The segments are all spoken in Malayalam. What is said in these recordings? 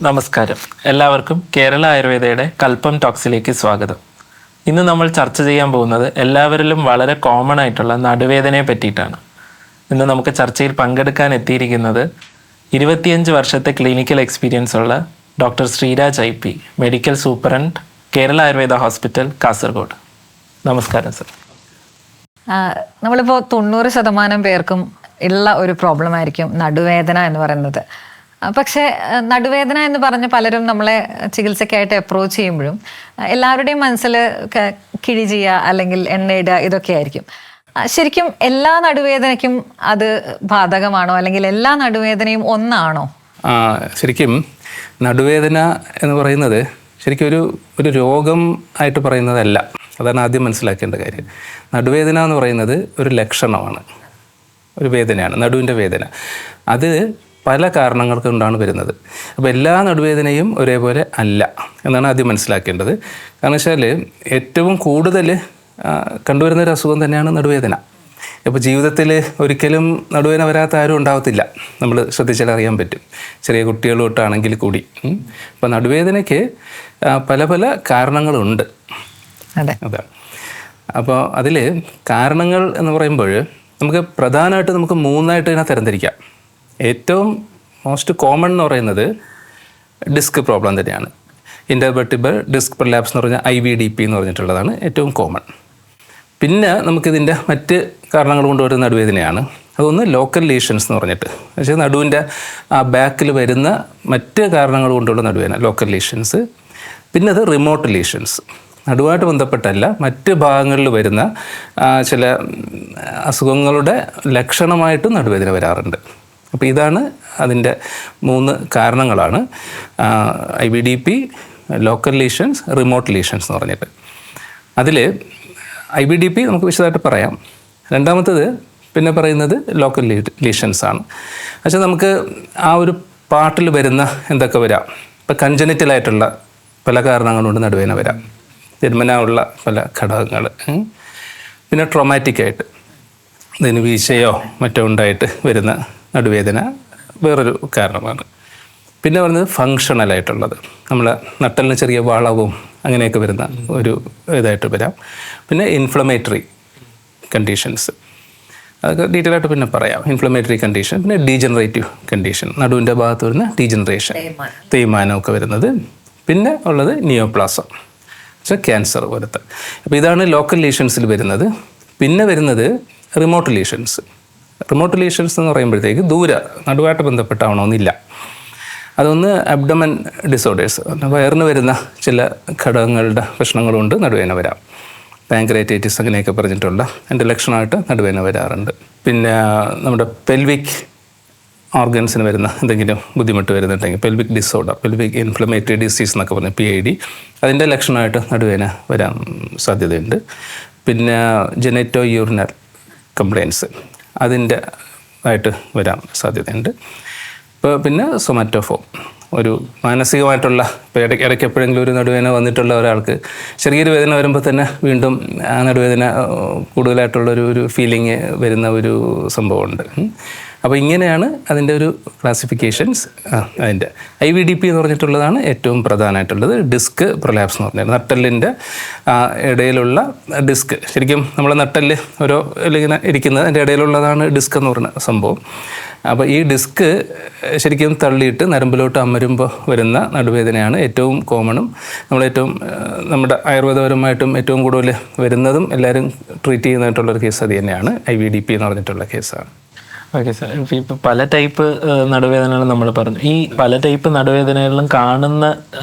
നമസ്കാരം. എല്ലാവർക്കും കേരള ആയുർവേദയുടെ കൽപ്പം ടോക്സിലേക്ക് സ്വാഗതം. ഇന്ന് നമ്മൾ ചർച്ച ചെയ്യാൻ പോകുന്നത് എല്ലാവരിലും വളരെ കോമൺ ആയിട്ടുള്ള നടുവേദനയെ പറ്റിയിട്ടാണ്. ഇന്ന് നമുക്ക് ചർച്ചയിൽ പങ്കെടുക്കാൻ എത്തിയിരിക്കുന്നത് 25 വർഷത്തെ ക്ലിനിക്കൽ എക്സ്പീരിയൻസ് ഉള്ള doctor Sreeraj IP, medical superintendent, Kerala Ayurveda hospital, Kasaragod. നമസ്കാരം സർ. നമ്മളിപ്പോൾ 90% പേർക്കും ഉള്ള ഒരു പ്രോബ്ലം ആയിരിക്കും നടുവേദന എന്ന് പറയുന്നത്. പക്ഷേ നടുവേദന എന്ന് പറഞ്ഞ് പലരും നമ്മളെ ചികിത്സയ്ക്കായിട്ട് അപ്രോച്ച് ചെയ്യുമ്പോഴും എല്ലാവരുടെയും മനസ്സിൽ കിഴി ചെയ്യുക അല്ലെങ്കിൽ എണ്ണയിടുക ഇതൊക്കെ ആയിരിക്കും. ശരിക്കും എല്ലാ നടുവേദനയ്ക്കും അത് ബാധകമാണോ, അല്ലെങ്കിൽ എല്ലാ നടുവേദനയും ഒന്നാണോ? ശരിക്കും നടുവേദന എന്ന് പറയുന്നത് ശരിക്കും ഒരു രോഗം ആയിട്ട് പറയുന്നതല്ല. അതാണ് ആദ്യം മനസ്സിലാക്കേണ്ട കാര്യം. നടുവേദന എന്ന് പറയുന്നത് ഒരു ലക്ഷണമാണ്, ഒരു വേദനയാണ്, നടുവിൻ്റെ വേദന. അത് പല കാരണങ്ങൾ കൊണ്ടാണ് വരുന്നത്. അപ്പോൾ എല്ലാ നടുവേദനയും ഒരേപോലെ അല്ല എന്നാണ് ആദ്യം മനസ്സിലാക്കേണ്ടത്. കാരണം വെച്ചാൽ ഏറ്റവും കൂടുതൽ കണ്ടുവരുന്നൊരു അസുഖം തന്നെയാണ് നടുവേദന. ഇപ്പോൾ ജീവിതത്തിൽ ഒരിക്കലും നടുവേദന വരാത്ത ആരും ഉണ്ടാവത്തില്ല, നമ്മൾ ശ്രദ്ധിച്ചാൽ അറിയാൻ പറ്റും, ചെറിയ കുട്ടികൾ തൊട്ടാണെങ്കിൽ കൂടി. അപ്പോൾ നടുവേദനയ്ക്ക് പല പല കാരണങ്ങളുണ്ട്. അതാണ്. അപ്പോൾ അതിൽ കാരണങ്ങൾ എന്ന് പറയുമ്പോൾ നമുക്ക് പ്രധാനമായിട്ട് നമുക്ക് 3 ഇതിനെ തരംതിരിക്കാം. ഏറ്റവും മോസ്റ്റ് കോമൺ എന്ന് പറയുന്നത് ഡിസ്ക് പ്രോബ്ലം തന്നെയാണ്. ഇൻ്റർവെർട്ടിബിൾ ഡിസ്ക് പ്രൊലാപ്സ് എന്ന് പറഞ്ഞാൽ IVDP എന്ന് പറഞ്ഞിട്ടുള്ളതാണ് ഏറ്റവും കോമൺ. പിന്നെ നമുക്കിതിൻ്റെ മറ്റ് കാരണങ്ങൾ കൊണ്ടുവരുന്ന നടുവേദനയാണ്. അതൊന്ന് ലോക്കൽ ലീഷൻസ് എന്ന് പറഞ്ഞിട്ട്, പക്ഷേ നടുവിൻ്റെ ബാക്കിൽ വരുന്ന മറ്റ് കാരണങ്ങൾ കൊണ്ടുള്ള നടുവേദന, ലോക്കൽ ലീഷൻസ്. പിന്നെ അത് റിമോട്ട് ലീഷൻസ്, നടുവായിട്ട് ബന്ധപ്പെട്ടല്ല, മറ്റ് ഭാഗങ്ങളിൽ വരുന്ന ചില അസുഖങ്ങളുടെ ലക്ഷണമായിട്ടും നടുവേദന വരാറുണ്ട്. അപ്പോൾ ഇതാണ് അതിൻ്റെ 3 കാരണങ്ങളാണ്: IVDP, local lesions, remote lesions എന്ന് പറഞ്ഞിട്ട്. അതിൽ IVDP നമുക്ക് വിശദമായിട്ട് പറയാം. രണ്ടാമത്തത് പിന്നെ പറയുന്നത് ലോക്കൽ ലീഷൻസ് ആണ്. പക്ഷേ നമുക്ക് ആ ഒരു പാർട്ടിൽ വരുന്ന എന്തൊക്കെ വരാം. ഇപ്പോൾ കൺജനിറ്റലായിട്ടുള്ള പല കാരണങ്ങളുണ്ട് നടുവേദന വരാം, ജന്മനാ ഉള്ള പല ഘടകങ്ങൾ. പിന്നെ ട്രോമാറ്റിക്കായിട്ട് ഇതിന് വീഴ്ചയോ മറ്റോ ഉണ്ടായിട്ട് വരുന്ന നടുവേദന വേറൊരു കാരണമാണ്. പിന്നെ പറയുന്നത് ഫങ്ഷണലായിട്ടുള്ളത്, നമ്മളെ നട്ടലിന് ചെറിയ വളവും അങ്ങനെയൊക്കെ വരുന്ന ഒരു ഇതായിട്ട് വരാം. പിന്നെ ഇൻഫ്ലമേറ്ററി കണ്ടീഷൻസ്, അതൊക്കെ ഡീറ്റെയിൽ ആയിട്ട് പിന്നെ പറയാം. ഇൻഫ്ലമേറ്ററി കണ്ടീഷൻ, പിന്നെ ഡീജനറേറ്റീവ് കണ്ടീഷൻ, നടുവിൻ്റെ ഭാഗത്ത് വരുന്ന ഡീജനറേഷൻ, തേയ്മാനമൊക്കെ വരുന്നത്. പിന്നെ ഉള്ളത് നിയോപ്ലാസം, പക്ഷേ ക്യാൻസർ പോലത്തെ. അപ്പോൾ ഇതാണ് ലോക്കൽ ലീഷൻസിൽ വരുന്നത്. പിന്നെ വരുന്നത് റിമോട്ട് ലീഷൻസ്. റിമോട്ട് ലീഷൻസ് എന്ന് പറയുമ്പോഴത്തേക്ക് നടുവായിട്ട് ബന്ധപ്പെട്ടാവണമെന്നില്ല. അതൊന്ന് അബ്ഡമൻ ഡിസോർഡേഴ്സ്, വയറിന് വരുന്ന ചില ഘടകങ്ങളുടെ പ്രശ്നങ്ങളുണ്ട് നടുവേദന വരാം. പാൻക്രിയാറ്റൈറ്റിസ് അങ്ങനെയൊക്കെ പറഞ്ഞിട്ടുള്ള എൻ്റെ ലക്ഷണമായിട്ട് നടുവേദന വരാറുണ്ട്. പിന്നെ നമ്മുടെ പെൽവിക് ഓർഗൻസിന് വരുന്ന എന്തെങ്കിലും ബുദ്ധിമുട്ട് വരുന്നുണ്ടെങ്കിൽ, pelvic disorder, pelvic inflammatory disease എന്നൊക്കെ പറഞ്ഞ് PID, അതിൻ്റെ ലക്ഷണമായിട്ട് നടുവേദന വരാൻ സാധ്യതയുണ്ട്. പിന്നെ ജെനറ്റോ യൂറിനൽ കംപ്ലയിൻസ്, അതിൻ്റെ ആയിട്ട് വരാൻ സാധ്യതയുണ്ട്. ഇപ്പോൾ പിന്നെ സൊമാറ്റോഫോം, ഒരു മാനസികമായിട്ടുള്ള, ഇപ്പോൾ ഇടയ്ക്ക് എപ്പോഴെങ്കിലും ഒരു നടുവേദന വന്നിട്ടുള്ള ഒരാൾക്ക് ചെറിയൊരു വേദന വരുമ്പോൾ തന്നെ വീണ്ടും ആ നടുവേദന കൂടുതലായിട്ടുള്ളൊരു ഫീലിംഗ് വരുന്ന ഒരു സംഭവമുണ്ട്. അപ്പോൾ ഇങ്ങനെയാണ് അതിൻ്റെ ഒരു ക്ലാസിഫിക്കേഷൻസ്. അതിൻ്റെ IVDP എന്ന് പറഞ്ഞിട്ടുള്ളതാണ് ഏറ്റവും പ്രധാനമായിട്ടുള്ളത്. ഡിസ്ക് പ്രൊലാപ്സ് എന്ന് പറഞ്ഞാൽ നട്ടലിൻ്റെ ഇടയിലുള്ള ഡിസ്ക്, ശരിക്കും നമ്മൾ നട്ടല് ഓരോ ഇങ്ങനെ ഇരിക്കുന്നത് അതിൻ്റെ ഇടയിലുള്ളതാണ് ഡിസ്ക് എന്ന് പറയുന്ന സംഭവം. അപ്പോൾ ഈ ഡിസ്ക് ശരിക്കും തള്ളിയിട്ട് നരമ്പിലോട്ട് അമരുമ്പോൾ വരുന്ന നടുവേദനയാണ് ഏറ്റവും കോമണും നമ്മുടെ ആയുർവേദപരമായിട്ടും ഏറ്റവും കൂടുതൽ വരുന്നതും എല്ലാവരും ട്രീറ്റ് ചെയ്യുന്നതായിട്ടുള്ളൊരു കേസ് അത് തന്നെയാണ് IVDP എന്ന് പറഞ്ഞിട്ടുള്ള കേസാണ്. Okay sir. ഇപ്പോൾ പല ടൈപ്പ് നടുവേദനകൾ നമ്മൾ പറഞ്ഞു. ഈ പല ടൈപ്പ് നടുവേദനകളിലും കാണുന്ന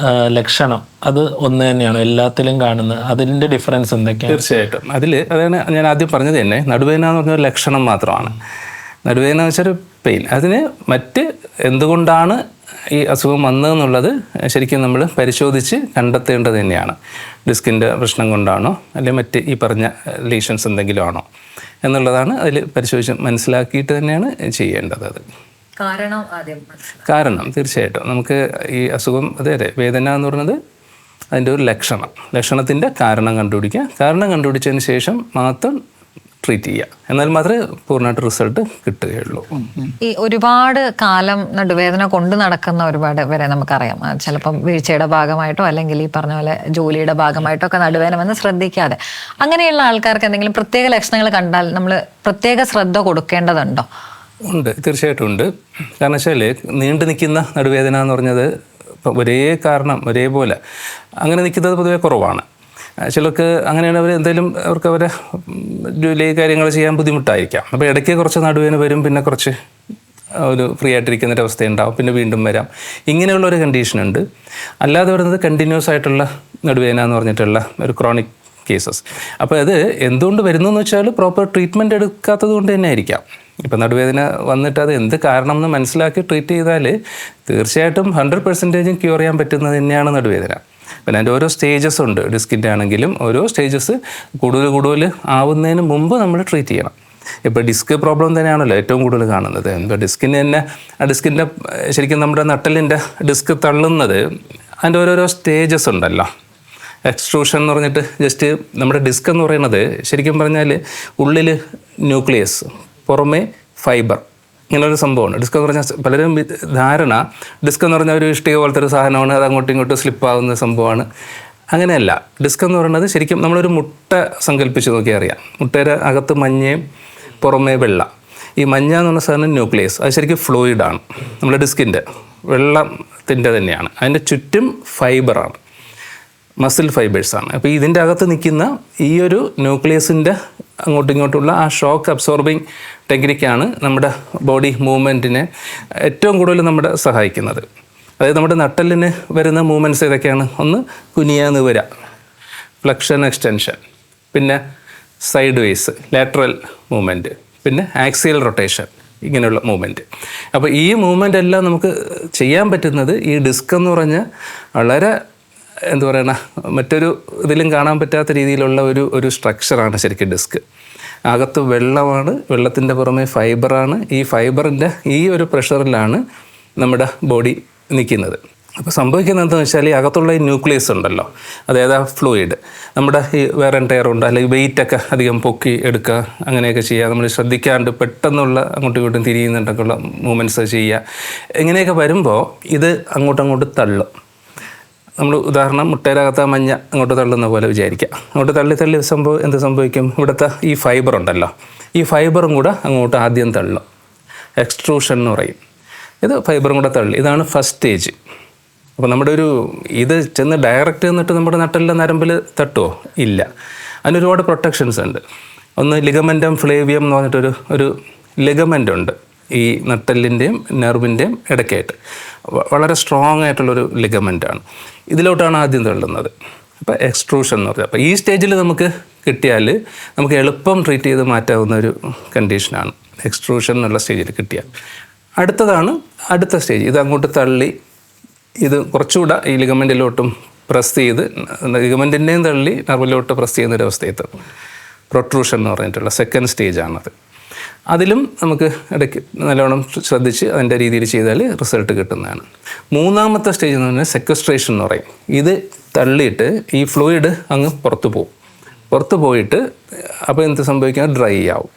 ലക്ഷണം അത് ഒന്ന് തന്നെയാണോ എല്ലാത്തിലും കാണുന്നത്? അതിൻ്റെ ഡിഫറൻസ് എന്തൊക്കെയാണ്? തീർച്ചയായിട്ടും അതാണ് ഞാൻ ആദ്യം പറഞ്ഞത് തന്നെ. നടുവേദന എന്ന് പറഞ്ഞ ലക്ഷണം മാത്രമാണ്. നടുവേദന വെച്ചൊരു പെയിൻ, അതിന് മറ്റ് എന്തുകൊണ്ടാണ് ഈ അസുഖം വന്നതെന്നുള്ളത് ശരിക്കും നമ്മൾ പരിശോധിച്ച് കണ്ടെത്തേണ്ടത് തന്നെയാണ്. ഡിസ്കിൻ്റെ പ്രശ്നം കൊണ്ടാണോ അല്ലെങ്കിൽ മറ്റ് ഈ പറഞ്ഞ ലീഷൻസ് എന്തെങ്കിലും ആണോ എന്നുള്ളതാണ് അതിൽ പരിശോധിച്ച് മനസ്സിലാക്കിയിട്ട് തന്നെയാണ് ചെയ്യേണ്ടത്. അത് കാരണം തീർച്ചയായിട്ടും നമുക്ക് ഈ അസുഖം അതെ വേദന എന്ന് പറയുന്നത് അതിൻ്റെ ഒരു ലക്ഷണത്തിൻ്റെ കാരണം കണ്ടുപിടിക്കുക. കാരണം കണ്ടുപിടിച്ചതിന് ശേഷം മാത്രം ട്രീറ്റ് ചെയ്യുക. എന്നാൽ മാത്രമേ പൂർണ്ണമായിട്ട് റിസൾട്ട് കിട്ടുകയുള്ളൂ. ഈ ഒരുപാട് കാലം നടുവേദന കൊണ്ട് നടക്കുന്ന ഒരുപാട് പേരെ നമുക്കറിയാം. ചിലപ്പം വീഴ്ചയുടെ ഭാഗമായിട്ടോ അല്ലെങ്കിൽ ഈ പറഞ്ഞ പോലെ ജോലിയുടെ ഭാഗമായിട്ടോ ഒക്കെ നടുവേദന വന്ന് ശ്രദ്ധിക്കാതെ, അങ്ങനെയുള്ള ആൾക്കാർക്ക് എന്തെങ്കിലും പ്രത്യേക ലക്ഷണങ്ങൾ കണ്ടാൽ നമ്മൾ പ്രത്യേക ശ്രദ്ധ കൊടുക്കേണ്ടതുണ്ടോ? ഉണ്ട്, തീർച്ചയായിട്ടും ഉണ്ട്. കാരണം വെച്ചാൽ നീണ്ടു നിൽക്കുന്ന നടുവേദന എന്ന് പറഞ്ഞത് ഒരേ കാരണം ഒരേപോലെ അങ്ങനെ നിൽക്കുന്നത് പൊതുവെ കുറവാണ്. ചിലർക്ക് അങ്ങനെയാണ്, അവർ എന്തെങ്കിലും അവർക്ക് അവരെ ജോലി കാര്യങ്ങൾ ചെയ്യാൻ ബുദ്ധിമുട്ടായിരിക്കാം. അപ്പോൾ ഇടയ്ക്ക് കുറച്ച് നടുവേദന വരും, പിന്നെ കുറച്ച് ഒരു ഫ്രീ ആയിട്ടിരിക്കുന്നൊരവസ്ഥയുണ്ടാവും, പിന്നെ വീണ്ടും വരാം. ഇങ്ങനെയുള്ളൊരു കണ്ടീഷനുണ്ട്. അല്ലാതെ വരുന്നത് കണ്ടിന്യൂസ് ആയിട്ടുള്ള നടുവേദന എന്ന് പറഞ്ഞിട്ടുള്ള ഒരു ക്രോണിക് കേസസ്. അപ്പോൾ അത് എന്തുകൊണ്ട് വരുന്നു എന്ന് വെച്ചാൽ പ്രോപ്പർ ട്രീറ്റ്മെൻറ്റ് എടുക്കാത്തത് കൊണ്ട് തന്നെ ആയിരിക്കാം. ഇപ്പം നടുവേദന വന്നിട്ട് അത് എന്ത് കാരണം എന്ന് മനസ്സിലാക്കി ട്രീറ്റ് ചെയ്താൽ തീർച്ചയായിട്ടും 100% ക്യൂർ ചെയ്യാൻ പറ്റുന്നത് തന്നെയാണ് നടുവേദന. പിന്നെ അതിൻ്റെ ഓരോ സ്റ്റേജസ് ഉണ്ട്. ഡിസ്കിൻ്റെ ആണെങ്കിലും ഓരോ സ്റ്റേജസ് കൂടുതൽ ആവുന്നതിന് മുമ്പ് നമ്മൾ ട്രീറ്റ് ചെയ്യണം. ഇപ്പോൾ ഡിസ്ക് പ്രോബ്ലം തന്നെയാണല്ലോ ഏറ്റവും കൂടുതൽ കാണുന്നത്. ഇപ്പോൾ ഡിസ്കിന് തന്നെ ആ ഡിസ്കിൻ്റെ ശരിക്കും നമ്മുടെ നട്ടലിൻ്റെ ഡിസ്ക് തള്ളുന്നത് അതിൻ്റെ ഓരോരോ സ്റ്റേജസ് ഉണ്ടല്ലോ. എക്സ്ട്രൂഷൻ എന്ന് പറഞ്ഞിട്ട് ജസ്റ്റ് നമ്മുടെ ഡിസ്ക് എന്ന് പറയുന്നത് ശരിക്കും പറഞ്ഞാൽ ഉള്ളിൽ ന്യൂക്ലിയസ്, പുറമേ ഫൈബർ, ഇങ്ങനൊരു സംഭവമാണ്. ഡിസ്ക് എന്ന് പറഞ്ഞാൽ പലരും ധാരണ ഡിസ്ക് എന്ന് പറഞ്ഞാൽ ഒരു ഇഷ്ടിക പോലത്തെ ഒരു സാധനമാണ്, അത് അങ്ങോട്ടും ഇങ്ങോട്ടും സ്ലിപ്പാകുന്ന സംഭവമാണ്. അങ്ങനെയല്ല. ഡിസ്ക് എന്ന് പറയുന്നത് ശരിക്കും നമ്മളൊരു മുട്ട സങ്കല്പിച്ച് നോക്കിയാൽ അറിയാം. മുട്ടയുടെ അകത്ത് മഞ്ഞയും പുറമേ വെള്ള. ഈ മഞ്ഞ എന്ന് പറഞ്ഞ സാധനം ന്യൂക്ലിയസ്, അത് ശരിക്കും ഫ്ലൂയിഡാണ്. നമ്മുടെ ഡിസ്കിൻ്റെ വെള്ളത്തിൻ്റെ തന്നെയാണ്. അതിൻ്റെ ചുറ്റും ഫൈബറാണ്, മസിൽ ഫൈബേഴ്സാണ്. അപ്പോൾ ഇതിൻ്റെ അകത്ത് നിൽക്കുന്ന ഈ ഒരു ന്യൂക്ലിയസിൻ്റെ അങ്ങോട്ടും ഇങ്ങോട്ടുള്ള ആ ഷോക്ക് അബ്സോർബിങ് ടെക്നിക്കാണ് നമ്മുടെ ബോഡി മൂവ്മെൻറ്റിനെ ഏറ്റവും കൂടുതൽ നമ്മുടെ സഹായിക്കുന്നത്. അതായത് നമ്മുടെ നട്ടലിന് വരുന്ന മൂവ്മെൻറ്റ്സ് ഏതൊക്കെയാണ്? ഒന്ന് കുനിയാന്ന് വരിക, ഫ്ലെക്ഷൻ എക്സ്റ്റൻഷൻ, പിന്നെ സൈഡ് വേസ് ലാറ്ററൽ മൂവ്മെൻറ്റ്, പിന്നെ ആക്സിയൽ റൊട്ടേഷൻ, ഇങ്ങനെയുള്ള മൂവ്മെൻറ്റ്. അപ്പോൾ ഈ മൂവ്മെൻ്റ് എല്ലാം നമുക്ക് ചെയ്യാൻ പറ്റുന്നത് ഈ ഡിസ്ക് എന്ന് പറഞ്ഞ വളരെ എന്താ പറയുക, മറ്റൊരു ഇതിലും കാണാൻ പറ്റാത്ത രീതിയിലുള്ള ഒരു സ്ട്രക്ചറാണ് ശരിക്കും ഡിസ്ക്. അകത്ത് വെള്ളമാണ്, വെള്ളത്തിൻ്റെ പുറമെ ഫൈബറാണ്. ഈ ഫൈബറിൻ്റെ ഈ ഒരു പ്രഷറിലാണ് നമ്മുടെ ബോഡി നിൽക്കുന്നത്. അപ്പോൾ സംഭവിക്കുന്നത് എന്താണെന്ന് വെച്ചാൽ ഈ അകത്തുള്ള ഈ ന്യൂക്ലിയസ് ഉണ്ടല്ലോ, അതായത് ആ ഫ്ലൂയിഡ് നമ്മുടെ ഈ വേറെ ടയർ ഉണ്ട്, അല്ലെങ്കിൽ വെയിറ്റൊക്കെ അധികം പൊക്കി എടുക്കുക, അങ്ങനെയൊക്കെ ചെയ്യുക, നമ്മൾ ശ്രദ്ധിക്കാണ്ട് പെട്ടെന്നുള്ള അങ്ങോട്ടും ഇങ്ങോട്ടും തിരിയുന്നുണ്ടൊക്കെയുള്ള മൂവ്മെൻറ്റ്സ് ചെയ്യുക. ഇങ്ങനെയൊക്കെ വരുമ്പോൾ ഇത് അങ്ങോട്ടും തള്ളും. നമ്മൾ ഉദാഹരണം മുട്ടയിലകത്ത് മഞ്ഞ അങ്ങോട്ട് തള്ളുന്ന പോലെ വിചാരിക്കുക. അങ്ങോട്ട് തള്ളി എന്ത് സംഭവിക്കും? ഇവിടുത്തെ ഈ ഫൈബർ ഉണ്ടല്ലോ, ഈ ഫൈബറും കൂടെ അങ്ങോട്ട് ആദ്യം തള്ളും. എക്സ്ട്രൂഷൻ എന്ന് പറയും. ഇത് ഫൈബറും കൂടെ തള്ളി, ഇതാണ് ഫസ്റ്റ് സ്റ്റേജ്. അപ്പോൾ നമ്മുടെ ഇത് ചെന്ന് ഡയറക്റ്റ് എന്നിട്ട് നമ്മുടെ നട്ടലിൻ്റെ നരമ്പിൽ തട്ടുമോ? ഇല്ല. അതിനൊരുപാട് പ്രൊട്ടക്ഷൻസ് ഉണ്ട്. ഒന്ന് ലിഗമെൻറ്റം ഫ്ലേവിയം എന്ന് പറഞ്ഞിട്ടൊരു ലിഗമെൻ്റ് ഉണ്ട് ഈ നട്ടലിൻ്റെയും നെർവിൻ്റെയും ഇടയ്ക്കായിട്ട്. വളരെ സ്ട്രോങ് ആയിട്ടുള്ളൊരു ലിഗമെൻ്റാണ്. ഇതിലോട്ടാണ് ആദ്യം തള്ളുന്നത്. അപ്പോൾ എക്സ്ട്രൂഷൻ എന്ന് പറഞ്ഞാൽ, അപ്പോൾ ഈ സ്റ്റേജിൽ നമുക്ക് കിട്ടിയാൽ നമുക്ക് എളുപ്പം ട്രീറ്റ് ചെയ്ത് മാറ്റാവുന്ന ഒരു കണ്ടീഷനാണ് എക്സ്ട്രൂഷൻ എന്നുള്ള സ്റ്റേജിൽ കിട്ടിയാൽ. അടുത്ത സ്റ്റേജ്, ഇത് അങ്ങോട്ട് തള്ളി ഇത് കുറച്ചുകൂടെ ഈ ലിഗമെൻറ്റിലോട്ടും പ്രസ് ചെയ്ത് ലിഗമെൻറ്റിൻ്റെയും തള്ളി നെർവിലോട്ട് പ്രസ് ചെയ്യുന്നൊരവസ്ഥയെത്തും. പ്രൊട്രൂഷൻ എന്ന് പറഞ്ഞിട്ടുള്ള സെക്കൻഡ് സ്റ്റേജാണത്. അതിലും നമുക്ക് ഇടയ്ക്ക് നല്ലോണം ശ്രദ്ധിച്ച് അതിൻ്റെ രീതിയിൽ ചെയ്താൽ റിസൾട്ട് കിട്ടുന്നതാണ്. മൂന്നാമത്തെ സ്റ്റേജ് എന്ന് പറഞ്ഞാൽ സെക്വസ്ട്രേഷൻ എന്ന് പറയും. ഇത് തള്ളിയിട്ട് ഈ ഫ്ലൂയിഡ് അങ്ങ് പുറത്ത് പോയിട്ട് അപ്പോൾ എന്ത് സംഭവിക്കുക? ഡ്രൈ ആവും.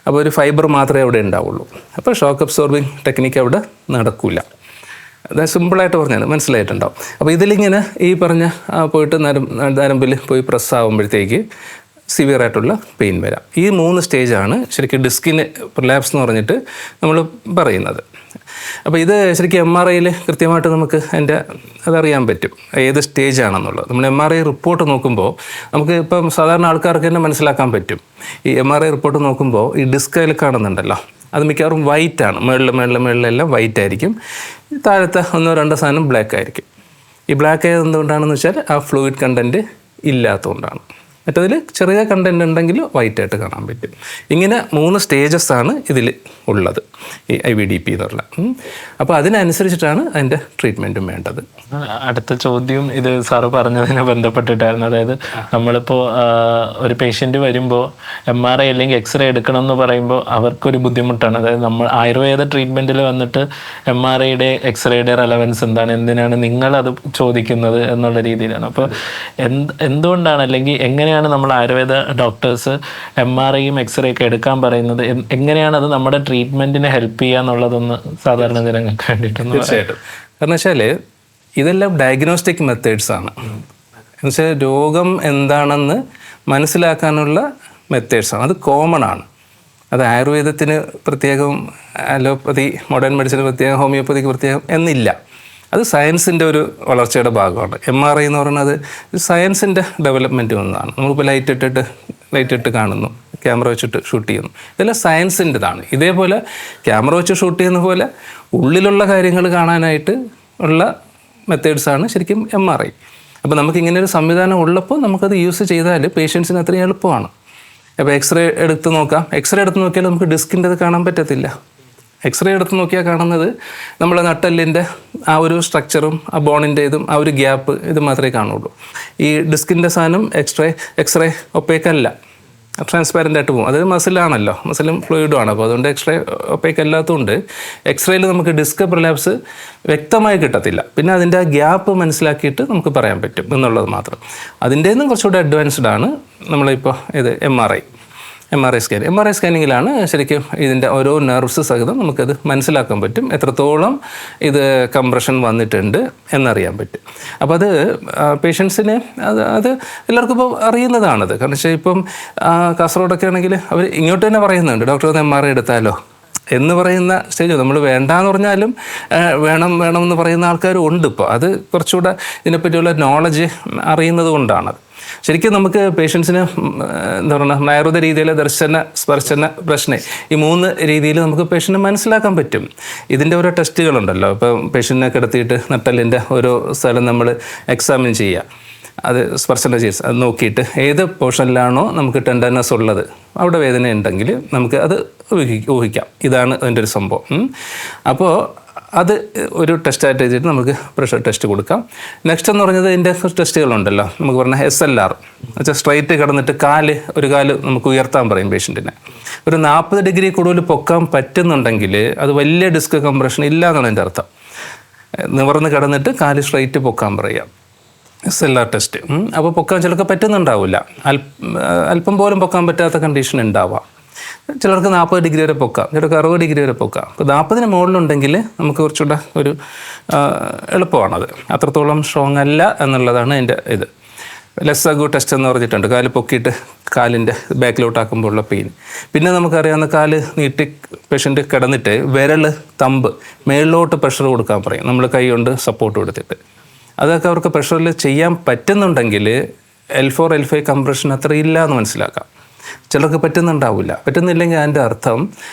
അപ്പോൾ ഒരു ഫൈബർ മാത്രമേ അവിടെ ഉണ്ടാവുള്ളൂ. അപ്പോൾ ഷോക്ക് അബ്സോർബിങ് ടെക്നിക്ക് അവിടെ നടക്കില്ല. അത് സിമ്പിളായിട്ട് പറഞ്ഞാൽ മനസ്സിലായിട്ടുണ്ടാവും. അപ്പോൾ ഇതിലിങ്ങനെ ഈ പറഞ്ഞ പോയിട്ട് നരമ്പിൽ പോയി പ്രസ് ആകുമ്പോഴത്തേക്ക് സിവിയർ ആയിട്ടുള്ള പെയിൻ വരാം. ഈ 3 സ്റ്റേജാണ് ശരിക്കും ഡിസ്കിന് പ്രിലാപ്സ് എന്ന് നമ്മൾ പറയുന്നത്. അപ്പോൾ ഇത് ശരിക്കും MRIയിൽ കൃത്യമായിട്ട് നമുക്ക് അതറിയാൻ പറ്റും ഏത് സ്റ്റേജാണെന്നുള്ളത്. നമ്മൾ MRI റിപ്പോർട്ട് നോക്കുമ്പോൾ നമുക്ക് ഇപ്പം സാധാരണ ആൾക്കാർക്ക് തന്നെ മനസ്സിലാക്കാൻ പറ്റും. ഈ MRI റിപ്പോർട്ട് നോക്കുമ്പോൾ ഈ ഡിസ്ക് അതിൽ കാണുന്നുണ്ടല്ലോ, അത് മിക്കവാറും വൈറ്റാണ്. മുകളിലെല്ലാം വൈറ്റ് ആയിരിക്കും. താഴത്തെ 1-2 സാധനം ബ്ലാക്ക് ആയിരിക്കും. ഈ ബ്ലാക്ക് ആയത് എന്തുകൊണ്ടാണെന്ന് വെച്ചാൽ ആ ഫ്ലൂയിഡ് കണ്ടൻറ്റ് ഇല്ലാത്തതുകൊണ്ടാണ്. മറ്റതിൽ ചെറിയ കണ്ടൻറ്റ് ഉണ്ടെങ്കിൽ വൈറ്റായിട്ട് കാണാൻ പറ്റും. ഇങ്ങനെ 3 സ്റ്റേജസ്സാണ് ഇതിൽ ഉള്ളത്, ഈ IVDP എന്നുള്ള. അപ്പോൾ അതിനനുസരിച്ചിട്ടാണ് അതിൻ്റെ ട്രീറ്റ്മെൻറ്റും വേണ്ടത്. അടുത്ത ചോദ്യം ഇത് സാറ് പറഞ്ഞതിനെ ബന്ധപ്പെട്ടിട്ടായിരുന്നു. അതായത് നമ്മളിപ്പോൾ ഒരു പേഷ്യൻ്റ് വരുമ്പോൾ MRI അല്ലെങ്കിൽ എക്സ്റേ എടുക്കണം എന്ന് പറയുമ്പോൾ അവർക്കൊരു ബുദ്ധിമുട്ടാണ്. അതായത് നമ്മൾ ആയുർവേദ ട്രീറ്റ്മെൻറ്റിൽ വന്നിട്ട് MRIയുടെ എക്സ്റേയുടെ റെലവൻസ് എന്തിനാണ് നിങ്ങളത് ചോദിക്കുന്നത് എന്നുള്ള രീതിയിലാണ്. അപ്പോൾ എന്തുകൊണ്ടാണ് അല്ലെങ്കിൽ എങ്ങനെയാണ് എങ്ങനെയാണ് നമ്മൾ ആയുർവേദ ഡോക്ടേഴ്സ് MRIയും എക്സ്റേ ഒക്കെ എടുക്കാൻ പറയുന്നത്? എങ്ങനെയാണ് അത് നമ്മുടെ ട്രീറ്റ്മെൻറ്റിനെ ഹെൽപ്പ് ചെയ്യുക എന്നുള്ളതൊന്ന് സാധാരണ ജനങ്ങൾക്ക് വേണ്ടിയിട്ടൊന്ന് തീർച്ചയായിട്ടും. കാരണം വെച്ചാൽ ഇതെല്ലാം ഡയഗ്നോസ്റ്റിക് മെത്തേഡ്സാണ്. എന്നുവെച്ചാൽ രോഗം എന്താണെന്ന് മനസ്സിലാക്കാനുള്ള മെത്തേഡ്സാണ്. അത് കോമൺ ആണ്. അത് ആയുർവേദത്തിന് പ്രത്യേകം, അലോപ്പതി, മോഡേൺ മെഡിസിന് പ്രത്യേകം, ഹോമിയോപ്പതിക്ക് പ്രത്യേകം എന്നില്ല. അത് സയൻസിൻ്റെ ഒരു വളർച്ചയുടെ ഭാഗമാണ്. MRI എന്ന് പറയുന്നത് സയൻസിൻ്റെ ഡെവലപ്മെൻറ്റ് ഒന്നാണ്. നമ്മളിപ്പോൾ ലൈറ്റ് ഇട്ട് കാണുന്നു, ക്യാമറ വെച്ചിട്ട് ഷൂട്ട് ചെയ്യുന്നു, ഇതെല്ലാം സയൻസിൻ്റെതാണ്. ഇതേപോലെ ക്യാമറ വെച്ച് ഷൂട്ട് ചെയ്യുന്ന പോലെ ഉള്ളിലുള്ള കാര്യങ്ങൾ കാണാനായിട്ട് ഉള്ള മെത്തേഡ്സാണ് ശരിക്കും MRI. അപ്പോൾ നമുക്കിങ്ങനെ ഒരു സംവിധാനം ഉള്ളപ്പോൾ നമുക്കത് യൂസ് ചെയ്താൽ പേഷ്യൻസിന് അത്രയും എളുപ്പമാണ്. അപ്പോൾ എക്സ്റേ എടുത്ത് നോക്കാം. എക്സ്റേ എടുത്ത് നോക്കിയാൽ നമുക്ക് ഡിസ്കിൻ്റെ അത് കാണാൻ പറ്റത്തില്ല. എക്സ്റേ എടുത്ത് നോക്കിയാൽ കാണുന്നത് നമ്മളെ നട്ടെല്ലിൻ്റെ ആ ഒരു സ്ട്രക്ചറും ആ ബോണിൻ്റെ ഇതും ആ ഒരു ഗ്യാപ്പ് ഇത് മാത്രമേ കാണുള്ളൂ. ഈ ഡിസ്കിൻ്റെ സാധനം എക്സ്റേ ഒപ്പേക്കല്ല, ട്രാൻസ്പാരൻ്റ് ആയിട്ട് പോകും. അത് മസിലാണല്ലോ, മസിലും ഫ്ലൂയിഡുമാണ്. അപ്പോൾ അതുകൊണ്ട് എക്സ്റേ ഒപ്പേക്ക് അല്ലാത്തതുകൊണ്ട് എക്സ്റേയിൽ നമുക്ക് ഡിസ്ക് പ്രൊലാപ്സ് വ്യക്തമായി കിട്ടത്തില്ല. പിന്നെ അതിൻ്റെ ആ ഗ്യാപ്പ് മനസ്സിലാക്കിയിട്ട് നമുക്ക് പറയാൻ പറ്റും എന്നുള്ളത് മാത്രം. അതിൻ്റെ നിന്നും കുറച്ചുകൂടെ അഡ്വാൻസ്ഡ് ആണ് നമ്മളിപ്പോൾ ഇത് MRI സ്കാൻ. MRI സ്കാനിങ്ങിലാണ് ശരിക്കും ഇതിൻ്റെ ഓരോ നെർവ്സ് സഹിതം നമുക്കത് മനസ്സിലാക്കാൻ പറ്റും, എത്രത്തോളം ഇത് കംപ്രഷൻ വന്നിട്ടുണ്ട് എന്നറിയാൻ പറ്റും. അപ്പോൾ അത് പേഷ്യൻസിന് അത് എല്ലാവർക്കും ഇപ്പോൾ അറിയുന്നതാണത്. കാരണം വെച്ചാൽ ഇപ്പം കാസർഗോഡൊക്കെ ആണെങ്കിൽ അവർ ഇങ്ങോട്ട് തന്നെ പറയുന്നുണ്ട്, ഡോക്ടർ ഒന്ന് MRI എടുത്താലോ എന്ന് പറയുന്ന സ്റ്റേജ്. നമ്മൾ വേണ്ടാന്ന് പറഞ്ഞാലും വേണമെന്ന് പറയുന്ന ആൾക്കാരും ഉണ്ട് ഇപ്പോൾ. അത് കുറച്ചുകൂടെ ഇതിനെപ്പറ്റിയുള്ള നോളജ് അറിയുന്നത് കൊണ്ടാണത്. ശരിക്കും നമുക്ക് പേഷ്യൻസിന് എന്താ പറയുക, ആയുർവേദ രീതിയിലെ ദർശന, സ്പർശന, പ്രശ്നം, ഈ 3 രീതിയിൽ നമുക്ക് പേഷ്യൻറ്റിനെ മനസ്സിലാക്കാൻ പറ്റും. ഇതിൻ്റെ ഓരോ ടെസ്റ്റുകളുണ്ടല്ലോ. ഇപ്പോൾ പേഷ്യൻറ്റിനെ കിടത്തിയിട്ട് നട്ടെല്ലിൻ്റെ ഓരോ സ്ഥലം നമ്മൾ എക്സാമിൻ ചെയ്യുക, അത് സ്പർശന ചെയ്ത് അത് നോക്കിയിട്ട് ഏത് പോർഷനിലാണോ നമുക്ക് ടെൻഡർനെസ് ഉള്ളത്, അവിടെ വേദന ഉണ്ടെങ്കിൽ നമുക്ക് അത് ഊഹിക്കാം. ഇതാണ് അതിൻ്റെ ഒരു സംഭവം. അപ്പോൾ അത് ഒരു ടെസ്റ്റായിട്ട് വെച്ചിട്ട് നമുക്ക് പ്രഷർ ടെസ്റ്റ് കൊടുക്കാം. നെക്സ്റ്റ് എന്ന് പറഞ്ഞത് ഇതിൻ്റെ ടെസ്റ്റുകളുണ്ടല്ലോ. നമുക്ക് പറഞ്ഞാൽ SLR വെച്ചാൽ സ്ട്രൈറ്റ് കിടന്നിട്ട് ഒരു കാല് നമുക്ക് ഉയർത്താൻ പറയും പേഷ്യൻറ്റിനെ. ഒരു 40 ഡിഗ്രി കൂടുതൽ പൊക്കാൻ പറ്റുന്നുണ്ടെങ്കിൽ അത് വലിയ ഡിസ്ക് കംപ്രഷൻ ഇല്ല എന്നാണ് എൻ്റെ അർത്ഥം. നിവർന്ന് കിടന്നിട്ട് കാല് സ്ട്രൈറ്റ് പൊക്കാൻ പറയാം, SLR ടെസ്റ്റ്. അപ്പോൾ പൊക്കാൻ ചിലർക്ക് പറ്റുന്നുണ്ടാവില്ല, അല്പം പോലും പൊക്കാൻ പറ്റാത്ത കണ്ടീഷൻ ഉണ്ടാവാം. ചിലർക്ക് 40 ഡിഗ്രി വരെ പൊക്കാം, ചിലർക്ക് 60 ഡിഗ്രി വരെ പൊക്കാം. അപ്പോൾ 40-ന് മുകളിലുണ്ടെങ്കിൽ നമുക്ക് കുറച്ചുകൂടെ ഒരു എളുപ്പമാണത്. അത്രത്തോളം സ്ട്രോങ് അല്ല എന്നുള്ളതാണ് എൻ്റെ ഇത്. ലെസ്സഗു ടെസ്റ്റ് എന്ന് പറഞ്ഞിട്ടുണ്ട്, കാല് പൊക്കിയിട്ട് കാലിൻ്റെ ബാക്കിലോട്ടാക്കുമ്പോഴുള്ള പെയിൻ. പിന്നെ നമുക്കറിയാവുന്ന കാല് നീട്ടി പേഷ്യൻ്റ് കിടന്നിട്ട് തമ്പ് മേളിലോട്ട് പ്രഷർ കൊടുക്കാൻ പറയും, നമ്മൾ കൈ കൊണ്ട് സപ്പോർട്ട് കൊടുത്തിട്ട്. അതൊക്കെ അവർക്ക് പ്രഷറിൽ ചെയ്യാൻ പറ്റുന്നുണ്ടെങ്കിൽ L4 L5 കംപ്രഷൻ അത്ര ഇല്ല എന്ന് മനസ്സിലാക്കാം. ചിലർക്ക് പറ്റുന്നുണ്ടാവില്ല. പറ്റുന്നില്ലെങ്കിൽ അതിൻ്റെ അർത്ഥം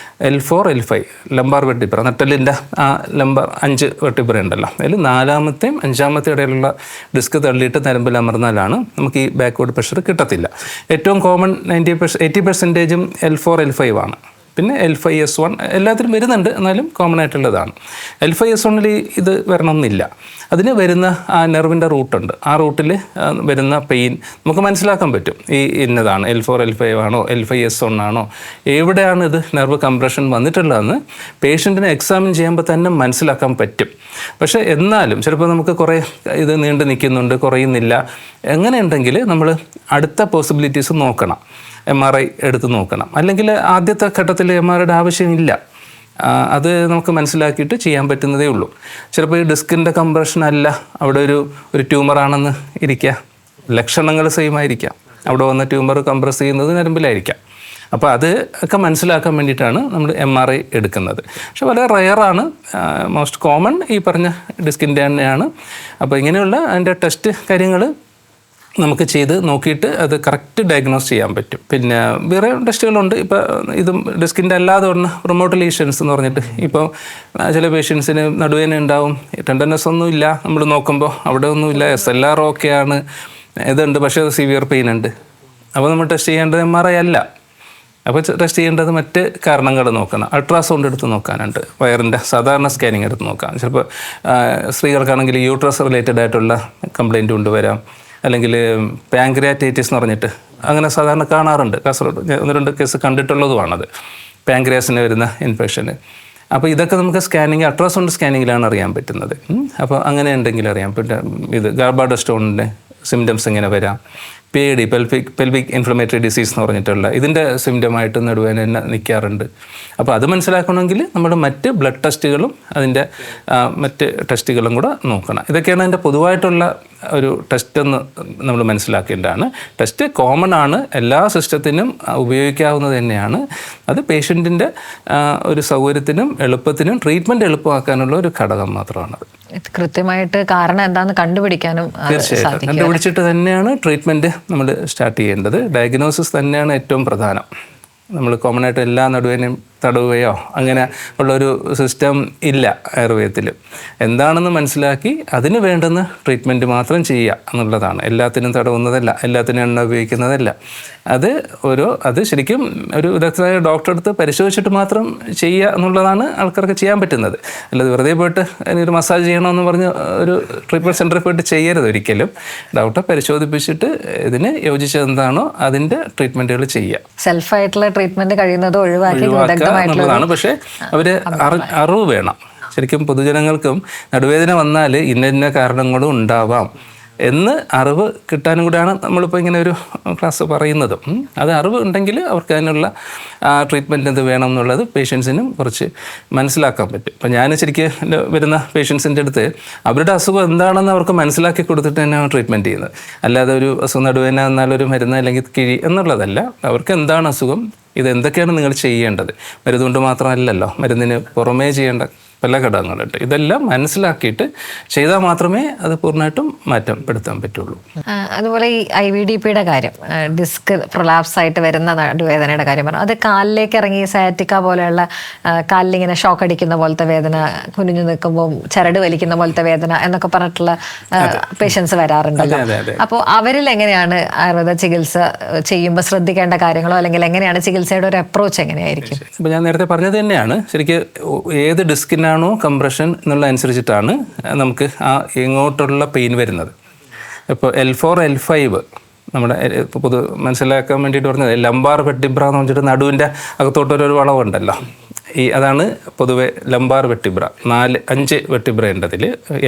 L4 L5 ലംബാർ വെർട്ടിബ്ര, നട്ടലിൻ്റെ ആ ലംബാർ 5 വെർട്ടിബ്ര ഉണ്ടല്ലോ, അതിൽ 4-മത്തെയും 5-മത്തെ ഇടയിലുള്ള ഡിസ്ക് തള്ളിയിട്ട് നരമ്പിൽ അമർന്നാലാണ് നമുക്ക് ഈ ബാക്ക്വേർഡ് പ്രഷർ കിട്ടത്തില്ല. ഏറ്റവും കോമൺ 80% L4 L5 ആണ്. പിന്നെ L5S1 എല്ലാത്തിലും വരുന്നുണ്ട്, എന്നാലും കോമൺ ആയിട്ടുള്ളതാണ്. L5S1-ൽ ഇത് വരണമെന്നില്ല. അതിന് വരുന്ന ആ നെർവിൻ്റെ റൂട്ടുണ്ട്, ആ റൂട്ടിൽ വരുന്ന പെയിൻ നമുക്ക് മനസ്സിലാക്കാൻ പറ്റും. ഇന്നതാണ് L4 L5 ആണോ L5S1 ആണോ, എവിടെയാണ് ഇത് നെർവ് കംപ്രഷൻ വന്നിട്ടുള്ളതെന്ന് പേഷ്യൻറ്റിനെ എക്സാമിൻ ചെയ്യുമ്പോൾ തന്നെ മനസ്സിലാക്കാൻ പറ്റും. പക്ഷേ എന്നാലും ചിലപ്പോൾ നമുക്ക് കുറേ ഇത് നീണ്ടു നിൽക്കുന്നുണ്ട്, കുറയുന്നില്ല, എങ്ങനെയുണ്ടെങ്കിൽ നമ്മൾ അടുത്ത പോസിബിലിറ്റീസ് നോക്കണം, MRI എടുത്ത് നോക്കണം. അല്ലെങ്കിൽ ആദ്യത്തെ ഘട്ടത്തിൽ MRIയുടെ ആവശ്യമില്ല, അത് നമുക്ക് മനസ്സിലാക്കിയിട്ട് ചെയ്യാൻ പറ്റുന്നതേ ഉള്ളൂ. ചിലപ്പോൾ ഈ ഡിസ്കിൻ്റെ കംപ്രഷൻ അല്ല, അവിടെ ഒരു ട്യൂമറാണെന്ന് ഇരിക്കുക, ലക്ഷണങ്ങൾ സെയിം ആയിരിക്കാം, അവിടെ വന്ന ട്യൂമർ കംപ്രസ് ചെയ്യുന്നത് നരമ്പിലായിരിക്കാം. അപ്പോൾ അത് ഒക്കെ മനസ്സിലാക്കാൻ വേണ്ടിയിട്ടാണ് നമ്മൾ MRI എടുക്കുന്നത്. പക്ഷെ വളരെ റയറാണ്. മോസ്റ്റ് കോമൺ ഈ പറഞ്ഞ ഡിസ്കിൻ്റെ തന്നെയാണ്. അപ്പോൾ ഇങ്ങനെയുള്ള അതിൻ്റെ ടെസ്റ്റ് കാര്യങ്ങൾ നമുക്ക് ചെയ്ത് നോക്കിയിട്ട് അത് കറക്റ്റ് ഡയഗ്നോസ് ചെയ്യാൻ പറ്റും. പിന്നെ വേറെ ടെസ്റ്റുകളുണ്ട്. ഇപ്പോൾ ഇതും ഡിസ്കിൻ്റെ അല്ലാതെ പറഞ്ഞ റിമോട്ട് ലീഷൻസ് എന്ന് പറഞ്ഞിട്ട്, ഇപ്പോൾ ചില പേഷ്യൻസിന് നടുവേദന ഉണ്ടാവും, ടെൻഡർനെസ് ഒന്നും ഇല്ല, നമ്മൾ നോക്കുമ്പോൾ അവിടെ ഒന്നുമില്ല, SLR ഓക്കെയാണ്, ഇതുണ്ട്, പക്ഷേ സിവിയർ പെയിൻ ഉണ്ട്. അപ്പോൾ നമ്മൾ ടെസ്റ്റ് ചെയ്യേണ്ടത് MRI അല്ല. അപ്പോൾ ടെസ്റ്റ് ചെയ്യേണ്ടത് മറ്റ് കാരണങ്ങൾ നോക്കണം. അൾട്രാസൗണ്ട് എടുത്ത് നോക്കാനുണ്ട്, വയറിൻ്റെ സാധാരണ സ്കാനിങ് എടുത്ത് നോക്കാം. ചിലപ്പോൾ സ്ത്രീകൾക്കാണെങ്കിൽ യൂട്രസ് റിലേറ്റഡ് ആയിട്ടുള്ള കംപ്ലയിൻറ്റ് കൊണ്ടുവരാം, അല്ലെങ്കിൽ പാങ്ക്രിയാറ്റൈറ്റിസ് എന്ന് പറഞ്ഞിട്ട് അങ്ങനെ സാധാരണ കാണാറുണ്ട്. കാസർഗോഡ് 1-2 കേസ് കണ്ടിട്ടുള്ളതുമാണത്, പാങ്ക്രിയാസിന് വരുന്ന ഇൻഫെക്ഷന്. അപ്പോൾ ഇതൊക്കെ നമുക്ക് സ്കാനിങ്, അൾട്രാസൗണ്ട് സ്കാനിങ്ങിലാണ് അറിയാൻ പറ്റുന്നത്. അപ്പോൾ അങ്ങനെ ഉണ്ടെങ്കിൽ അറിയാം. പിന്നെ ഇത് ഗാർബാഡോ സ്റ്റോണിൻ്റെ സിംറ്റംസ് എങ്ങനെ വരാം, PID, പെൽവിക് ഇൻഫ്ലമേറ്ററി ഡിസീസ് എന്ന് പറഞ്ഞിട്ടുള്ള ഇതിൻ്റെ സിംറ്റമായിട്ട് നടുവേദന നിൽക്കാറുണ്ട്. അപ്പോൾ അത് മനസ്സിലാക്കണമെങ്കിൽ നമ്മൾ മറ്റ് ബ്ലഡ് ടെസ്റ്റുകളും അതിൻ്റെ മറ്റ് ടെസ്റ്റുകളും കൂടെ നോക്കണം. ഇതൊക്കെയാണ് അതിൻ്റെ പൊതുവായിട്ടുള്ള ഒരു ടെസ്റ്റ് എന്ന് നമ്മൾ മനസ്സിലാക്കേണ്ടതാണ്. ടെസ്റ്റ് കോമൺ ആണ്, എല്ലാ സിസ്റ്റത്തിനും ഉപയോഗിക്കാവുന്നത് തന്നെയാണ്. അത് പേഷ്യൻറ്റിൻ്റെ ഒരു സൗകര്യത്തിനും എളുപ്പത്തിനും ട്രീറ്റ്മെൻറ്റ് എളുപ്പമാക്കാനുള്ള ഒരു ഘടകം മാത്രമാണത്. കൃത്യമായിട്ട് കാരണം എന്താണെന്ന് കണ്ടുപിടിക്കാനും തീർച്ചയായിട്ടും കണ്ടുപിടിച്ചിട്ട് തന്നെയാണ് ട്രീറ്റ്മെൻറ്റ് നമ്മൾ സ്റ്റാർട്ട് ചെയ്യേണ്ടത്. ഡയഗ്നോസിസ് തന്നെയാണ് ഏറ്റവും പ്രധാനം. നമ്മൾ കോമൺ ആയിട്ട് എല്ലാ നടുവേനയും തടവുകയോ അങ്ങനെ ഉള്ളൊരു സിസ്റ്റം ഇല്ല ആയുർവേദത്തിൽ. എന്താണെന്ന് മനസ്സിലാക്കി അതിന് വേണ്ടുന്ന ട്രീറ്റ്മെൻറ്റ് മാത്രം ചെയ്യുക എന്നുള്ളതാണ്. എല്ലാത്തിനും തടവുന്നതല്ല, എല്ലാത്തിനും എണ്ണ ഉപയോഗിക്കുന്നതല്ല. അത് ശരിക്കും ഒരു വിദഗ്ധനായ ഡോക്ടറെ അടുത്ത് പരിശോധിച്ചിട്ട് മാത്രം ചെയ്യുക എന്നുള്ളതാണ് ആൾക്കാർക്ക് ചെയ്യാൻ പറ്റുന്നത്. അല്ലാതെ വെറുതെ പോയിട്ട് ഒരു മസാജ് ചെയ്യണമെന്ന് പറഞ്ഞ് ഒരു ട്രീറ്റ്മെൻറ്റ് സെൻറ്ററിൽ പോയിട്ട് ചെയ്യരുത് ഒരിക്കലും. ഡോക്ടറെ പരിശോധിപ്പിച്ചിട്ട് ഇതിന് യോജിച്ചത് എന്താണോ അതിൻ്റെ ട്രീറ്റ്മെൻറ്റുകൾ ചെയ്യുക. സെൽഫായിട്ടുള്ള ട്രീറ്റ്മെൻറ്റ് കഴിയുന്നത് ഒഴിവാക്കി എന്നുള്ളതാണ്. പക്ഷേ അവർ അറിവ് വേണം. ശരിക്കും പൊതുജനങ്ങൾക്കും നടുവേദന വന്നാൽ ഇന്ന കാരണങ്ങളും ഉണ്ടാവാം എന്ന് അറിവ് കിട്ടാനും കൂടെയാണ് നമ്മളിപ്പോൾ ഇങ്ങനെ ഒരു ക്ലാസ് പറയുന്നത്. അത് അറിവ് ഉണ്ടെങ്കിൽ അവർക്ക് അതിനുള്ള ട്രീറ്റ്മെൻറ്റ് എന്ത് വേണം എന്നുള്ളത് പേഷ്യൻസിനും കുറച്ച് മനസ്സിലാക്കാൻ പറ്റും. ഇപ്പം ഞാൻ ശരിക്കും വരുന്ന പേഷ്യൻസിൻ്റെ അടുത്ത് അവരുടെ അസുഖം എന്താണെന്ന് അവർക്ക് മനസ്സിലാക്കി കൊടുത്തിട്ട് തന്നെയാണ് ട്രീറ്റ്മെൻറ്റ് ചെയ്യുന്നത്. അല്ലാതെ ഒരു അസുഖം നടുവേദന എന്നാലൊരു മരുന്ന് അല്ലെങ്കിൽ കിഴി എന്നുള്ളതല്ല. അവർക്ക് എന്താണ് അസുഖം, ഇതെന്തൊക്കെയാണ് നിങ്ങൾ ചെയ്യേണ്ടത്, മരുന്ന് കൊണ്ട് മാത്രമല്ലല്ലോ, മരുന്നിന് പുറമേ ചെയ്യേണ്ട പല ഘടകങ്ങളുണ്ട്. ഇതെല്ലാം മനസ്സിലാക്കിയിട്ട് ചെയ്താൽ മാത്രമേ അത് പൂർണ്ണമായിട്ടും മാറ്റപ്പെടുത്താൻ പറ്റുള്ളൂ. അതുപോലെ ഈ IVDPയുടെ കാര്യം, ഡിസ്ക് പ്രൊലാപ്സ് ആയിട്ട് വരുന്ന നടുവേദനയുടെ കാര്യം പറഞ്ഞു. അത് കാലിലേക്ക് ഇറങ്ങി സയാറ്റിക്ക പോലെയുള്ള കാലിലിങ്ങനെ ഷോക്ക് അടിക്കുന്ന പോലത്തെ വേദന, കുനിഞ്ഞു നിൽക്കുമ്പോൾ ചരട് വലിക്കുന്ന പോലത്തെ വേദന എന്നൊക്കെ പറഞ്ഞിട്ടുള്ള പേഷ്യൻസ് വരാറുണ്ടല്ലോ. അപ്പോൾ അവരിൽ എങ്ങനെയാണ് ആയുർവേദ ചികിത്സ ചെയ്യുമ്പോൾ ശ്രദ്ധിക്കേണ്ട കാര്യങ്ങളോ അല്ലെങ്കിൽ എങ്ങനെയാണ് ചികിത്സയുടെ ഒരു അപ്രോച്ച് എങ്ങനെയായിരിക്കും? ഇപ്പോൾ ഞാൻ നേരത്തെ പറഞ്ഞത് തന്നെയാണ്. ശരിക്കും ഏത് ഡിസ്കിനാണോ കംപ്രഷൻ എന്നുള്ള അനുസരിച്ചിട്ടാണ് നമുക്ക് ആ ഇങ്ങോട്ടുള്ള പെയിൻ വരുന്നത്. ഇപ്പോൾ L4 L5 നമ്മുടെ പൊതു മനസ്സിലാക്കാൻ വേണ്ടിയിട്ട് പറഞ്ഞത് ലംബാർ വെർട്ടിബ്ര എന്ന് പറഞ്ഞിട്ട് നടുവിൻ്റെ അകത്തോട്ടൊരു വളവുണ്ടല്ലോ, അതാണ് പൊതുവെ ലംബാർ വെർട്ടിബ്ര. 5 വെർട്ടിബ്ര ഉണ്ട് അതിൽ.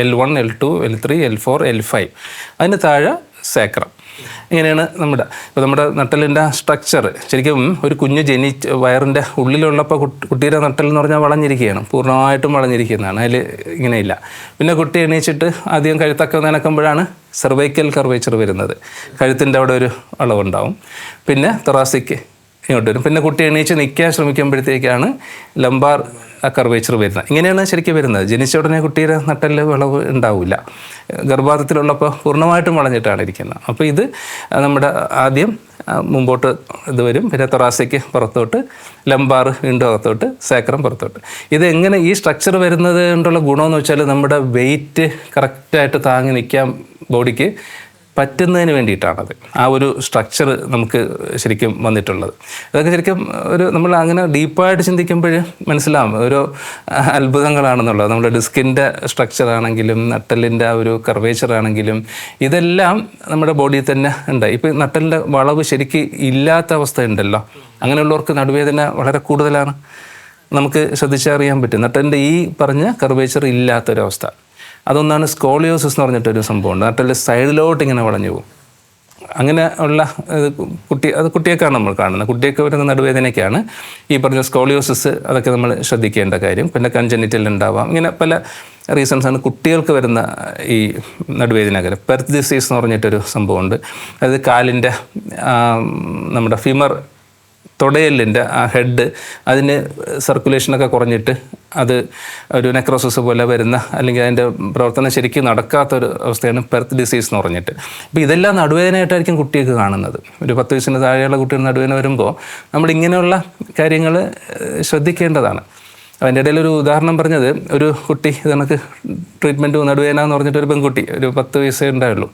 L1 L2 L3 L4 L5. അതിന് താഴെ സേക്രം. ഇങ്ങനെയാണ് നമ്മുടെ നട്ടലിൻ്റെ സ്ട്രക്ചർ. ശരിക്കും ഒരു കുഞ്ഞ് വയറിൻ്റെ ഉള്ളിലുള്ളപ്പോൾ കുട്ടിയുടെ നട്ടൽ എന്ന് പറഞ്ഞാൽ വളഞ്ഞിരിക്കുകയാണ്, പൂർണ്ണമായിട്ടും വളഞ്ഞിരിക്കുന്നതാണ്. അതിൽ ഇങ്ങനെയില്ല. പിന്നെ കുട്ടി എണീച്ചിട്ട് ആദ്യം കഴുത്തൊക്കെ നനക്കുമ്പോഴാണ് സെർവൈക്കൽ കർവേച്ചർ വരുന്നത്. കഴുത്തിൻ്റെ അവിടെ ഒരു അളവുണ്ടാവും. പിന്നെ തൊറാസിക് ഇങ്ങോട്ട് വരും. പിന്നെ കുട്ടി എണീച്ച് നിൽക്കാൻ ശ്രമിക്കുമ്പോഴത്തേക്കാണ് ലംബാർ കർവേച്ചർ വരുന്നത്. ഇങ്ങനെയാണ് ശരിക്കും വരുന്നത്. ജനിച്ച ഉടനെ കുട്ടിയുടെ നട്ടലിൽ വിളവ് ഉണ്ടാവില്ല. ഗർഭാധാനത്തിലുള്ളപ്പോൾ പൂർണ്ണമായിട്ടും വളഞ്ഞിട്ടാണ് ഇരിക്കുന്നത്. അപ്പോൾ ഇത് നമ്മുടെ ആദ്യം മുമ്പോട്ട് ഇത് വരും, പിന്നെ തൊറാസിക്ക് പുറത്തോട്ട്, ലംബാർ വീണ്ടും അകത്തോട്ട്, സേക്രം പുറത്തോട്ട്. ഇതെങ്ങനെ ഈ സ്ട്രക്ചർ വരുന്നത് കൊണ്ടുള്ള ഗുണമെന്ന് വെച്ചാൽ നമ്മുടെ വെയിറ്റ് കറക്റ്റായിട്ട് താങ്ങി നിൽക്കാൻ ബോഡിക്ക് പറ്റുന്നതിന് വേണ്ടിയിട്ടാണത്. ആ ഒരു സ്ട്രക്ചർ നമുക്ക് ശരിക്കും വന്നിട്ടുള്ളത്. അതൊക്കെ ശരിക്കും നമ്മൾ അങ്ങനെ ഡീപ്പായിട്ട് ചിന്തിക്കുമ്പോൾ മനസ്സിലാവും ഓരോ അത്ഭുതങ്ങളാണെന്നുള്ളത്. നമ്മുടെ ഡിസ്കിൻ്റെ സ്ട്രക്ചറാണെങ്കിലും നട്ടലിൻ്റെ ആ ഒരു കർവേച്ചർ ആണെങ്കിലും ഇതെല്ലാം നമ്മുടെ ബോഡിയിൽ തന്നെ ഉണ്ട്. ഇപ്പോൾ നട്ടലിൻ്റെ വളവ് ശരിക്കും ഇല്ലാത്ത അവസ്ഥ ഉണ്ടല്ലോ, അങ്ങനെയുള്ളവർക്ക് നടുവേദന വളരെ കൂടുതലാണ്. നമുക്ക് ശ്രദ്ധിച്ചറിയാൻ പറ്റും നട്ടലിൻ്റെ ഈ പറഞ്ഞ കർവേച്ചർ ഇല്ലാത്തൊരവസ്ഥ. അതൊന്നാണ് സ്കോളിയോസിസ് എന്ന് പറഞ്ഞിട്ടൊരു സംഭവമുണ്ട്. നട്ടലിൻ്റെ സൈഡിലോട്ട് ഇങ്ങനെ വളഞ്ഞു പോകും. അങ്ങനെ ഉള്ള കുട്ടിയൊക്കെയാണ് നമ്മൾ കാണുന്നത്. കുട്ടിയൊക്കെ വരുന്ന നടുവേദനയ്ക്കാണ് ഈ പറഞ്ഞ സ്കോളിയോസിസ്. അതൊക്കെ നമ്മൾ ശ്രദ്ധിക്കേണ്ട കാര്യം. പിന്നെ കൺജനിറ്റൽ ഉണ്ടാവാം. ഇങ്ങനെ പല റീസൺസാണ് കുട്ടികൾക്ക് വരുന്ന ഈ നടുവേദന. പെർത്ത് ഡിസീസ് എന്ന് പറഞ്ഞിട്ടൊരു സംഭവമുണ്ട്. അതായത് കാലിൻ്റെ നമ്മുടെ ഫിമർ തൊടയലിൻ്റെ ആ ഹെഡ്, അതിന് സർക്കുലേഷനൊക്കെ കുറഞ്ഞിട്ട് അത് ഒരു നെക്രോസിസ് പോലെ വരുന്ന, അല്ലെങ്കിൽ അതിൻ്റെ പ്രവർത്തനം ശരിക്കും നടക്കാത്തൊരു അവസ്ഥയാണ് പെർത്ത് ഡിസീസ് എന്ന് പറഞ്ഞിട്ട്. അപ്പോൾ ഇതെല്ലാം നടുവേദനയായിട്ടായിരിക്കും കുട്ടിയൊക്കെ കാണുന്നത്. ഒരു 10 വയസ്സിന് താഴെയുള്ള കുട്ടികൾ നടുവേദന വരുമ്പോൾ നമ്മളിങ്ങനെയുള്ള കാര്യങ്ങൾ ശ്രദ്ധിക്കേണ്ടതാണ്. അതിൻ്റെ ഇടയിലൊരു ഉദാഹരണം പറഞ്ഞത്, ഒരു കുട്ടി ഇതണക്ക് ട്രീറ്റ്മെൻറ്റ് നടുവേദന എന്ന് പറഞ്ഞിട്ട് ഒരു പെൺകുട്ടി, ഒരു 10 വയസ്സേ ഉണ്ടായുള്ളൂ.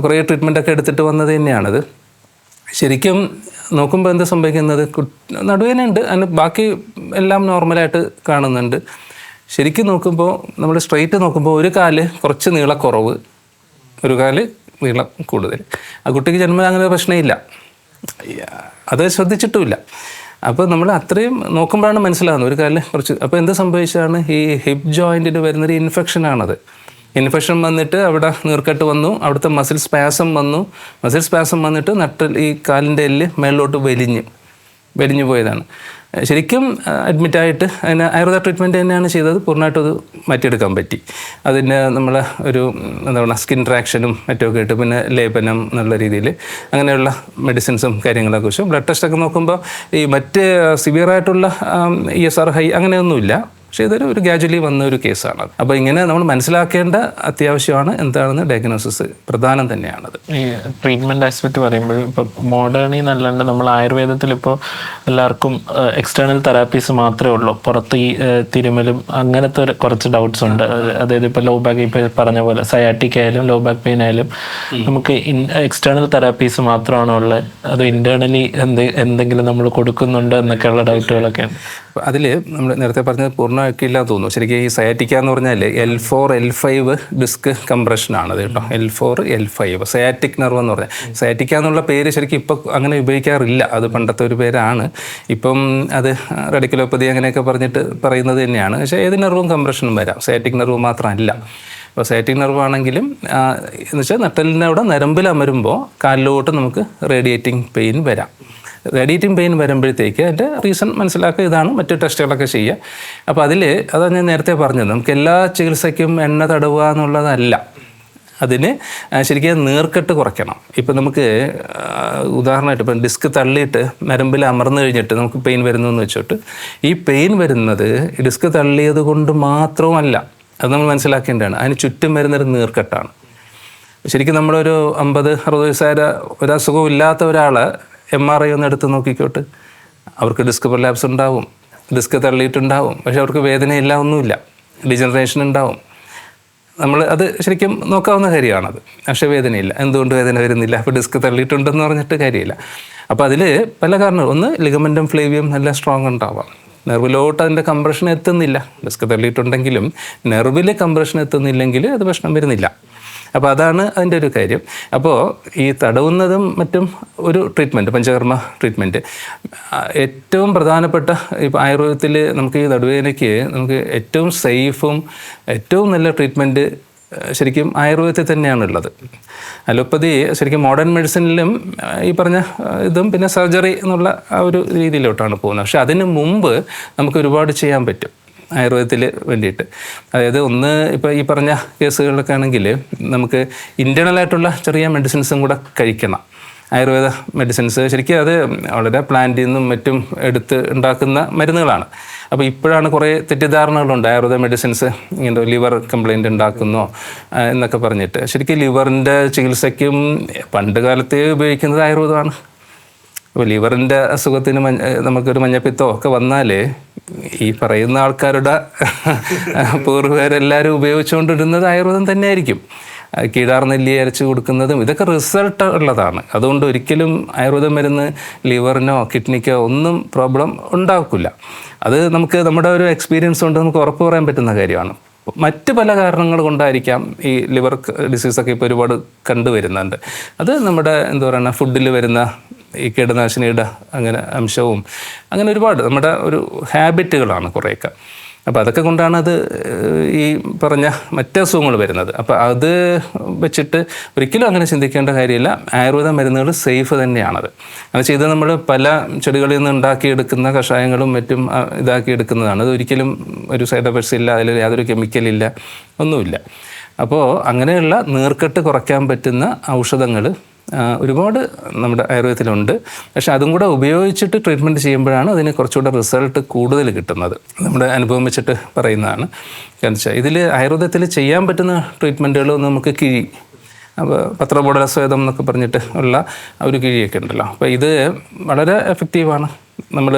കുറേ ട്രീറ്റ്മെൻറ്റൊക്കെ എടുത്തിട്ട് വന്നത് തന്നെയാണത്. ശരിക്കും നോക്കുമ്പോൾ എന്താ സംഭവിക്കുന്നത്, നടുവേദനയുണ്ട്, അതിന് ബാക്കി എല്ലാം നോർമലായിട്ട് കാണുന്നുണ്ട്. ശരിക്കും നോക്കുമ്പോൾ നമ്മൾ സ്ട്രെയിറ്റ് നോക്കുമ്പോൾ ഒരു കാല് കുറച്ച് നീളക്കുറവ്, ഒരു കാല് നീളം കൂടുതൽ. ആ കുട്ടിക്ക് ജന്മം അങ്ങനെ പ്രശ്നമില്ല, അത് ശ്രദ്ധിച്ചിട്ടുമില്ല. അപ്പോൾ നമ്മൾ അത്രയും നോക്കുമ്പോഴാണ് മനസ്സിലാകുന്നത് ഒരു കാലിൽ കുറച്ച്. അപ്പോൾ എന്ത് സംഭവിച്ചാണ്, ഈ ഹിപ്പ് ജോയിൻറ്റിന് വരുന്നൊരു ഇൻഫെക്ഷനാണത്. ഇൻഫെക്ഷൻ വന്നിട്ട് അവിടെ നീർക്കെട്ട് വന്നു, അവിടുത്തെ മസിൽ സ്പാസം വന്നു, മസിൽ സ്പാസം വന്നിട്ട് ഈ കാലിൻ്റെ എല്ല് മേളിലോട്ട് വലിഞ്ഞു പോയതാണ്. ശരിക്കും അഡ്മിറ്റായിട്ട് അതിന് ആയുർവേദ ട്രീറ്റ്മെൻറ്റ് തന്നെയാണ് ചെയ്തത്. പൂർണ്ണമായിട്ടും അത് മാറ്റിയെടുക്കാൻ പറ്റി. അതിന് നമ്മൾ ഒരു എന്താ പറയുക സ്കിൻ ട്രാക്ഷനും മറ്റുമൊക്കെ ഇട്ട് പിന്നെ ലേപനം എന്നുള്ള രീതിയിൽ അങ്ങനെയുള്ള മെഡിസിൻസും കാര്യങ്ങളൊക്കെ വെച്ചു. ബ്ലഡ് ടെസ്റ്റൊക്കെ നോക്കുമ്പോൾ ഈ മറ്റ് സിവിയറായിട്ടുള്ള ESR ഹൈ അങ്ങനെയൊന്നുമില്ല. പക്ഷേ ഇതൊരു ഗ്രാജുവലി വന്ന ഒരു കേസാണ്. അപ്പോൾ ഇങ്ങനെ നമ്മൾ മനസ്സിലാക്കേണ്ട അത്യാവശ്യമാണ് എന്താണെന്ന് ഡയഗ്നോസിസ് പ്രധാനം തന്നെയാണത്. ഈ ട്രീറ്റ്മെൻറ്റ് ആസ്പെക്റ്റ് പറയുമ്പോൾ ഇപ്പോൾ മോഡേണി എന്നല്ലാണ്ട് നമ്മൾ ആയുർവേദത്തിൽ ഇപ്പോൾ എല്ലാവർക്കും എക്സ്റ്റേണൽ തെറാപ്പീസ് മാത്രമേ ഉള്ളൂ. പുറത്ത് ഈ തിരുമലും അങ്ങനത്തെ കുറച്ച് ഡൗട്ട്സ് ഉണ്ട്. അതായത് ഇപ്പോൾ ലോ ബാക്ക് ഇപ്പോൾ പറഞ്ഞ പോലെ സയാറ്റിക് ആയാലും ലോ ബാക്ക് പെയിൻ ആയാലും നമുക്ക് എക്സ്റ്റേണൽ തെറാപ്പീസ് മാത്രമാണോ ഉള്ളത്, അത് ഇൻറ്റേർണലി എന്തെങ്കിലും നമ്മൾ കൊടുക്കുന്നുണ്ട് എന്നൊക്കെയുള്ള ഡൗട്ടുകളൊക്കെയാണ്. അതിൽ നമ്മൾ നേരത്തെ പറഞ്ഞത് പൂർണ്ണമാക്കില്ല തോന്നുന്നു. ശരിക്കും ഈ സയാറ്റിക്ക എന്ന് പറഞ്ഞാൽ L4 L5 ഡിസ്ക് കംപ്രഷനാണത് കേട്ടോ. L4 L5 സയാറ്റിക് നെർവ് എന്ന് പറഞ്ഞാൽ. സയാറ്റിക്ക എന്നുള്ള പേര് ശരിക്കും ഇപ്പം അങ്ങനെ ഉപയോഗിക്കാറില്ല. അത് പണ്ടത്തെ ഒരു പേരാണ്. ഇപ്പം അത് റെഡിക്കുലോപ്പതി അങ്ങനെയൊക്കെ പറഞ്ഞിട്ട് പറയുന്നത് തന്നെയാണ്. പക്ഷേ ഏത് നെർവും കംപ്രഷനും വരാം, സയാറ്റിക് നെർവ് മാത്രമല്ല. അപ്പോൾ സയാറ്റിക് നെർവ് ആണെങ്കിലും എന്ന് വെച്ചാൽ നട്ടലിൻ്റെ അവിടെ നരമ്പിൽ അമരുമ്പോൾ കാലിലോട്ട് നമുക്ക് റേഡിയേറ്റിംഗ് പെയിൻ വരാം. റേഡിയേറ്റിംഗ് പെയിൻ വരുമ്പോഴത്തേക്ക് അതിൻ്റെ റീസൺ മനസ്സിലാക്കുക, ഇതാണ്. മറ്റു ടെസ്റ്റുകളൊക്കെ ചെയ്യുക. അപ്പോൾ അതാണ് ഞാൻ നേരത്തെ പറഞ്ഞത്, നമുക്ക് എല്ലാ ചികിത്സയ്ക്കും എണ്ണ തടവുക എന്നുള്ളതല്ല. അതിന് ശരിക്കും നീർക്കെട്ട് കുറയ്ക്കണം. ഇപ്പം നമുക്ക് ഉദാഹരണമായിട്ട് ഇപ്പം ഡിസ്ക് തള്ളിയിട്ട് നരമ്പിൽ അമർന്നു കഴിഞ്ഞിട്ട് നമുക്ക് പെയിൻ വരുന്നു എന്ന് വെച്ചിട്ട് ഈ പെയിൻ വരുന്നത് ഡിസ്ക് തള്ളിയത് കൊണ്ട് മാത്രമല്ല. അത് നമ്മൾ മനസ്സിലാക്കേണ്ടതാണ്. അതിന് ചുറ്റും വരുന്നൊരു നീർക്കെട്ടാണ്. ശരിക്കും നമ്മളൊരു 50-60 വയസ്സായ ഒരു അസുഖവും ഇല്ലാത്ത ഒരാൾ MRI ഒന്ന് എടുത്ത് നോക്കിക്കോട്ട്, അവർക്ക് ഡിസ്ക് പ്രൊലാപ്സ് ഉണ്ടാവും, ഡിസ്ക് തള്ളിയിട്ടുണ്ടാവും, പക്ഷെ അവർക്ക് വേദനയില്ല, ഒന്നുമില്ല, ഡിജനറേഷൻ ഉണ്ടാവും. നമ്മൾ അത് ശരിക്കും നോക്കാവുന്ന കാര്യമാണത്. പക്ഷേ വേദനയില്ല. എന്തുകൊണ്ട് വേദന വരുന്നില്ല? അപ്പോൾ ഡിസ്ക് തള്ളിയിട്ടുണ്ടെന്ന് പറഞ്ഞിട്ട് കാര്യമില്ല. അപ്പോൾ അതിൽ പല കാരണങ്ങൾ. ഒന്ന്, ലിഗമെൻറ്റും ഫ്ലേവിയം നല്ല സ്ട്രോങ് ഉണ്ടാവാം. നെർവിലോട്ട് അതിൻ്റെ കംപ്രഷൻ എത്തുന്നില്ല. ഡിസ്ക് തള്ളിയിട്ടുണ്ടെങ്കിലും നെർവിൽ കംപ്രഷൻ എത്തുന്നില്ലെങ്കിൽ അത് പ്രശ്നം വരുന്നില്ല. അപ്പോൾ അതാണ് അതിൻ്റെ ഒരു കാര്യം. അപ്പോൾ ഈ തടവുന്നതും മറ്റും ഒരു ട്രീറ്റ്മെൻറ്റ്, പഞ്ചകർമ്മ ട്രീറ്റ്മെൻറ്റ് ഏറ്റവും പ്രധാനപ്പെട്ട. ഇപ്പോൾ ആയുർവേദത്തിൽ നമുക്ക് ഈ നടുവേദനയ്ക്ക് നമുക്ക് ഏറ്റവും സേഫും ഏറ്റവും നല്ല ട്രീറ്റ്മെൻറ്റ് ശരിക്കും ആയുർവേദത്തിൽ തന്നെയാണുള്ളത്. അലോപ്പതി ശരിക്കും മോഡേൺ മെഡിസിനിലും ഈ പറഞ്ഞ ഇതും പിന്നെ സർജറി എന്നുള്ള ആ ഒരു രീതിയിലോട്ടാണ് പോകുന്നത്. പക്ഷെ അതിന് മുമ്പ് നമുക്ക് ഒരുപാട് ചെയ്യാൻ പറ്റും ആയുർവേദത്തിൽ വേണ്ടിയിട്ട്. അതായത് ഒന്ന്, ഇപ്പോൾ ഈ പറഞ്ഞ കേസുകളിലൊക്കെ ആണെങ്കിൽ നമുക്ക് ഇൻറ്റേർണലായിട്ടുള്ള ചെറിയ മെഡിസിൻസും കൂടെ കഴിക്കണം. ആയുർവേദ മെഡിസിൻസ് ശരിക്കും അത് വളരെ പ്ലാന്റിൽ നിന്നും മറ്റും എടുത്ത് ഉണ്ടാക്കുന്ന മരുന്നുകളാണ്. അപ്പോൾ ഇപ്പോഴാണ് കുറേ തെറ്റിദ്ധാരണകളുണ്ട്. ആയുർവേദ മെഡിസിൻസ് ഇങ്ങനെ ലിവർ കംപ്ലയിൻ്റ് ഉണ്ടാക്കുന്നോ എന്നൊക്കെ പറഞ്ഞിട്ട്. ശരിക്കും ലിവറിൻ്റെ ചികിത്സയ്ക്കും പണ്ട് കാലത്തേ ഉപയോഗിക്കുന്നത് ആയുർവേദമാണ്. അപ്പോൾ ലിവറിൻ്റെ അസുഖത്തിന് നമുക്കൊരു മഞ്ഞപ്പിത്തോ ഒക്കെ വന്നാൽ ഈ പറയുന്ന ആൾക്കാരുടെ പൂർവ്വരെല്ലാവരും ഉപയോഗിച്ചുകൊണ്ടിരുന്നത് ആയുർവേദം തന്നെയായിരിക്കും. കീടാർ നെല്ലി അരച്ച് കൊടുക്കുന്നതും ഇതൊക്കെ റിസൾട്ട് ഉള്ളതാണ്. അതുകൊണ്ട് ഒരിക്കലും ആയുർവേദം മരുന്ന് ലിവറിനോ കിഡ്നിക്കോ ഒന്നും പ്രോബ്ലം ഉണ്ടാക്കില്ല. അത് നമുക്ക് നമ്മുടെ ഒരു എക്സ്പീരിയൻസ് കൊണ്ട് നമുക്ക് ഉറപ്പ് പറയാൻ പറ്റുന്ന കാര്യമാണ്. മറ്റ് പല കാരണങ്ങൾ കൊണ്ടായിരിക്കാം ഈ ലിവർ ഡിസീസൊക്കെ ഇപ്പോൾ ഒരുപാട് കണ്ടുവരുന്നുണ്ട്. അത് നമ്മുടെ എന്താ പറയുക ഫുഡിൽ വരുന്ന ഈ കീടനാശിനിയുടെ അങ്ങനെ അംശവും അങ്ങനെ ഒരുപാട് നമ്മുടെ ഒരു ഹാബിറ്റുകളാണ് കുറേയൊക്കെ. അപ്പോൾ അതൊക്കെ കൊണ്ടാണ് അത് ഈ പറഞ്ഞ മറ്റ് അസുഖങ്ങൾ വരുന്നത്. അപ്പോൾ അത് വെച്ചിട്ട് ഒരിക്കലും അങ്ങനെ ചിന്തിക്കേണ്ട കാര്യമില്ല. ആയുർവേദ മരുന്നുകൾ സേഫ് തന്നെയാണത്. അത് ചെയ്ത് നമ്മൾ പല ചെടികളിൽ നിന്ന് ഉണ്ടാക്കിയെടുക്കുന്ന കഷായങ്ങളും മറ്റും ഇതാക്കിയെടുക്കുന്നതാണ്. അത് ഒരിക്കലും ഒരു സൈഡ് എഫക്ട്സ് ഇല്ല, അതിൽ യാതൊരു കെമിക്കലില്ല, ഒന്നുമില്ല. അപ്പോൾ അങ്ങനെയുള്ള നീർക്കെട്ട് കുറയ്ക്കാൻ പറ്റുന്ന ഔഷധങ്ങൾ ഒരുപാട് നമ്മുടെ ആയുർവേദത്തിലുണ്ട്. പക്ഷെ അതും കൂടെ ഉപയോഗിച്ചിട്ട് ട്രീറ്റ്മെൻറ്റ് ചെയ്യുമ്പോഴാണ് അതിന് കുറച്ചുകൂടെ റിസൾട്ട് കൂടുതൽ കിട്ടുന്നത്. നമ്മുടെ അനുഭവം വെച്ചിട്ട് പറയുന്നതാണ്. കാരണം വെച്ചാൽ ഇതിൽ ആയുർവേദത്തിൽ ചെയ്യാൻ പറ്റുന്ന ട്രീറ്റ്മെൻറ്റുകൾ നമുക്ക് കിഴി, അപ്പോൾ പത്രബോധസ്വേദം എന്നൊക്കെ പറഞ്ഞിട്ട് ഉള്ള ഒരു കിഴിയൊക്കെ ഉണ്ടല്ലോ. അപ്പോൾ ഇത് വളരെ എഫക്റ്റീവാണ്. നമ്മൾ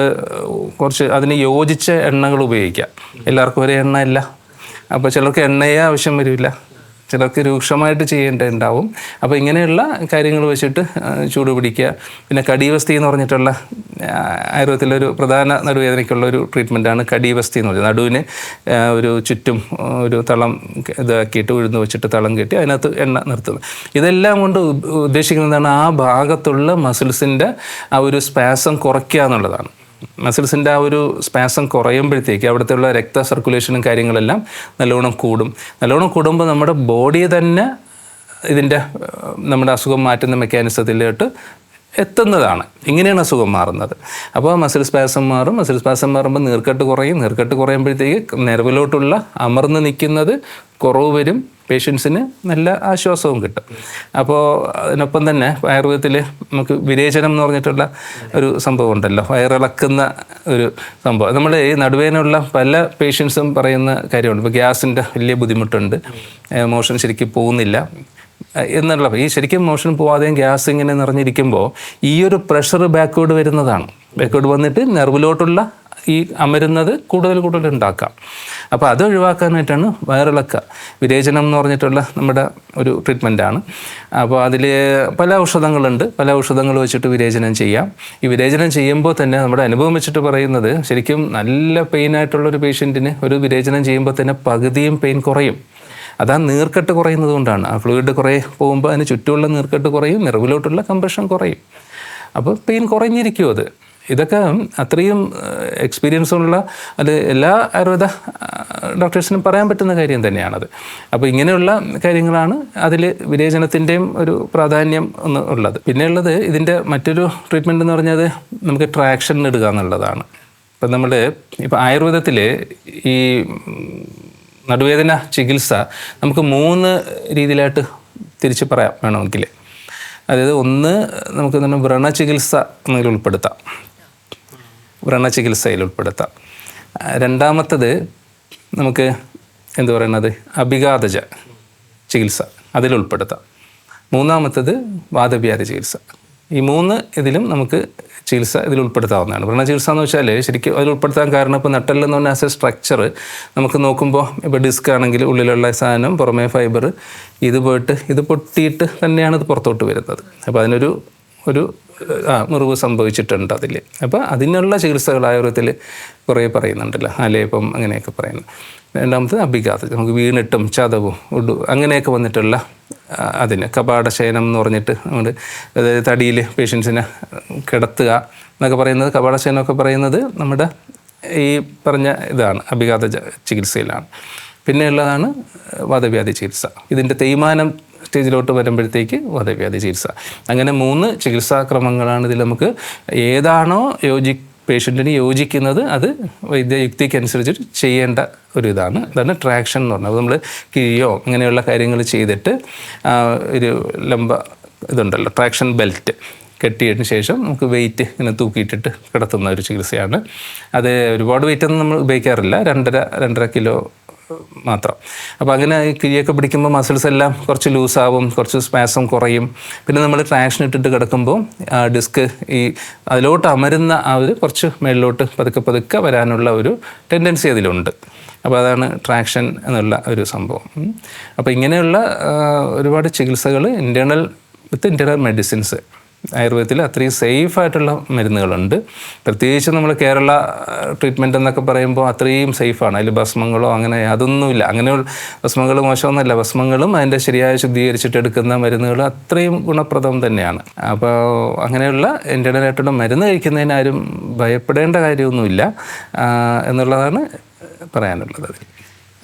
കുറച്ച് അതിന് യോജിച്ച എണ്ണകൾ ഉപയോഗിക്കുക. എല്ലാവർക്കും ഒരേ എണ്ണ ഇല്ല. അപ്പോൾ ചിലർക്ക് എണ്ണയെ ആവശ്യം വരില്ല, ചിലർക്ക് രൂക്ഷമായിട്ട് ചെയ്യേണ്ടതുണ്ടാവും. അപ്പോൾ ഇങ്ങനെയുള്ള കാര്യങ്ങൾ വെച്ചിട്ട് ചൂട് പിടിക്കുക. പിന്നെ കടീവസ്തി എന്ന് പറഞ്ഞിട്ടുള്ള ആയുർവേദത്തിലൊരു പ്രധാന നടുവേദനയ്ക്കുള്ള ഒരു ട്രീറ്റ്മെൻറ്റാണ് കടീവസ്തി എന്ന് പറയുന്നത്. നടുവിന് ഒരു ചുറ്റും ഒരു തളം ഇതാക്കിയിട്ട് ഉഴുന്ന് വെച്ചിട്ട് തളം കെട്ടി അതിനകത്ത് എണ്ണ നിർത്തുന്നത്. ഇതെല്ലാം കൊണ്ട് ഉദ്ദേശിക്കുന്നതാണ് ആ ഭാഗത്തുള്ള മസിൽസിൻ്റെ ആ ഒരു സ്പാസം കുറയ്ക്കുക എന്നുള്ളതാണ്. മസിൽസിൻ്റെ ആ ഒരു സ്പാസം കുറയുമ്പോഴത്തേക്ക് അവിടുത്തെ രക്ത സർക്കുലേഷനും കാര്യങ്ങളെല്ലാം നല്ലോണം കൂടുമ്പോൾ നമ്മുടെ ബോഡി തന്നെ ഇതിൻ്റെ നമ്മുടെ അസുഖം മാറ്റുന്ന മെക്കാനിസത്തിലോട്ട് എത്തുന്നതാണ്. ഇങ്ങനെയാണ് അസുഖം മാറുന്നത്. അപ്പോൾ മസിൽ സ്പാസം മാറുമ്പോൾ നീർക്കെട്ട് കുറയുമ്പോഴത്തേക്ക് നെർവിലോട്ടുള്ള അമർന്ന് നിൽക്കുന്നത് കുറവ് വരും, പേഷ്യൻസിന് നല്ല ആശ്വാസവും കിട്ടും. അപ്പോൾ അതിനൊപ്പം തന്നെ ആയുർവേദത്തിൽ നമുക്ക് വിരേചനം എന്ന് പറഞ്ഞിട്ടുള്ള ഒരു സംഭവം ഉണ്ടല്ലോ, വയറിളക്കുന്ന ഒരു സംഭവം. നമ്മൾ ഈ നടുവേദനയുള്ള പല പേഷ്യൻസും പറയുന്ന കാര്യമുണ്ട്. ഇപ്പോൾ ഗ്യാസിൻ്റെ വലിയ ബുദ്ധിമുട്ടുണ്ട്, മോഷൻ ശരിക്കും പോകുന്നില്ല എന്നുള്ള. ഈ ശരിക്കും മോഷൻ പോവാതെയും ഗ്യാസ് ഇങ്ങനെ നിറഞ്ഞിരിക്കുമ്പോൾ ഈ ഒരു പ്രഷർ ബാക്ക്വേർഡ് വരുന്നതാണ്. ബാക്ക്വേർഡ് വന്നിട്ട് നെർവിലോട്ടുള്ള ഈ അമരുന്നത് കൂടുതൽ ഉണ്ടാക്കാം. അപ്പോൾ അത് ഒഴിവാക്കാനായിട്ടാണ് വയറിളക്ക വിരേചനം എന്ന് പറഞ്ഞിട്ടുള്ള നമ്മുടെ ഒരു ട്രീറ്റ്മെൻറ്റാണ്. അപ്പോൾ അതിൽ പല ഔഷധങ്ങളുണ്ട്. പല ഔഷധങ്ങൾ വെച്ചിട്ട് വിരേചനം ചെയ്യാം. ഈ വിരേചനം ചെയ്യുമ്പോൾ തന്നെ നമ്മുടെ അനുഭവം വെച്ചിട്ട് പറയുന്നത് ശരിക്കും നല്ല പെയിനായിട്ടുള്ളൊരു പേഷ്യൻറ്റിന് ഒരു വിരേചനം ചെയ്യുമ്പോൾ തന്നെ പകുതിയും പെയിൻ കുറയും. അതാ നീർക്കെട്ട് കുറയുന്നത് കൊണ്ടാണ്. ആ ഫ്ലൂയിഡ് കുറേ പോകുമ്പോൾ അതിന് ചുറ്റുമുള്ള നീർക്കെട്ട് കുറയും, നെർവിലോട്ടുള്ള കംപ്രഷൻ കുറയും. അപ്പോൾ പെയിൻ കുറഞ്ഞിരിക്കും. ഇതൊക്കെ അത്രയും എക്സ്പീരിയൻസ് ഉള്ള അത് എല്ലാ ആയുർവേദ ഡോക്ടേഴ്സിനും പറയാൻ പറ്റുന്ന കാര്യം തന്നെയാണത്. അപ്പോൾ ഇങ്ങനെയുള്ള കാര്യങ്ങളാണ് അതിൽ വിരേചനത്തിൻ്റെയും ഒരു പ്രാധാന്യം ഉള്ളത്. പിന്നെയുള്ളത് ഇതിൻ്റെ മറ്റൊരു ട്രീറ്റ്മെൻറ്റ് എന്ന് പറഞ്ഞാൽ നമുക്ക് ട്രാക്ഷൻ ഇടുക എന്നുള്ളതാണ്. ഇപ്പം നമ്മൾ ഇപ്പോൾ ആയുർവേദത്തിൽ ഈ നടുവേദന ചികിത്സ നമുക്ക് 3 രീതിയിലായിട്ട് തിരിച്ച് പറയാം വേണമെങ്കിൽ. അതായത് ഒന്ന് നമുക്ക് തന്നെ വ്രണചികിത്സ എന്നതിൽ ഉൾപ്പെടുത്താം, വ്രണചികിത്സയിൽ ഉൾപ്പെടുത്താം. രണ്ടാമത്തത് നമുക്ക് എന്താ പറയുന്നത് അഭിഘാതജ ചികിത്സ അതിൽ ഉൾപ്പെടുത്താം. മൂന്നാമത്തത് വാതവ്യാധി ചികിത്സ. ഈ 3 ഇതിലും നമുക്ക് ചികിത്സ ഇതിൽ ഉൾപ്പെടുത്താവുന്നതാണ്. വ്രണചികിത്സ എന്ന് വെച്ചാൽ ശരിക്കും അതിൽ ഉൾപ്പെടുത്താൻ കാരണം ഇപ്പോൾ നട്ടെല്ലെന്ന് പറഞ്ഞാൽ ആസ് എ സ്ട്രക്ചർ നമുക്ക് നോക്കുമ്പോൾ ഇപ്പോൾ ഡിസ്ക് ആണെങ്കിൽ ഉള്ളിലുള്ള സാധനം പുറമേ ഫൈബർ ഇത് പോയിട്ട് ഇത് പൊട്ടിയിട്ട് തന്നെയാണ് ഇത് പുറത്തോട്ട് വരുന്നത്. അപ്പോൾ അതിനൊരു മുറിവ് സംഭവിച്ചിട്ടുണ്ട് അതിൽ. അപ്പോൾ അതിനുള്ള ചികിത്സകൾ ആയുർവേദത്തിൽ കുറേ പറയുന്നുണ്ടല്ലോ, ആലേപം അങ്ങനെയൊക്കെ പറയുന്നു. രണ്ടാമത് അഭിഘാതം, നമുക്ക് വീണിട്ടും ചതവും അങ്ങനെയൊക്കെ വന്നിട്ടുള്ള അതിന് കപാടശയനം എന്ന് പറഞ്ഞിട്ട് നമ്മൾ അതായത് തടിയിൽ പേഷ്യൻസിനെ കിടത്തുക എന്നൊക്കെ പറയുന്നത്, കപാടശയനമൊക്കെ പറയുന്നത് നമ്മുടെ ഈ പറഞ്ഞ ഇതാണ് അഭിഘാത ചികിത്സയിലാണ്. പിന്നെയുള്ളതാണ് വാതവ്യാധി ചികിത്സ. ഇതിൻ്റെ തേയ്മാനം സ്റ്റേജിലോട്ട് വരുമ്പോഴത്തേക്ക് വാതവ്യാധി ചികിത്സ. അങ്ങനെ 3 ചികിത്സാക്രമങ്ങളാണ് ഇതിൽ നമുക്ക് ഏതാണോ പേഷ്യൻറ്റിന് യോജിക്കുന്നത് അത് വൈദ്യയുക്തിക്കനുസരിച്ച് ചെയ്യേണ്ട ഒരു ഇതാണ്. അതാണ് ട്രാക്ഷൻ എന്ന് പറഞ്ഞത്. നമ്മൾ കിഴിയോ അങ്ങനെയുള്ള കാര്യങ്ങൾ ചെയ്തിട്ട് ഒരു ലംബ ഇതുണ്ടല്ലോ ട്രാക്ഷൻ ബെൽറ്റ് കെട്ടിയതിന് ശേഷം നമുക്ക് വെയിറ്റ് ഇങ്ങനെ തൂക്കിയിട്ടിട്ട് കിടത്തുന്ന ഒരു ചികിത്സയാണ്. അത് ഒരുപാട് വെയിറ്റൊന്നും നമ്മൾ ഉപയോഗിക്കാറില്ല, 2.5 കിലോ മാത്രം. അപ്പോൾ അങ്ങനെ കിഴിയൊക്കെ പിടിക്കുമ്പോൾ മസിൽസ് എല്ലാം കുറച്ച് ലൂസാവും, കുറച്ച് സ്പാസം കുറയും. പിന്നെ നമ്മൾ ട്രാക്ഷൻ ഇട്ടിട്ട് കിടക്കുമ്പോൾ ഡിസ്ക് ഈ അതിലോട്ട് അമരുന്ന ആ ഒരു കുറച്ച് മേളിലോട്ട് പതുക്കെ വരാനുള്ള ഒരു ടെൻഡൻസി അതിലുണ്ട്. അപ്പോൾ അതാണ് ട്രാക്ഷൻ എന്നുള്ള ഒരു സംഭവം. അപ്പോൾ ഇങ്ങനെയുള്ള ഒരുപാട് ചികിത്സകൾ ഇൻറ്റേർണൽ മെഡിസിൻസ് ആയുർവേദത്തിൽ അത്രയും സേഫായിട്ടുള്ള മരുന്നുകളുണ്ട്. പ്രത്യേകിച്ച് നമ്മൾ കേരള ട്രീറ്റ്മെൻറ്റ് എന്നൊക്കെ പറയുമ്പോൾ അത്രയും സേഫാണ്. അതിൽ ഭസ്മങ്ങളോ അങ്ങനെ അതൊന്നുമില്ല. അങ്ങനെയുള്ള ഭസ്മങ്ങൾ മോശമൊന്നുമല്ല, ഭസ്മങ്ങളും അതിൻ്റെ ശരിയായി ശുദ്ധീകരിച്ചിട്ട് എടുക്കുന്ന മരുന്നുകൾ അത്രയും ഗുണപ്രദം തന്നെയാണ്. അപ്പോൾ അങ്ങനെയുള്ള ഇൻറ്റേർണലായിട്ടുള്ള മരുന്ന് കഴിക്കുന്നതിന് ആരും ഭയപ്പെടേണ്ട കാര്യമൊന്നുമില്ല എന്നുള്ളതാണ് പറയാനുള്ളത്.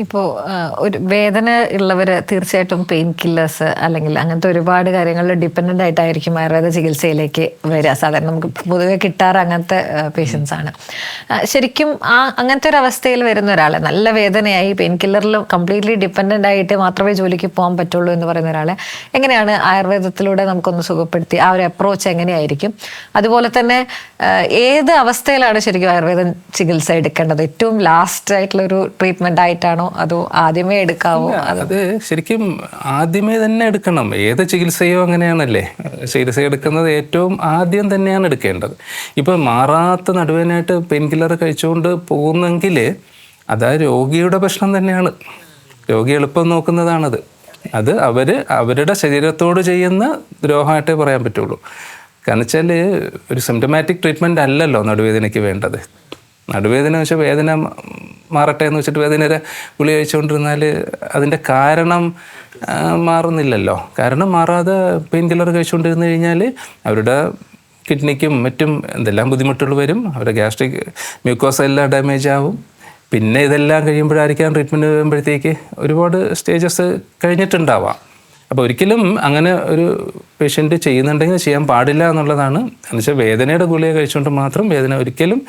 ഇപ്പോൾ ഒരു വേദന ഉള്ളവർ തീർച്ചയായിട്ടും പെയിൻ കില്ലേഴ്സ് അല്ലെങ്കിൽ അങ്ങനത്തെ ഒരുപാട് കാര്യങ്ങളിൽ ഡിപ്പെൻഡൻ്റ് ആയിട്ടായിരിക്കും ആയുർവേദ ചികിത്സയിലേക്ക് വരിക. സാധാരണ നമുക്ക് പൊതുവെ കിട്ടാറ് അങ്ങനത്തെ പേഷ്യൻസ് ആണ്. ശരിക്കും അങ്ങനത്തെ ഒരു അവസ്ഥയിൽ വരുന്ന ഒരാളെ നല്ല വേദനയായി പെയിൻ കില്ലറിൽ കംപ്ലീറ്റ്ലി ഡിപ്പെൻഡൻ്റ് ആയിട്ട് മാത്രമേ ജോലിക്ക് പോകാൻ പറ്റുള്ളൂ എന്ന് പറയുന്ന ഒരാളെ എങ്ങനെയാണ് ആയുർവേദത്തിലൂടെ നമുക്കൊന്ന് സുഖപ്പെടുത്തി ആ ഒരു അപ്രോച്ച് എങ്ങനെയായിരിക്കും? അതുപോലെ തന്നെ ഏത് അവസ്ഥയിലാണ് ശരിക്കും ആയുർവേദ ചികിത്സ എടുക്കേണ്ടത്? ഏറ്റവും ലാസ്റ്റ് ആയിട്ടുള്ള ഒരു ട്രീറ്റ്മെൻ്റ് ആയിട്ടാണോ അതോ ആദ്യമേ എടുക്കാവോ? അത് ശരിക്കും ആദ്യമേ തന്നെ എടുക്കണം. ഏത് ചികിത്സയോ അങ്ങനെയാണല്ലേ, ചികിത്സ എടുക്കുന്നത് ഏറ്റവും ആദ്യം തന്നെയാണ് എടുക്കേണ്ടത്. ഇപ്പം മാറാത്ത നടുവേനായിട്ട് പെയിൻ കില്ലർ കഴിച്ചുകൊണ്ട് പോകുന്നെങ്കിൽ അത് രോഗിയുടെ പ്രശ്നം തന്നെയാണ്. രോഗി എളുപ്പം നോക്കുന്നതാണത്. അത് അവരുടെ ശരീരത്തോട് ചെയ്യുന്ന ദ്രോഹമായിട്ടേ പറയാൻ പറ്റുള്ളൂ. കാരണം വെച്ചാൽ ഒരു സിംറ്റമാറ്റിക് ട്രീറ്റ്മെൻറ്റ് അല്ലല്ലോ നടുവേദനയ്ക്ക് വേണ്ടത്. നടുവേദന വെച്ചാൽ വേദന മാറട്ടെ എന്ന് വെച്ചിട്ട് വേദനയുടെ ഗുളിക കഴിച്ചുകൊണ്ടിരുന്നാൽ അതിൻ്റെ കാരണം മാറുന്നില്ലല്ലോ. കാരണം മാറാതെ പെയിൻ കില്ലർ കഴിച്ചുകൊണ്ടിരുന്നു കഴിഞ്ഞാൽ അവരുടെ കിഡ്നിക്കും മറ്റും എന്തെല്ലാം ബുദ്ധിമുട്ടുകൾ വരും. അവരുടെ ഗ്യാസ്ട്രിക് മ്യൂക്കോസ എല്ലാം ഡാമേജ് ആവും. പിന്നെ ഇതെല്ലാം കഴിയുമ്പോഴായിരിക്കാം ട്രീറ്റ്മെൻറ്റ് വരുമ്പോഴത്തേക്ക് ഒരുപാട് സ്റ്റേജസ് കഴിഞ്ഞിട്ടുണ്ടാവാം. അപ്പോൾ ഒരിക്കലും അങ്ങനെ ഒരു പേഷ്യൻ്റ് ചെയ്യുന്നുണ്ടെങ്കിൽ ചെയ്യാൻ പാടില്ല എന്നുള്ളതാണ്. എന്നുവെച്ചാൽ വേദനയുടെ ഗുളിക കഴിച്ചുകൊണ്ട് മാത്രം വേദന ഒരിക്കലും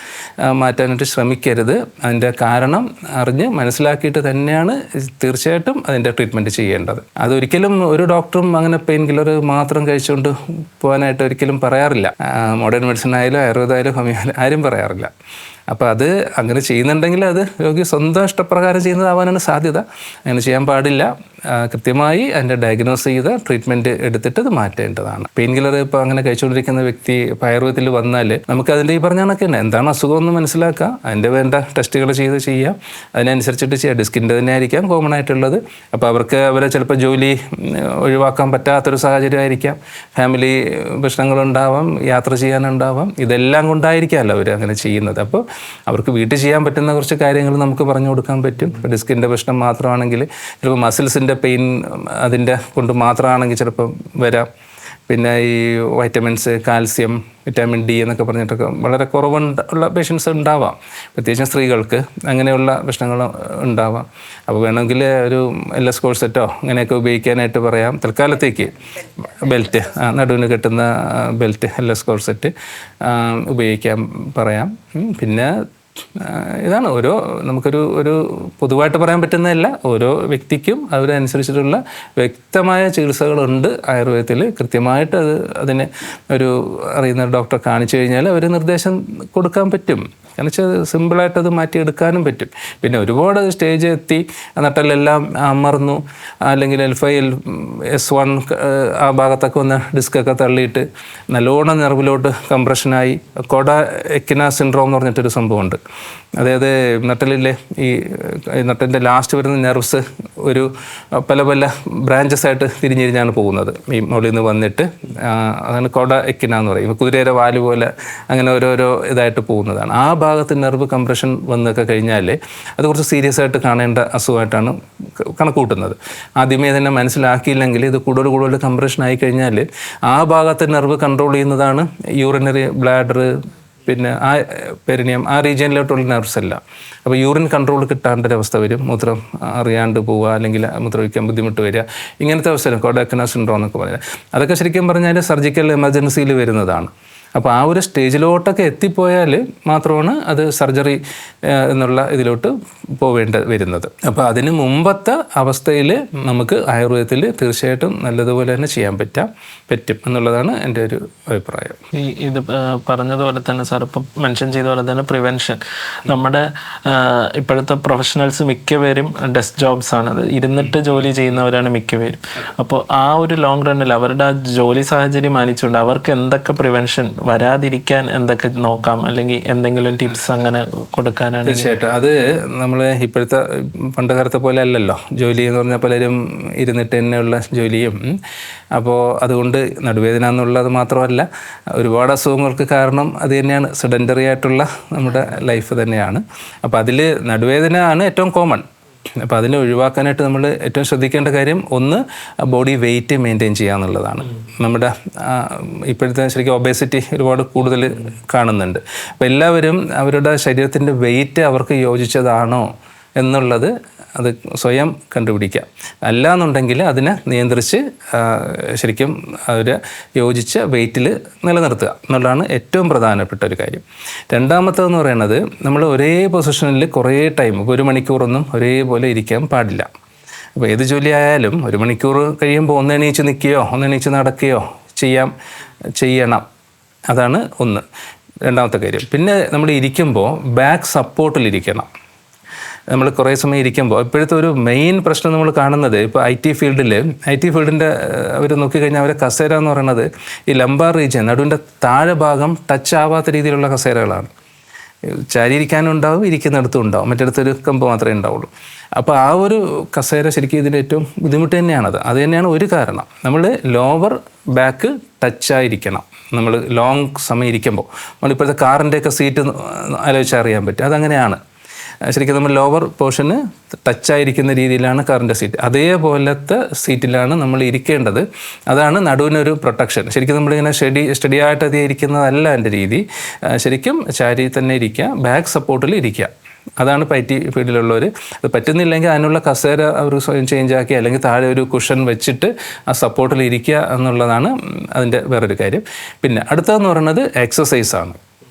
മാറ്റാനായിട്ട് ശ്രമിക്കരുത്. അതിൻ്റെ കാരണം അറിഞ്ഞ് മനസ്സിലാക്കിയിട്ട് തന്നെയാണ് തീർച്ചയായിട്ടും അതിൻ്റെ ട്രീറ്റ്മെൻറ്റ് ചെയ്യേണ്ടത്. അതൊരിക്കലും ഒരു ഡോക്ടറും അങ്ങനെ പെയിൻ കില്ലർ മാത്രം കഴിച്ചുകൊണ്ട് പോകാനായിട്ട് ഒരിക്കലും പറയാറില്ല. മോഡേൺ മെഡിസിൻ ആയാലും ആയുർവേദമായാലും ഹോമിയോ ആരും പറയാറില്ല. അപ്പോൾ അത് അങ്ങനെ ചെയ്യുന്നുണ്ടെങ്കിൽ അത് രോഗി സ്വന്തം ഇഷ്ടപ്രകാരം ചെയ്യുന്നതാവാനാണ് സാധ്യത. അങ്ങനെ ചെയ്യാൻ പാടില്ല. കൃത്യമായി അതിൻ്റെ ഡയഗ്നോസ് ചെയ്ത് ട്രീറ്റ്മെൻറ്റ് എടുത്തിട്ട് അത് മാറ്റേണ്ടതാണ്. പെയിൻ കില്ലർ ഇപ്പോൾ അങ്ങനെ കഴിച്ചുകൊണ്ടിരിക്കുന്ന വ്യക്തി ആയുർവേദത്തിൽ വന്നാൽ നമുക്ക് അതിൻ്റെ ഈ പറഞ്ഞ കണക്ക് തന്നെ എന്താണ് അസുഖമെന്ന് മനസ്സിലാക്കുക, അതിൻ്റെ വേണ്ട ടെസ്റ്റുകൾ ചെയ്യാം, അതിനനുസരിച്ചിട്ട് ചെയ്യാം. ഡിസ്കിൻ്റെ തന്നെ ആയിരിക്കാം കോമൺ ആയിട്ടുള്ളത്. അപ്പോൾ അവരെ ചിലപ്പോൾ ജോലി ഒഴിവാക്കാൻ പറ്റാത്തൊരു സാഹചര്യമായിരിക്കാം, ഫാമിലി പ്രശ്നങ്ങളുണ്ടാവാം, യാത്ര ചെയ്യാനുണ്ടാവാം, ഇതെല്ലാം കൊണ്ടായിരിക്കാമല്ലോ അവർ അങ്ങനെ ചെയ്യുന്നത്. അപ്പോൾ അവർക്ക് വീട്ടിൽ ചെയ്യാൻ പറ്റുന്ന കുറച്ച് കാര്യങ്ങൾ നമുക്ക് പറഞ്ഞു കൊടുക്കാൻ പറ്റും. ഇപ്പോൾ ഡിസ്കിൻ്റെ പ്രശ്നം മാത്രമാണെങ്കിൽ ചിലപ്പോൾ മസിൽസിൻ്റെ പെയിൻ അതിൻ്റെ കൊണ്ട് മാത്രമാണെങ്കിൽ ചിലപ്പോൾ വരാം. പിന്നെ ഈ വൈറ്റമിൻസ്, കാൽസ്യം, വിറ്റാമിൻ ഡി എന്നൊക്കെ പറഞ്ഞിട്ടൊക്കെ വളരെ കുറവുള്ള പേഷ്യൻസ് ഉണ്ടാവാം. പ്രത്യേകിച്ചും സ്ത്രീകൾക്ക് അങ്ങനെയുള്ള പ്രശ്നങ്ങൾ ഉണ്ടാവാം. അപ്പോൾ വേണമെങ്കിൽ ഒരു LS കോഴ്സെറ്റോ അങ്ങനെയൊക്കെ ഉപയോഗിക്കാനായിട്ട് പറയാം. തൽക്കാലത്തേക്ക് ബെൽറ്റ്, നടുവിന് കെട്ടുന്ന ബെൽറ്റ്, LS കോഴ്സെറ്റ് ഉപയോഗിക്കാൻ പറയാം. പിന്നെ ഇതാണ് നമുക്കൊരു പൊതുവായിട്ട് പറയാൻ പറ്റുന്നതല്ല. ഓരോ വ്യക്തിക്കും അവരനുസരിച്ചിട്ടുള്ള വ്യക്തമായ ചികിത്സകളുണ്ട് ആയുർവേദത്തിൽ. കൃത്യമായിട്ട് അതിന് അറിയുന്ന ഡോക്ടറെ കാണിച്ചു കഴിഞ്ഞാൽ അവർ നിർദ്ദേശം കൊടുക്കാൻ പറ്റും. കാരണം വെച്ചാൽ സിമ്പിളായിട്ട് അത് മാറ്റിയെടുക്കാനും പറ്റും. പിന്നെ ഒരുപാട് സ്റ്റേജ് എത്തി നട്ടെല്ലാം അമർന്നു, അല്ലെങ്കിൽ L5 S1 ആ ഭാഗത്തൊക്കെ ഒന്ന് ഡിസ്കൊക്കെ തള്ളിയിട്ട് നല്ലോണം നെർവിലോട്ട് കംപ്രഷനായി കോഡ എക്കിന സിൻഡ്രോം എന്ന് പറഞ്ഞിട്ടൊരു സംഭവമുണ്ട്. അതായത് നട്ടലിലെ ഈ നട്ടലിൻ്റെ ലാസ്റ്റ് വരുന്ന നെർവ്സ് ഒരു പല ബ്രാഞ്ചസ് ആയിട്ട് തിരിഞ്ഞിരിഞ്ഞാണ് പോകുന്നത്. ഈ മുകളിൽ നിന്ന് വന്നിട്ട് അതാണ് കോഡ എക്കിന എന്ന് പറയും. കുതിരയുടെ വാല് പോലെ അങ്ങനെ ഓരോരോ ഇതായിട്ട് പോകുന്നതാണ്. ആ ഭാഗത്ത് നെർവ് കംപ്രഷൻ വന്നൊക്കെ കഴിഞ്ഞാൽ അത് കുറച്ച് സീരിയസ് ആയിട്ട് കാണേണ്ട അസുഖമായിട്ടാണ് കണക്കൂട്ടുന്നത്. ആദ്യമേ തന്നെ മനസ്സിലാക്കിയില്ലെങ്കിൽ ഇത് കൂടുതൽ കംപ്രഷൻ ആയി കഴിഞ്ഞാൽ ആ ഭാഗത്ത് നെർവ് കൺട്രോൾ ചെയ്യുന്നതാണ് യൂറിനറി ബ്ലാഡർ, പിന്നെ ആ പെരിനിയം, ആ റീജിയനിലോട്ടുള്ള നെർവ്സ് അല്ല. അപ്പോൾ യൂറിൻ കൺട്രോൾ കിട്ടാണ്ടൊരവസ്ഥ വരും, മൂത്രം അറിയാണ്ട് പോവുക, അല്ലെങ്കിൽ മൂത്രമൊഴിക്കാൻ ബുദ്ധിമുട്ട് വരിക, ഇങ്ങനത്തെ അവസ്ഥ കോഡാക്കന സിൻഡ്രോം എന്നൊക്കെ പറയുന്നത്. അതൊക്കെ ശരിക്കും പറഞ്ഞാൽ സർജിക്കൽ എമർജൻസിയിൽ വരുന്നതാണ്. അപ്പോൾ ആ ഒരു സ്റ്റേജിലോട്ടൊക്കെ എത്തിപ്പോയാൽ മാത്രമാണ് അത് സർജറി എന്നുള്ള ഇതിലോട്ട് വരുന്നത്. അപ്പോൾ അതിന് മുമ്പത്തെ അവസ്ഥയിൽ നമുക്ക് ആയുർവേദത്തിൽ തീർച്ചയായിട്ടും നല്ലതുപോലെ തന്നെ ചെയ്യാൻ പറ്റും എന്നുള്ളതാണ് എൻ്റെ ഒരു അഭിപ്രായം. ഇത് പറഞ്ഞതുപോലെ തന്നെ സാർ ഇപ്പം മെൻഷൻ ചെയ്ത പോലെ തന്നെ പ്രിവെൻഷൻ, നമ്മുടെ ഇപ്പോഴത്തെ പ്രൊഫഷണൽസ് മിക്കവരും ഡെസ്ക് ജോബ്സ് ആണ്, അത് ഇരുന്നിട്ട് ജോലി ചെയ്യുന്നവരാണ് മിക്കവരും. അപ്പോൾ ആ ഒരു ലോങ് റണ്ണിൽ അവരുടെ ആ ജോലി സാഹചര്യം മാനിച്ചുകൊണ്ട് അവർക്ക് എന്തൊക്കെ പ്രിവെൻഷൻ വരാതിരിക്കാൻ എന്തൊക്കെ നോക്കാം, അല്ലെങ്കിൽ എന്തെങ്കിലും ടിപ്സ് അങ്ങനെ കൊടുക്കാനാണ്? തീർച്ചയായിട്ടും. അത് നമ്മൾ ഇപ്പോഴത്തെ പണ്ട് കാലത്തെ പോലെ അല്ലല്ലോ. ജോലി എന്ന് പറഞ്ഞാൽ പലരും ഇരുന്നിട്ട് തന്നെയുള്ള ജോലിയും. അപ്പോൾ അതുകൊണ്ട് നടുവേദന എന്നുള്ളത് മാത്രമല്ല, ഒരുപാട് അസുഖങ്ങൾക്ക് കാരണം അത് തന്നെയാണ്, സെഡൻറ്ററി ആയിട്ടുള്ള നമ്മുടെ ലൈഫ് തന്നെയാണ്. അപ്പോൾ അതിൽ നടുവേദന ആണ് ഏറ്റവും കോമൺ. അപ്പോൾ അതിനെ ഒഴിവാക്കാനായിട്ട് നമ്മൾ ഏറ്റവും ശ്രദ്ധിക്കേണ്ട കാര്യം ഒന്ന് ബോഡി വെയിറ്റ് മെയിൻറ്റെയിൻ ചെയ്യുക എന്നുള്ളതാണ്. നമ്മുടെ ഇപ്പോഴത്തെ ശരിക്കും ഒബേസിറ്റി ഒരുപാട് കൂടുതൽ കാണുന്നുണ്ട്. അപ്പോൾ എല്ലാവരും അവരുടെ ശരീരത്തിൻ്റെ വെയിറ്റ് അവർക്ക് യോജിച്ചതാണോ എന്നുള്ളത് അത് സ്വയം കണ്ടുപിടിക്കുക. അല്ല എന്നുണ്ടെങ്കിൽ അതിനെ നിയന്ത്രിച്ച് ശരിക്കും അവർ യോജിച്ച വെയിറ്റിൽ നിലനിർത്തുക എന്നുള്ളതാണ് ഏറ്റവും പ്രധാനപ്പെട്ട ഒരു കാര്യം. രണ്ടാമത്തേതെന്ന് പറയുന്നത്, നമ്മൾ ഒരേ പൊസിഷനിൽ കുറേ ടൈം, ഇപ്പോൾ 1 മണിക്കൂറൊന്നും ഒരേപോലെ ഇരിക്കാൻ പാടില്ല. അപ്പോൾ ഏത് ജോലി ആയാലും 1 മണിക്കൂർ കഴിയുമ്പോൾ ഒന്നെണീച്ച് നിൽക്കുകയോ ഒന്നെണീച്ച് നടക്കുകയോ ചെയ്യണം. അതാണ് ഒന്ന്. രണ്ടാമത്തെ കാര്യം. പിന്നെ നമ്മൾ ഇരിക്കുമ്പോൾ ബാക്ക് സപ്പോർട്ടിലിരിക്കണം. നമ്മൾ കുറേ സമയം ഇരിക്കുമ്പോൾ ഇപ്പോഴത്തെ ഒരു മെയിൻ പ്രശ്നം നമ്മൾ കാണുന്നത്, ഇപ്പോൾ IT ഫീൽഡിൻ്റെ അവർ നോക്കിക്കഴിഞ്ഞാൽ അവരെ കസേര എന്ന് പറയുന്നത് ഈ ലംബാർ റീജിയൻ, നടുവിൻ്റെ താഴെ ഭാഗം ടച്ച് ആവാത്ത രീതിയിലുള്ള കസേരകളാണ്. ചാരിയിരിക്കാനും ഉണ്ടാവും, ഇരിക്കുന്നിടത്തും ഉണ്ടാവും, മറ്റിടത്തൊരു കമ്പ് മാത്രമേ ഉണ്ടാവുള്ളൂ. അപ്പോൾ ആ ഒരു കസേര ശരിക്കും ഇതിൻ്റെ ഏറ്റവും ബുദ്ധിമുട്ട് തന്നെയാണത്. അത് തന്നെയാണ് ഒരു കാരണം. നമ്മൾ ലോവർ ബാക്ക് ടച്ചായിരിക്കണം. നമ്മൾ ലോങ് സമയം ഇരിക്കുമ്പോൾ നമ്മളിപ്പോഴത്തെ കാറിൻ്റെയൊക്കെ സീറ്റ് ആലോചിച്ചാൽ അറിയാൻ പറ്റും, അതങ്ങനെയാണ്. ശരിക്കും നമ്മൾ ലോവർ പോർഷന് ടച്ചായിരിക്കുന്ന രീതിയിലാണ് കാറിൻ്റെ സീറ്റ്. അതേപോലത്തെ സീറ്റിലാണ് നമ്മൾ ഇരിക്കേണ്ടത്. അതാണ് നടുവിനൊരു പ്രൊട്ടക്ഷൻ. ശരിക്കും നമ്മളിങ്ങനെ സ്റ്റഡി ആയിട്ട് അധികം ഇരിക്കുന്നതല്ല എൻ്റെ രീതി. ശരിക്കും ചാരി തന്നെ ഇരിക്കുക, ബാക്ക് സപ്പോർട്ടിൽ ഇരിക്കുക. അതാണ് പൈറ്റി ഫീൽഡിലുള്ളവർ. അത് പറ്റുന്നില്ലെങ്കിൽ അതിനുള്ള കസേര അവർ സ്വയം ചേഞ്ച് ആക്കി അല്ലെങ്കിൽ താഴെ ഒരു കുഷൻ വെച്ചിട്ട് ആ സപ്പോർട്ടിൽ ഇരിക്കുക എന്നുള്ളതാണ് അതിൻ്റെ വേറൊരു കാര്യം. പിന്നെ അടുത്തതെന്ന് പറയുന്നത് എക്സസൈസാണ്.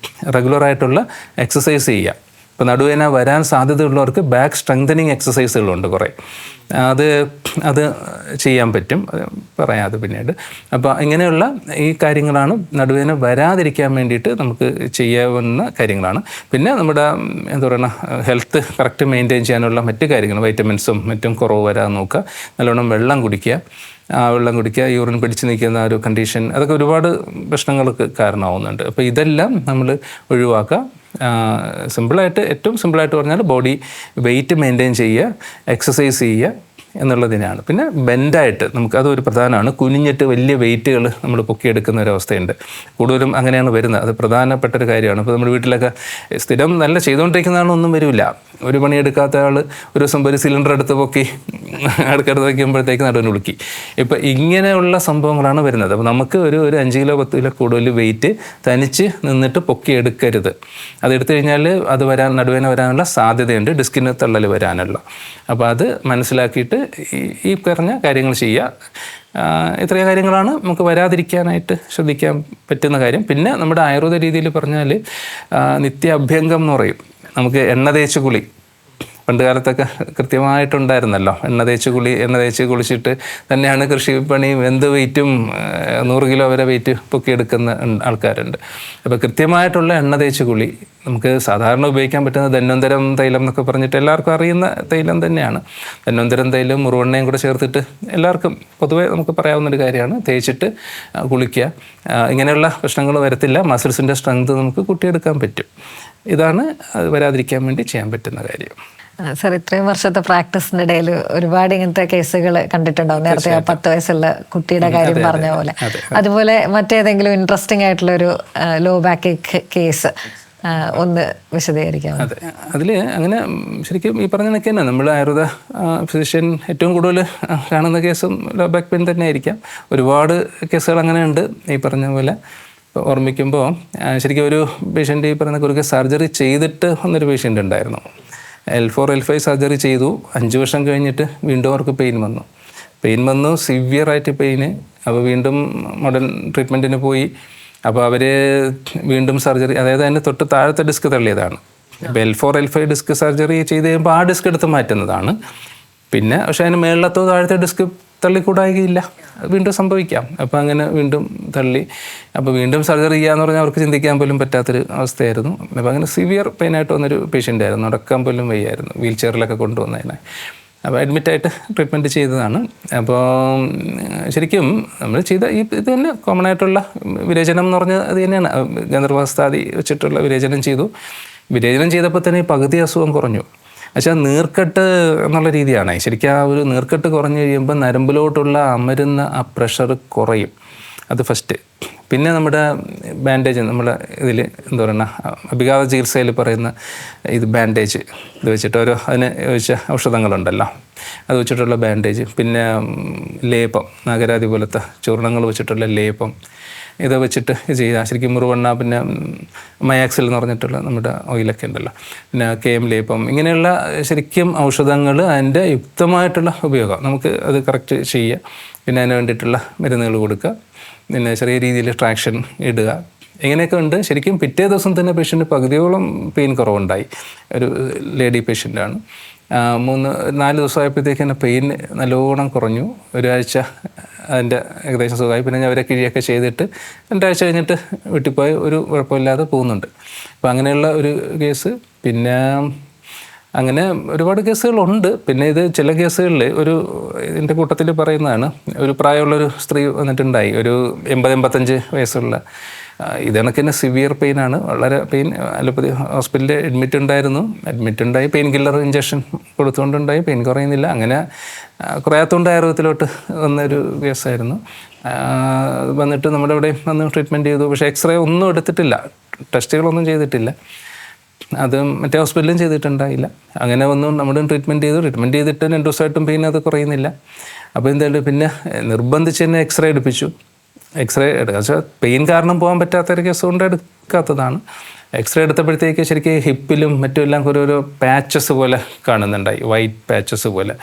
റെഗുലറായിട്ടുള്ള എക്സസൈസ് ചെയ്യുക. ഇപ്പോൾ നടുവേദന വരാൻ സാധ്യതയുള്ളവർക്ക് ബാക്ക് സ്ട്രെങ്തനിങ് എക്സസൈസുകളുണ്ട് കുറേ. അത് ചെയ്യാൻ പറ്റും, പറയാം അത് പിന്നീട്. അപ്പോൾ ഇങ്ങനെയുള്ള ഈ കാര്യങ്ങളാണ് നടുവേദന വരാതിരിക്കാൻ വേണ്ടിയിട്ട് നമുക്ക് ചെയ്യാവുന്ന കാര്യങ്ങളാണ്. പിന്നെ നമ്മുടെ എന്താ പറയുക, ഹെൽത്ത് കറക്റ്റ് മെയിൻറ്റെയിൻ ചെയ്യാനുള്ള മറ്റു കാര്യങ്ങൾ, വൈറ്റമിൻസും മറ്റും കുറവ് വരാതെ നോക്കുക, നല്ലോണം വെള്ളം കുടിക്കുക, യൂറിൻ പിടിച്ച് നിൽക്കുന്ന ഒരു കണ്ടീഷൻ, അതൊക്കെ ഒരുപാട് പ്രശ്നങ്ങൾക്ക് കാരണമാവുന്നുണ്ട്. അപ്പോൾ ഇതെല്ലാം നമ്മൾ ഒഴിവാക്കുക. ഏറ്റവും സിമ്പിളായിട്ട് പറഞ്ഞാൽ ബോഡി വെയിറ്റ് മെയിൻറ്റെയിൻ ചെയ്യുക, എക്സസൈസ് ചെയ്യുക എന്നുള്ളതിനാണ്. പിന്നെ ബെൻഡായിട്ട് അതൊരു പ്രധാനമാണ്. കുനിഞ്ഞിട്ട് വലിയ വെയിറ്റുകൾ നമ്മൾ പൊക്കിയെടുക്കുന്ന ഒരവസ്ഥയുണ്ട്. കൂടുതലും അങ്ങനെയാണ് വരുന്നത്. അത് പ്രധാനപ്പെട്ട ഒരു കാര്യമാണ്. ഇപ്പോൾ നമ്മുടെ വീട്ടിലൊക്കെ സ്ഥിരം നല്ല ചെയ്തുകൊണ്ടിരിക്കുന്ന ആളൊന്നും വരില്ല. ഒരു പണിയെടുക്കാത്ത ആൾ ഒരു ദിവസം ഒരു സിലിണ്ടർ എടുത്ത് പൊക്കി അടുക്കടുത്ത് വയ്ക്കുമ്പോഴത്തേക്ക് നടുവിന് ഉളുക്കി. ഇപ്പോൾ ഇങ്ങനെയുള്ള സംഭവങ്ങളാണ് വരുന്നത്. അപ്പോൾ നമുക്ക് ഒരു 5 കിലോ 10 കിലോ കൂടുതൽ വെയിറ്റ് തനിച്ച് നിന്നിട്ട് പൊക്കിയെടുക്കരുത്. അതെടുത്തു കഴിഞ്ഞാൽ അത് നടുവേദന വരാനുള്ള സാധ്യതയുണ്ട്, ഡിസ്കിന് തള്ളൽ വരാനുള്ള. അപ്പോൾ അത് മനസ്സിലാക്കിയിട്ട് ഈ പറഞ്ഞ കാര്യങ്ങൾ ചെയ്യുക. ഇത്രയും കാര്യങ്ങളാണ് നമുക്ക് വരാതിരിക്കാനായിട്ട് ശ്രദ്ധിക്കാൻ പറ്റുന്ന കാര്യം. പിന്നെ നമ്മുടെ ആയുർവേദ രീതിയിൽ പറഞ്ഞാൽ നിത്യ അഭ്യംഗം എന്ന് പറയും. നമുക്ക് എണ്ണ തേച്ച് കുളി പണ്ട് കാലത്തൊക്കെ കൃത്യമായിട്ടുണ്ടായിരുന്നല്ലോ. എണ്ണ തേച്ച് കുളിച്ചിട്ട് തന്നെയാണ് കൃഷിപ്പണിയും എന്ത് വെയിറ്റും 100 കിലോ വരെ വെയിറ്റ് പൊക്കിയെടുക്കുന്ന ആൾക്കാരുണ്ട്. അപ്പോൾ കൃത്യമായിട്ടുള്ള എണ്ണ തേച്ച് കുളി നമുക്ക് സാധാരണ ഉപയോഗിക്കാൻ പറ്റുന്ന ധന്വന്തരം തൈലം എന്നൊക്കെ പറഞ്ഞിട്ട് എല്ലാവർക്കും അറിയുന്ന തൈലം തന്നെയാണ്. ധന്വന്തരം തൈലം മുറുവെണ്ണയും കൂടെ ചേർത്തിട്ട് എല്ലാവർക്കും പൊതുവേ നമുക്ക് പറയാവുന്നൊരു കാര്യമാണ്. തേച്ചിട്ട് കുളിക്കുക. ഇങ്ങനെയുള്ള പ്രശ്നങ്ങൾ വരത്തില്ല. മസിൽസിൻ്റെ സ്ട്രെങ്ത് നമുക്ക് കൂട്ടിയെടുക്കാൻ പറ്റും. ഇതാണ് അത് വരാതിരിക്കാൻ വേണ്ടി ചെയ്യാൻ പറ്റുന്ന കാര്യം. സർ, ഇത്രയും വർഷത്തെ പ്രാക്ടീസിന്റെ ഇടയിൽ ഒരുപാട് ഇങ്ങനത്തെ കേസുകൾ കണ്ടിട്ടുണ്ടാവും. നേരത്തെ 10 വയസ്സുള്ള കുട്ടിയുടെ കാര്യം പറഞ്ഞ പോലെ. അതുപോലെ മറ്റേതെങ്കിലും ഇൻട്രസ്റ്റിംഗ് ആയിട്ടുള്ള ഒരു ലോ ബാക്ക് കേസ് ഒന്ന് വിശദീകരിക്കാം. അതെ, അതിൽ അങ്ങനെ ശരിക്കും ഈ പറഞ്ഞ കണക്ക് തന്നെ നമ്മൾ ആയുർവേദ ഫിസിഷ്യൻ ഏറ്റവും കൂടുതൽ കാണുന്ന കേസും ലോ ബാക്ക് പെയിൻ തന്നെ ആയിരിക്കാം. ഒരുപാട് കേസുകൾ അങ്ങനെ ഉണ്ട്. ഈ പറഞ്ഞ പോലെ ഓർമ്മിക്കുമ്പോൾ ശരിക്കും ഒരു പേഷ്യൻ്റ് ഈ പറയുന്ന കുറുക്കെ സർജറി ചെയ്തിട്ട് വന്നൊരു പേഷ്യൻ്റ് ഉണ്ടായിരുന്നു. L4 L5 സർജറി ചെയ്തു. 5 വർഷം കഴിഞ്ഞിട്ട് വീണ്ടും അവർക്ക് പെയിൻ വന്നു, സിവിയറായിട്ട് പെയിന്. അപ്പോൾ വീണ്ടും മോഡേൺ ട്രീറ്റ്മെൻറ്റിന് പോയി. അപ്പോൾ അവർ വീണ്ടും സർജറി, അതായത് അതിന് തൊട്ട് താഴത്തെ ഡിസ്ക് തള്ളിയതാണ്. ഇപ്പോൾ L4 L5 ഡിസ്ക് സർജറി ചെയ്ത് കഴിയുമ്പോൾ ആ ഡിസ്ക് എടുത്ത് മാറ്റുന്നതാണ്. പിന്നെ പക്ഷേ അതിന് മേളിലത്തോ താഴത്തെ ഡിസ്ക് തള്ളിക്കൂടായില്ല, വീണ്ടും സംഭവിക്കാം. അപ്പോൾ അങ്ങനെ വീണ്ടും തള്ളി. അപ്പോൾ വീണ്ടും സർജറി ചെയ്യാന്ന് പറഞ്ഞാൽ അവർക്ക് ചിന്തിക്കാൻ പോലും പറ്റാത്തൊരു അവസ്ഥയായിരുന്നു. അപ്പോൾ അങ്ങനെ സിവിയർ പെയിനായിട്ട് വന്നൊരു പേഷ്യൻ്റ് ആയിരുന്നു. നടക്കാൻ പോലും വയ്യായിരുന്നു, വീൽ ചെയറിലൊക്കെ കൊണ്ടുവന്നതിനെ. അപ്പോൾ അഡ്മിറ്റായിട്ട് ട്രീറ്റ്മെൻറ്റ് ചെയ്തതാണ്. അപ്പോൾ ശരിക്കും നമ്മൾ ചെയ്ത ഇത് തന്നെ കോമൺ ആയിട്ടുള്ള വിരേചനം എന്ന് പറഞ്ഞാൽ അത് തന്നെയാണ്. ഗന്ധർവാസ്ഥാദി വെച്ചിട്ടുള്ള വിരേചനം ചെയ്തു. വിരേചനം ചെയ്തപ്പോൾ തന്നെ പകുതി അസുഖം കുറഞ്ഞു. പക്ഷേ നീർക്കെട്ട് എന്നുള്ള രീതിയാണ്. ശരിക്കും ആ ഒരു നീർക്കെട്ട് കുറഞ്ഞു കഴിയുമ്പോൾ നരമ്പിലോട്ടുള്ള അമരുന്ന ആ പ്രഷർ കുറയും. അത് ഫസ്റ്റ്. പിന്നെ നമ്മുടെ ബാൻഡേജ്, നമ്മുടെ ഇതിൽ എന്താ പറയുക, അഭിഘാത ചികിത്സയിൽ പറയുന്ന ഇത് ബാൻഡേജ് ഇത് വെച്ചിട്ട് അതിന് ചോദിച്ച ഔഷധങ്ങളുണ്ടല്ലോ, അത് വെച്ചിട്ടുള്ള ബാൻഡേജ്. പിന്നെ ലേപം, നാഗരാതി പോലത്തെ ചൂർണങ്ങൾ വെച്ചിട്ടുള്ള ലേപം, ഇത് വെച്ചിട്ട് ചെയ്താൽ ശരിക്കും മുറിവെണ്ണ, പിന്നെ മയാക്സിൽ എന്ന് പറഞ്ഞിട്ടുള്ള നമ്മുടെ ഓയിലൊക്കെ ഉണ്ടല്ലോ, പിന്നെ KM ലേപം, ഇങ്ങനെയുള്ള ശരിക്കും ഔഷധങ്ങൾ അതിൻ്റെ യുക്തമായിട്ടുള്ള ഉപയോഗം നമുക്ക് അത് കറക്റ്റ് ചെയ്യുക. പിന്നെ അതിന് വേണ്ടിയിട്ടുള്ള മരുന്നുകൾ കൊടുക്കുക. പിന്നെ ചെറിയ രീതിയിൽ ട്രാക്ഷൻ ഇടുക. ഇങ്ങനെയൊക്കെ ഉണ്ട്. ശരിക്കും പിറ്റേ ദിവസം തന്നെ പേഷ്യൻ്റ് പകുതിയോളം പെയിൻ കുറവുണ്ടായി. ഒരു ലേഡി പേഷ്യൻ്റാണ്. 3-4 ദിവസമായപ്പോഴത്തേക്ക് തന്നെ പെയിൻ നല്ലോണം കുറഞ്ഞു. ഒരാഴ്ച അതിൻ്റെ ഏകദേശം സുഖമായി. പിന്നെ ഞാൻ അവരെ കിഴിയൊക്കെ ചെയ്തിട്ട് 2 ആഴ്ച കഴിഞ്ഞിട്ട് വീട്ടിൽ പോയി ഒരു കുഴപ്പമില്ലാതെ പോകുന്നുണ്ട്. അപ്പോൾ അങ്ങനെയുള്ള ഒരു കേസ്. പിന്നെ അങ്ങനെ ഒരുപാട് കേസുകളുണ്ട്. പിന്നെ ഇത് ചില കേസുകളിൽ ഇതിൻ്റെ കൂട്ടത്തിൽ പറയുന്നതാണ്, ഒരു പ്രായമുള്ളൊരു സ്ത്രീ വന്നിട്ടുണ്ടായി, ഒരു 80-85 വയസ്സുള്ള. ഇത് കണക്കിന് സിവിയർ പെയിനാണ്, വളരെ പെയിൻ. അലോപ്പതി ഹോസ്പിറ്റലിൽ അഡ്മിറ്റുണ്ടായി, പെയിൻ കില്ലർ ഇഞ്ചക്ഷൻ കൊടുത്തുകൊണ്ടുണ്ടായി, പെയിൻ കുറയുന്നില്ല. അങ്ങനെ കുറയാത്തതുകൊണ്ട് ആയുർവേദത്തിലോട്ട് വന്നൊരു കേസായിരുന്നു. വന്നിട്ട് നമ്മുടെ ഇവിടെ വന്ന് ട്രീറ്റ്മെൻറ്റ് ചെയ്തു. പക്ഷേ എക്സ്റേ ഒന്നും എടുത്തിട്ടില്ല, ടെസ്റ്റുകളൊന്നും ചെയ്തിട്ടില്ല. അത് മറ്റേ ഹോസ്പിറ്റലും ചെയ്തിട്ടുണ്ടായില്ല. അങ്ങനെ ഒന്നും നമ്മുടെ ട്രീറ്റ്മെൻറ്റ് ചെയ്തിട്ട് 2 ദിവസമായിട്ടും പെയിൻ അത് കുറയുന്നില്ല. അപ്പോൾ എന്തായാലും പിന്നെ നിർബന്ധിച്ച് തന്നെ എക്സ്റേ എടുപ്പിച്ചു. എക്സ്റേ എടുക്കുക വെച്ചാൽ പെയിൻ കാരണം പോകാൻ പറ്റാത്തൊരു കേസ് കൊണ്ട് എടുക്കാത്തതാണ്. എക്സ്റേ എടുത്തപ്പോഴത്തേക്ക് ശരിക്കും ഹിപ്പിലും മറ്റും എല്ലാം ഓരോരോ പാച്ചസ് പോലെ കാണുന്നുണ്ടായി, വൈറ്റ് പാച്ചസ് പോലെ.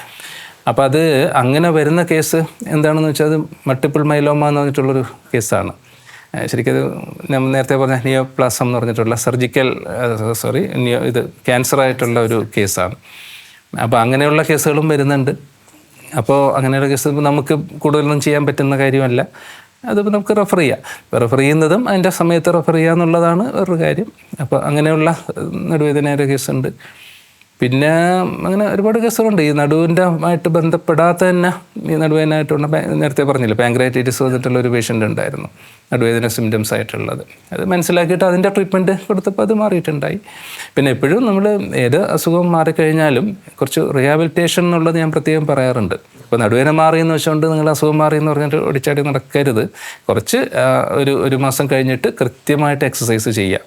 അപ്പോൾ അത് അങ്ങനെ വരുന്ന കേസ് എന്താണെന്ന് വെച്ചാൽ അത് മൾട്ടിപ്പിൾ മൈലോമ എന്ന് പറഞ്ഞിട്ടുള്ളൊരു കേസാണ്. ശരിക്കും അത് നമ്മൾ നേരത്തെ പറഞ്ഞ നിയോപ്ലാസം എന്ന് പറഞ്ഞിട്ടുള്ള ക്യാൻസറായിട്ടുള്ള ഒരു കേസാണ്. അപ്പോൾ അങ്ങനെയുള്ള കേസുകളും വരുന്നുണ്ട്. അപ്പോൾ അങ്ങനെയുള്ള കേസ് നമുക്ക് കൂടുതലൊന്നും ചെയ്യാൻ പറ്റുന്ന കാര്യമല്ല. അതിപ്പോൾ നമുക്ക് റെഫർ ചെയ്യാം. റെഫർ ചെയ്യുന്നതും അതിൻ്റെ സമയത്ത് റെഫർ ചെയ്യുക എന്നുള്ളതാണ് വേറൊരു കാര്യം. അപ്പോൾ അങ്ങനെയുള്ള നടുവേദനയുടെ കേസുണ്ട്. പിന്നെ അങ്ങനെ ഒരുപാട് കേസുകളുണ്ട് ഈ നടുവിൻ്റെ ആയിട്ട് ബന്ധപ്പെടാത്ത തന്നെ. ഈ നടുവേദനയായിട്ടുള്ള നേരത്തെ പറഞ്ഞില്ല, പാങ്ക്രിയാറ്റൈറ്റിസ് വന്നിട്ടുള്ള ഒരു പേഷ്യൻ്റ് ഉണ്ടായിരുന്നു, നടുവേദന സിംറ്റംസ് ആയിട്ടുള്ളത്. അത് മനസ്സിലാക്കിയിട്ട് അതിൻ്റെ ട്രീറ്റ്മെൻറ്റ് കൊടുത്തപ്പോൾ അത് മാറിയിട്ടുണ്ടായി. പിന്നെ എപ്പോഴും നമ്മൾ ഏത് അസുഖം മാറിക്കഴിഞ്ഞാലും കുറച്ച് റിഹാബിലിറ്റേഷൻ എന്നുള്ളത് ഞാൻ പ്രത്യേകം പറയാറുണ്ട്. ഇപ്പോൾ നടുവേദന മാറിയെന്ന് വെച്ചുകൊണ്ട് നിങ്ങൾ അസുഖം മാറിയെന്ന് പറഞ്ഞിട്ട് ഓടിച്ചാടി നടക്കരുത്. കുറച്ച് ഒരു മാസം കഴിഞ്ഞിട്ട് കൃത്യമായിട്ട് എക്സസൈസ് ചെയ്യുക.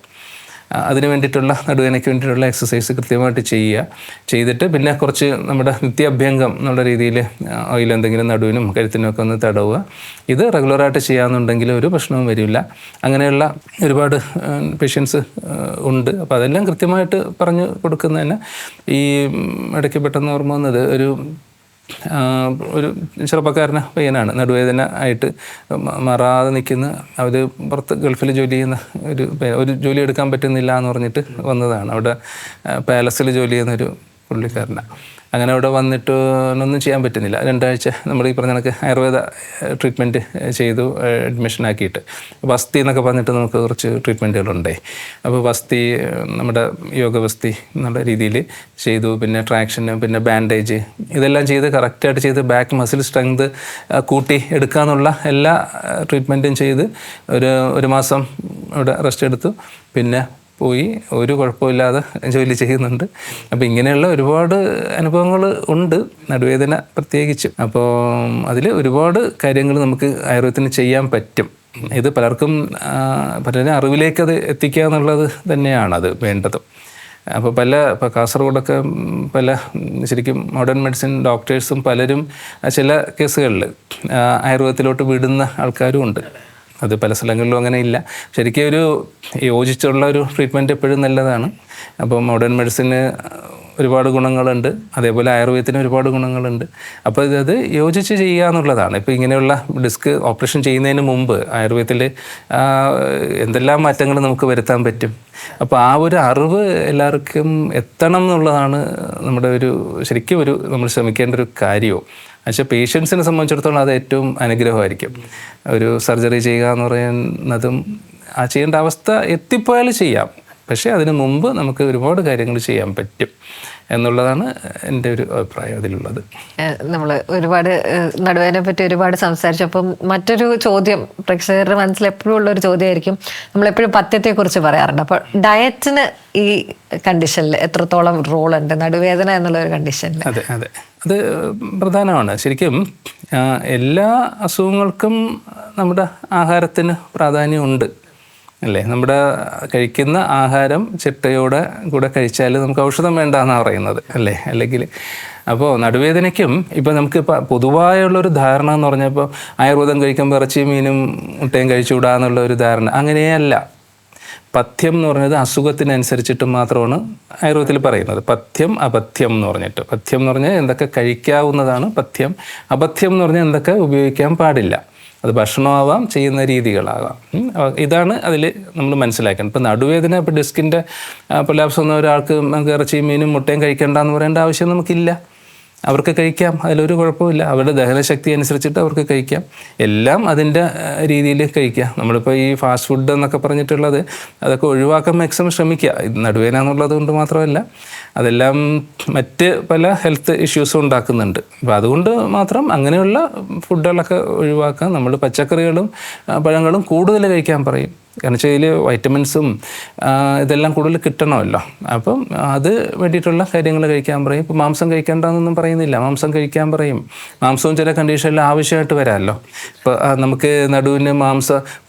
അതിന് വേണ്ടിയിട്ടുള്ള നടുവേദനയ്ക്ക് വേണ്ടിയിട്ടുള്ള എക്സസൈസ് കൃത്യമായിട്ട് ചെയ്തിട്ട് പിന്നെ കുറച്ച് നമ്മുടെ നിത്യാഭ്യംഗം എന്നുള്ള രീതിയിൽ ഓയിൽ എന്തെങ്കിലും നടുവിനും കഴുത്തിനും ഒക്കെ ഒന്ന് തടവുക. ഇത് റെഗുലറായിട്ട് ചെയ്യാമെന്നുണ്ടെങ്കിൽ ഒരു പ്രശ്നവും വരില്ല. അങ്ങനെയുള്ള ഒരുപാട് പേഷ്യൻസ് ഉണ്ട്. അപ്പോൾ അതെല്ലാം കൃത്യമായിട്ട് പറഞ്ഞു കൊടുക്കുന്നതന്നെ. ഈ ഇടയ്ക്ക് പെട്ടെന്ന് ഓർമ്മ വന്നത് ഒരു ചെറുപ്പക്കാരന് പയ്യനാണ്, നടുവേദന ആയിട്ട് മാറാതെ നിൽക്കുന്ന. അവർ പുറത്ത് ഗൾഫിൽ ജോലി ചെയ്യുന്ന ഒരു ജോലി എടുക്കാൻ പറ്റുന്നില്ല എന്ന് പറഞ്ഞിട്ട് വന്നതാണ്. അവിടെ പാലസിൽ ജോലി ചെയ്യുന്നൊരു പുള്ളിക്കാരനാണ്. അങ്ങനെ അവിടെ വന്നിട്ട് ഒന്നും ചെയ്യാൻ പറ്റുന്നില്ല. 2 ആഴ്ച നമ്മൾ ഈ പറഞ്ഞ കണക്ക് ആയുർവേദ ട്രീറ്റ്മെൻറ്റ് ചെയ്തു, അഡ്മിഷൻ ആക്കിയിട്ട്. വസ്തി എന്നൊക്കെ പറഞ്ഞിട്ട് നമുക്ക് കുറച്ച് ട്രീറ്റ്മെൻറ്റുകളുണ്ടേ. അപ്പോൾ വസ്തി, നമ്മുടെ യോഗവസ്തി എന്നുള്ള രീതിയിൽ ചെയ്തു. പിന്നെ ട്രാക്ഷന്, പിന്നെ ബാൻഡേജ്, ഇതെല്ലാം ചെയ്ത് കറക്റ്റായിട്ട് ചെയ്ത് ബാക്ക് മസിൽ സ്ട്രെങ്ത് കൂട്ടി എടുക്കാമെന്നുള്ള എല്ലാ ട്രീറ്റ്മെൻറ്റും ചെയ്ത് ഒരു മാസം ഇവിടെ റെസ്റ്റ് എടുത്തു. പിന്നെ പോയി ഒരു കുഴപ്പമില്ലാതെ ജോലി ചെയ്യുന്നുണ്ട്. അപ്പോൾ ഇങ്ങനെയുള്ള ഒരുപാട് അനുഭവങ്ങൾ ഉണ്ട്, നടുവേദന പ്രത്യേകിച്ച്. അപ്പോൾ അതിൽ ഒരുപാട് കാര്യങ്ങൾ നമുക്ക് ആയുർവേദത്തിന് ചെയ്യാൻ പറ്റും. ഇത് പലർക്കും അറിവിലേക്ക് അത് എത്തിക്കുക എന്നുള്ളത് തന്നെയാണ് അത് വേണ്ടത്. അപ്പോൾ ഇപ്പോൾ കാസർഗോഡൊക്കെ ശരിക്കും മോഡേൺ മെഡിസിൻ ഡോക്ടേഴ്സും പലരും ചില കേസുകളിൽ ആയുർവേദത്തിലോട്ട് വിടുന്ന ആൾക്കാരും ഉണ്ട്. അത് പല സ്ഥലങ്ങളിലും അങ്ങനെ ഇല്ല. ശരിക്കും ഒരു യോജിച്ചുള്ള ഒരു ട്രീറ്റ്മെൻറ്റ് എപ്പോഴും നല്ലതാണ്. അപ്പോൾ മോഡേൺ മെഡിസിന് ഒരുപാട് ഗുണങ്ങളുണ്ട്, അതേപോലെ ആയുർവേദത്തിന് ഒരുപാട് ഗുണങ്ങളുണ്ട്. അപ്പോൾ അത് യോജിച്ച് ചെയ്യുക എന്നുള്ളതാണ്. ഇപ്പോൾ ഇങ്ങനെയുള്ള ഡിസ്ക് ഓപ്പറേഷൻ ചെയ്യുന്നതിന് മുമ്പ് ആയുർവേദത്തിൽ എന്തെല്ലാം മാറ്റങ്ങൾ നമുക്ക് വരുത്താൻ പറ്റും. അപ്പോൾ ആ ഒരു അറിവ് എല്ലാവർക്കും എത്തണം എന്നുള്ളതാണ് നമ്മുടെ ശരിക്കും നമ്മൾ ശ്രമിക്കേണ്ട ഒരു കാര്യവും. പക്ഷേ പേഷ്യൻസിനെ സംബന്ധിച്ചിടത്തോളം അത് ഏറ്റവും അനുഗ്രഹമായിരിക്കും. ഒരു സർജറി ചെയ്യുക എന്ന് പറയുന്നതും ആ ചെയ്യേണ്ട അവസ്ഥ എത്തിപ്പോയാൽ ചെയ്യാം. പക്ഷേ അതിന് മുമ്പ് നമുക്ക് ഒരുപാട് കാര്യങ്ങൾ ചെയ്യാൻ പറ്റും എന്നുള്ളതാണ് എൻ്റെ ഒരു അഭിപ്രായം അതിലുള്ളത്. നമ്മൾ ഒരുപാട് നടുവേദനയെ പറ്റി ഒരുപാട് സംസാരിച്ചപ്പം മറ്റൊരു ചോദ്യം പ്രേക്ഷകരുടെ മനസ്സിൽ എപ്പോഴും ഉള്ളൊരു ചോദ്യമായിരിക്കും. നമ്മളെപ്പോഴും പഥ്യത്തെക്കുറിച്ച് പറയാറുണ്ട്. അപ്പോൾ ഡയറ്റിന് ഈ കണ്ടീഷനിൽ എത്രത്തോളം റോളുണ്ട്, നടുവേദന എന്നുള്ള ഒരു കണ്ടീഷനിൽ? അതെ, അത് പ്രധാനമാണ്. ശരിക്കും എല്ലാ അസുഖങ്ങൾക്കും നമ്മുടെ ആഹാരത്തിന് പ്രാധാന്യമുണ്ട് അല്ലേ? നമ്മുടെ കഴിക്കുന്ന ആഹാരം ചിട്ടയോടെ കൂടെ കഴിച്ചാൽ നമുക്ക് ഔഷധം വേണ്ടെന്നാണ് പറയുന്നത് അല്ലേ? അല്ലെങ്കിൽ അപ്പോൾ നടുവേദനയ്ക്കും ഇപ്പോൾ നമുക്കിപ്പോൾ പൊതുവായുള്ളൊരു ധാരണ എന്ന് പറഞ്ഞപ്പോൾ ആയുർവേദം കഴിക്കുമ്പോൾ ഇറച്ചിയും മീനും മുട്ടയും കഴിച്ചുകൂടാ എന്നുള്ള ഒരു ധാരണ അങ്ങനെയല്ല. പഥ്യം എന്ന് പറഞ്ഞത് അസുഖത്തിനനുസരിച്ചിട്ട് മാത്രമാണ് ആയുർവേദത്തിൽ പറയുന്നത്. പഥ്യം അപഥ്യം എന്ന് പറഞ്ഞിട്ട്. പഥ്യം എന്ന് പറഞ്ഞാൽ എന്തൊക്കെ കഴിക്കാവുന്നതാണ് പഥ്യം. അപഥ്യം എന്ന് പറഞ്ഞാൽ എന്തൊക്കെ ഉപയോഗിക്കാൻ പാടില്ല. അത് ഭക്ഷണമാവാം, ചെയ്യുന്ന രീതികളാകാം. ഇതാണ് അതിൽ നമ്മൾ മനസ്സിലാക്കേണ്ടത്. ഇപ്പോൾ നടുവേദന, ഇപ്പോൾ ഡിസ്കിൻ്റെ പ്രൊലാപ്സ് വന്ന ഒരാൾക്ക് നമുക്ക് ഇറച്ചിയും മീനും മുട്ടയും കഴിക്കേണ്ടെന്ന് പറയേണ്ട ആവശ്യം നമുക്കില്ല. അവർക്ക് കഴിക്കാം, അതിലൊരു കുഴപ്പമില്ല. അവരുടെ ദഹനശക്തി അനുസരിച്ചിട്ട് അവർക്ക് കഴിക്കാം. എല്ലാം അതിൻ്റെ രീതിയിൽ കഴിക്കാം. നമ്മളിപ്പോൾ ഈ ഫാസ്റ്റ് ഫുഡ് എന്നൊക്കെ പറഞ്ഞിട്ടുള്ളത് അതൊക്കെ ഒഴിവാക്കാൻ മാക്സിമം ശ്രമിക്കുക. നടുവേദന എന്നുള്ളത് കൊണ്ട് മാത്രമല്ല, അതെല്ലാം മറ്റ് പല ഹെൽത്ത് ഇഷ്യൂസും ഉണ്ടാക്കുന്നുണ്ട്. അപ്പോൾ അതുകൊണ്ട് മാത്രം അങ്ങനെയുള്ള ഫുഡുകളൊക്കെ ഒഴിവാക്കാം. നമ്മൾ പച്ചക്കറികളും പഴങ്ങളും കൂടുതൽ കഴിക്കാൻ പറയും. കാരണം വെച്ചാൽ ഇതിൽ വൈറ്റമിൻസും ഇതെല്ലാം കൂടുതൽ കിട്ടണമല്ലോ. അപ്പം അത് വേണ്ടിയിട്ടുള്ള കാര്യങ്ങൾ കഴിക്കാൻ പറയും. ഇപ്പോൾ മാംസം കഴിക്കേണ്ടെന്നൊന്നും പറയുന്നില്ല, മാംസം കഴിക്കാൻ പറയും. മാംസവും ചില കണ്ടീഷനിൽ ആവശ്യമായിട്ട് വരാമല്ലോ. ഇപ്പോൾ നമുക്ക് നടുവിന്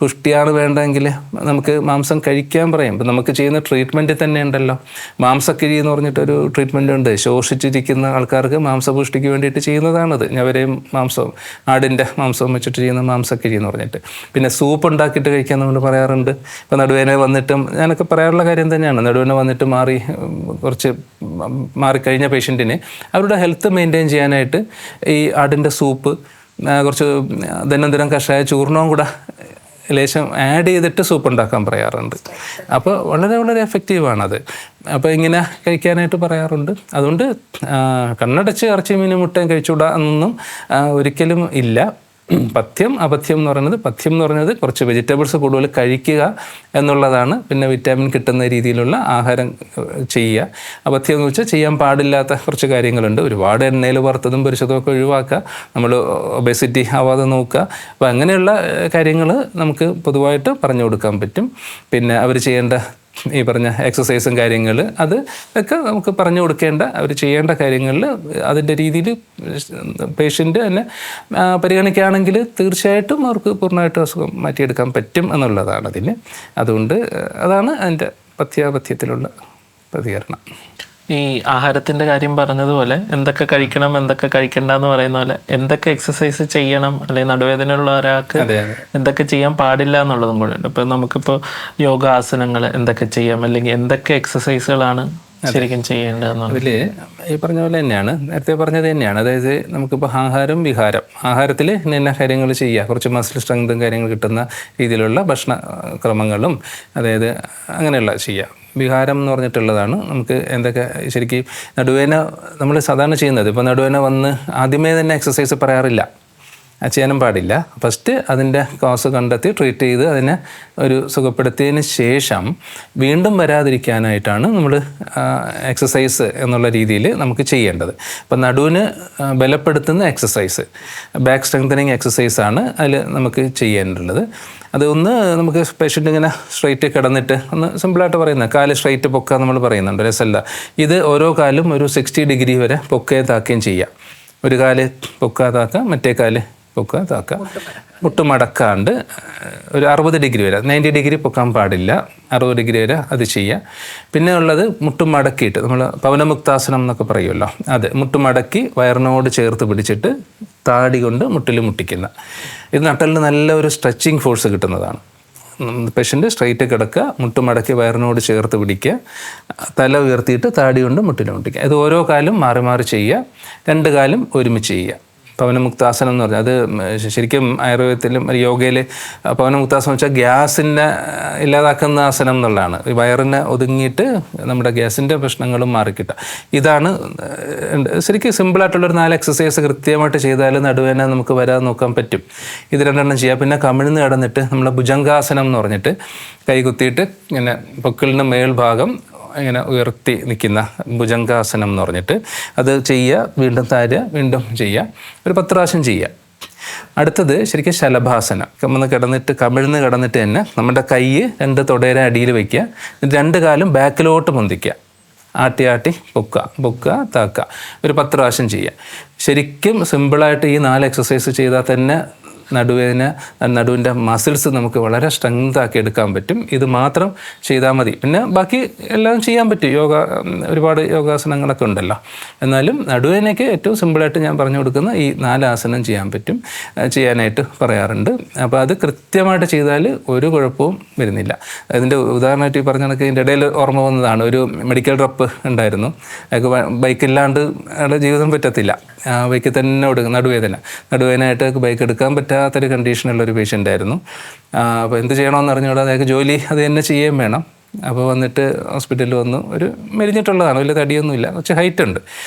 പുഷ്ടിയാണ് വേണ്ടതെങ്കിൽ നമുക്ക് മാംസം കഴിക്കാൻ പറയും. ഇപ്പം നമുക്ക് ചെയ്യുന്ന ട്രീറ്റ്മെൻറ്റിൽ തന്നെ ഉണ്ടല്ലോ മാംസക്കിഴി എന്ന് പറഞ്ഞിട്ടൊരു ട്രീറ്റ്മെൻ്റ് ഉണ്ട്. ശോഷിച്ചിരിക്കുന്ന ആൾക്കാർക്ക് മാംസപുഷ്ടിക്ക് വേണ്ടിയിട്ട് ചെയ്യുന്നതാണത്. ഞവരെയും മാംസവും ആടിൻ്റെ മാംസവും വെച്ചിട്ട് ചെയ്യുന്ന മാംസക്കിഴി എന്ന് പറഞ്ഞിട്ട്. പിന്നെ സൂപ്പ് ഉണ്ടാക്കിയിട്ട് കഴിക്കാൻ നമ്മൾ പറയാറുണ്ട്. ഇപ്പോൾ നടുവേദന വന്നിട്ടും ഞാനൊക്കെ പറയാറുള്ള കാര്യം തന്നെയാണ്. നടുവേദന വന്നിട്ട് കുറച്ച് മാറിക്കഴിഞ്ഞ പേഷ്യൻറ്റിന് അവരുടെ ഹെൽത്ത് മെയിൻറ്റെയിൻ ചെയ്യാനായിട്ട് ഈ ആടിൻ്റെ സൂപ്പ്, കുറച്ച് ദൈനംദിനം കഷായ ചൂർണവും കൂടെ ലേശം ആഡ് ചെയ്തിട്ട് സൂപ്പ് ഉണ്ടാക്കാൻ പറയാറുണ്ട്. അപ്പോൾ വളരെ വളരെ എഫക്റ്റീവാണത്. അപ്പോൾ ഇങ്ങനെ കഴിക്കാനായിട്ട് പറയാറുണ്ട്. അതുകൊണ്ട് കണ്ണടച്ച് ഇറച്ചി മീൻ മുട്ടയും കഴിച്ചുകൂടാ എന്നൊന്നും ഒരിക്കലും ഇല്ല. പഥ്യം അപഥ്യം എന്ന് പറയുന്നത്, പഥ്യം എന്ന് പറയുന്നത് കുറച്ച് വെജിറ്റബിൾസ് കൂടുതൽ കഴിക്കുക എന്നുള്ളതാണ്. പിന്നെ വിറ്റാമിൻ കിട്ടുന്ന രീതിയിലുള്ള ആഹാരം ചെയ്യുക. അപഥ്യം എന്ന് വെച്ചാൽ ചെയ്യാൻ പാടില്ലാത്ത കുറച്ച് കാര്യങ്ങളുണ്ട്. ഒരുപാട് എണ്ണയിൽ വറുത്തതും പൊരിച്ചതുമൊക്കെ ഒഴിവാക്കുക, നമ്മൾ ഒബേസിറ്റി ആവാതെ നോക്കുക. അപ്പോൾ അങ്ങനെയുള്ള കാര്യങ്ങൾ നമുക്ക് പൊതുവായിട്ട് പറഞ്ഞു കൊടുക്കാൻ പറ്റും. പിന്നെ അവർ ചെയ്യേണ്ട ഈ പറഞ്ഞ എക്സസൈസും കാര്യങ്ങൾ അത് ഒക്കെ നമുക്ക് പറഞ്ഞു കൊടുക്കേണ്ട, അവർ ചെയ്യേണ്ട കാര്യങ്ങളിൽ അതിൻ്റെ രീതിയിൽ പേഷ്യൻ്റ് തന്നെ പരിഗണിക്കുകയാണെങ്കിൽ തീർച്ചയായിട്ടും അവർക്ക് പൂർണ്ണമായിട്ടും അസുഖം മാറ്റിയെടുക്കാൻ പറ്റും എന്നുള്ളതാണ് അതിന്. അതുകൊണ്ട് അതാണ് അതിൻ്റെ പഥ്യാപഥ്യത്തിലുള്ള പ്രതികരണം. ഈ ആഹാരത്തിൻ്റെ കാര്യം പറഞ്ഞതുപോലെ എന്തൊക്കെ കഴിക്കണം എന്തൊക്കെ കഴിക്കണ്ട എന്ന് പറയുന്ന പോലെ എന്തൊക്കെ എക്സസൈസ് ചെയ്യണം, അല്ലെങ്കിൽ നടുവേദനയുള്ള ഒരാൾക്ക് എന്തൊക്കെ ചെയ്യാൻ പാടില്ല എന്നുള്ളതും കൂടെ ഉണ്ട്. ഇപ്പം നമുക്കിപ്പോൾ യോഗാസനങ്ങൾ എന്തൊക്കെ ചെയ്യാം, അല്ലെങ്കിൽ എന്തൊക്കെ എക്സസൈസുകളാണ് ശരിക്കും ചെയ്യേണ്ടതെന്നാണ്. അതിൽ ഈ പറഞ്ഞ പോലെ തന്നെയാണ്, നേരത്തെ പറഞ്ഞത് തന്നെയാണ്. അതായത് നമുക്കിപ്പോൾ ആഹാരം വിഹാരം, ആഹാരത്തിൽ ഇന്ന കാര്യങ്ങൾ ചെയ്യുക, കുറച്ച് മസിൽ സ്ട്രെങ്തും കാര്യങ്ങൾ കിട്ടുന്ന രീതിയിലുള്ള ഭക്ഷണ ക്രമങ്ങളും അതായത് അങ്ങനെയുള്ള ചെയ്യുക. വിഹാരം എന്ന് പറഞ്ഞിട്ടുള്ളതാണ് നമുക്ക് എന്തൊക്കെ ശരിക്കും നടുവേദന നമ്മൾ സാധാരണ ചെയ്യുന്നത്. ഇപ്പോൾ നടുവേദന വന്ന് ആദ്യമേ തന്നെ എക്സസൈസ് പറയാറില്ല, ചെയ്യാനും പാടില്ല. ഫസ്റ്റ് അതിൻ്റെ കോസ് കണ്ടെത്തി ട്രീറ്റ് ചെയ്ത് അതിനെ ഒരു സുഖപ്പെടുത്തിയതിന് ശേഷം വീണ്ടും വരാതിരിക്കാനായിട്ടാണ് നമ്മൾ എക്സസൈസ് എന്നുള്ള രീതിയിൽ നമുക്ക് ചെയ്യേണ്ടത്. അപ്പം നടുവിന് ബലപ്പെടുത്തുന്ന എക്സസൈസ്, ബാക്ക് സ്ട്രെങ്തനിങ് എക്സസൈസാണ് അതിൽ നമുക്ക് ചെയ്യേണ്ടുള്ളത്. അതൊന്ന് നമുക്ക് പേഷ്യൻ്റ് ഇങ്ങനെ സ്ട്രൈറ്റ് കിടന്നിട്ട് ഒന്ന് സിമ്പിളായിട്ട് പറയുന്നത്, കാല് സ്ട്രൈറ്റ് പൊക്കുക നമ്മൾ പറയുന്നുണ്ട്, രസമല്ല. ഇത് ഓരോ കാലും ഒരു 60 ഡിഗ്രി വരെ പൊക്കുകയും താക്കുകയും ചെയ്യാം. ഒരു കാല് പൊക്കാതാക്കുക, മറ്റേ കാല് പൊക്കുക താക്കുക, മുട്ട് മടക്കാണ്ട് ഒരു 60 ഡിഗ്രി വരെ, 90 ഡിഗ്രി പൊക്കാൻ പാടില്ല, 60 ഡിഗ്രി വരെ അത് ചെയ്യുക. പിന്നെ ഉള്ളത് മുട്ട് മടക്കിയിട്ട് നമ്മൾ പവനമുക്താസനം എന്നൊക്കെ പറയുമല്ലോ, അത് മുട്ട് മടക്കി വയറിനോട് ചേർത്ത് പിടിച്ചിട്ട് താടി കൊണ്ട് മുട്ടിൽ മുട്ടിക്കുന്ന. ഇത് നട്ടലിന് നല്ല ഒരു സ്ട്രെച്ചിങ് ഫോഴ്സ് കിട്ടുന്നതാണ്. പേഷ്യൻ്റ് സ്ട്രൈറ്റ് കിടക്കുക, മുട്ട് മടക്കി വയറിനോട് ചേർത്ത് പിടിക്കുക, തല ഉയർത്തിയിട്ട് താടി കൊണ്ട് മുട്ടിൽ മുട്ടിക്കുക. ഇത് ഓരോ കാലും മാറി മാറി ചെയ്യുക, 2 കാലും ഒരുമിച്ച് ചെയ്യുക. പവനമുക്താസനം എന്ന് പറഞ്ഞാൽ അത് ശരിക്കും ആയുർവേദത്തിലും യോഗയിൽ പവനമുക്താസനം വെച്ചാൽ ഗ്യാസിനെ ഇല്ലാതാക്കുന്ന ആസനം എന്നുള്ളതാണ്. വയറിനെ ഒതുങ്ങിയിട്ട് നമ്മുടെ ഗ്യാസിൻ്റെ പ്രശ്നങ്ങളും മാറിക്കിട്ടുക. ഇതാണ് ശരിക്കും സിമ്പിളായിട്ടുള്ളൊരു 4 എക്സസൈസ് കൃത്യമായിട്ട് ചെയ്താൽ നടുവേദന നമുക്ക് വരാതെ നോക്കാൻ പറ്റും. ഇത് 2 ചെയ്യുക. പിന്നെ കമിഴ്ന്ന് കിടന്നിട്ട് നമ്മളെ ഭുജംഗാസനം എന്ന് പറഞ്ഞിട്ട് കൈ കുത്തിയിട്ട് ഇങ്ങനെ പൊക്കിളിൻ്റെ മേൽഭാഗം ഇങ്ങനെ ഉയർത്തി നിൽക്കുന്ന ഭുജംഗാസനം എന്ന് പറഞ്ഞിട്ട് അത് ചെയ്യുക, വീണ്ടും താരുക, വീണ്ടും ചെയ്യുക, ഒരു 10 പ്രാവശ്യം ചെയ്യുക. അടുത്തത് ശരിക്കും ശലഭാസനം. നമ്മൾ കമിഴ്ന്ന് കിടന്നിട്ട് തന്നെ നമ്മുടെ കൈ 2 തുടയുടെ അടിയിൽ വയ്ക്കുക, 2 കാലും ബാക്കിലോട്ട് പൊന്തിക്കുക, ആട്ടി ആട്ടി പൊക്കുക താക്കുക, ഒരു 10 പ്രാവശ്യം ചെയ്യുക. ശരിക്കും സിമ്പിളായിട്ട് ഈ 4 എക്സസൈസ് ചെയ്താൽ തന്നെ നടുവിൻ്റെ മസിൽസ് നമുക്ക് വളരെ സ്ട്രെങ്ത് ആക്കി എടുക്കാൻ പറ്റും. ഇത് മാത്രം ചെയ്താൽ മതി. പിന്നെ ബാക്കി എല്ലാം ചെയ്യാൻ പറ്റും. ഒരുപാട് യോഗാസനങ്ങളൊക്കെ ഉണ്ടല്ലോ. എന്നാലും നടുവേദനയ്ക്ക് ഏറ്റവും സിമ്പിളായിട്ട് ഞാൻ പറഞ്ഞു കൊടുക്കുന്ന ഈ 4 ആസനം ചെയ്യാൻ പറ്റും, ചെയ്യാനായിട്ട് പറയാറുണ്ട്. അപ്പോൾ അത് കൃത്യമായിട്ട് ചെയ്താൽ ഒരു കുഴപ്പവും വരുന്നില്ല. അതിൻ്റെ ഉദാഹരണമായിട്ട് ഈ പറഞ്ഞ കണക്ക് ഇതിൻ്റെ ഇടയിൽ ഓർമ്മ വന്നതാണ്. ഒരു മെഡിക്കൽ റെപ്പ് ഉണ്ടായിരുന്നു. അയാൾക്ക് ബൈക്കില്ലാണ്ട് അയാളുടെ ജീവിതം പറ്റത്തില്ല. ബൈക്കിൽ തന്നെ നടുവേദനയായിട്ട് ബൈക്ക് എടുക്കാൻ പറ്റാത്തൊരു കണ്ടീഷനുള്ളൊരു പേഷ്യൻ്റ് ആയിരുന്നു. അപ്പോൾ എന്ത് ചെയ്യണമെന്ന് അറിഞ്ഞുകൂടാ. അയാൾക്ക് ജോലി അത് തന്നെ ചെയ്യുകയും വേണം. അപ്പോൾ വന്നിട്ട് ഹോസ്പിറ്റലിൽ വന്നു. ഒരു മെലിഞ്ഞിട്ടുള്ളതാണ്, വലിയ തടിയൊന്നുമില്ല, കുറച്ച് ഹൈറ്റ് ഉണ്ട്.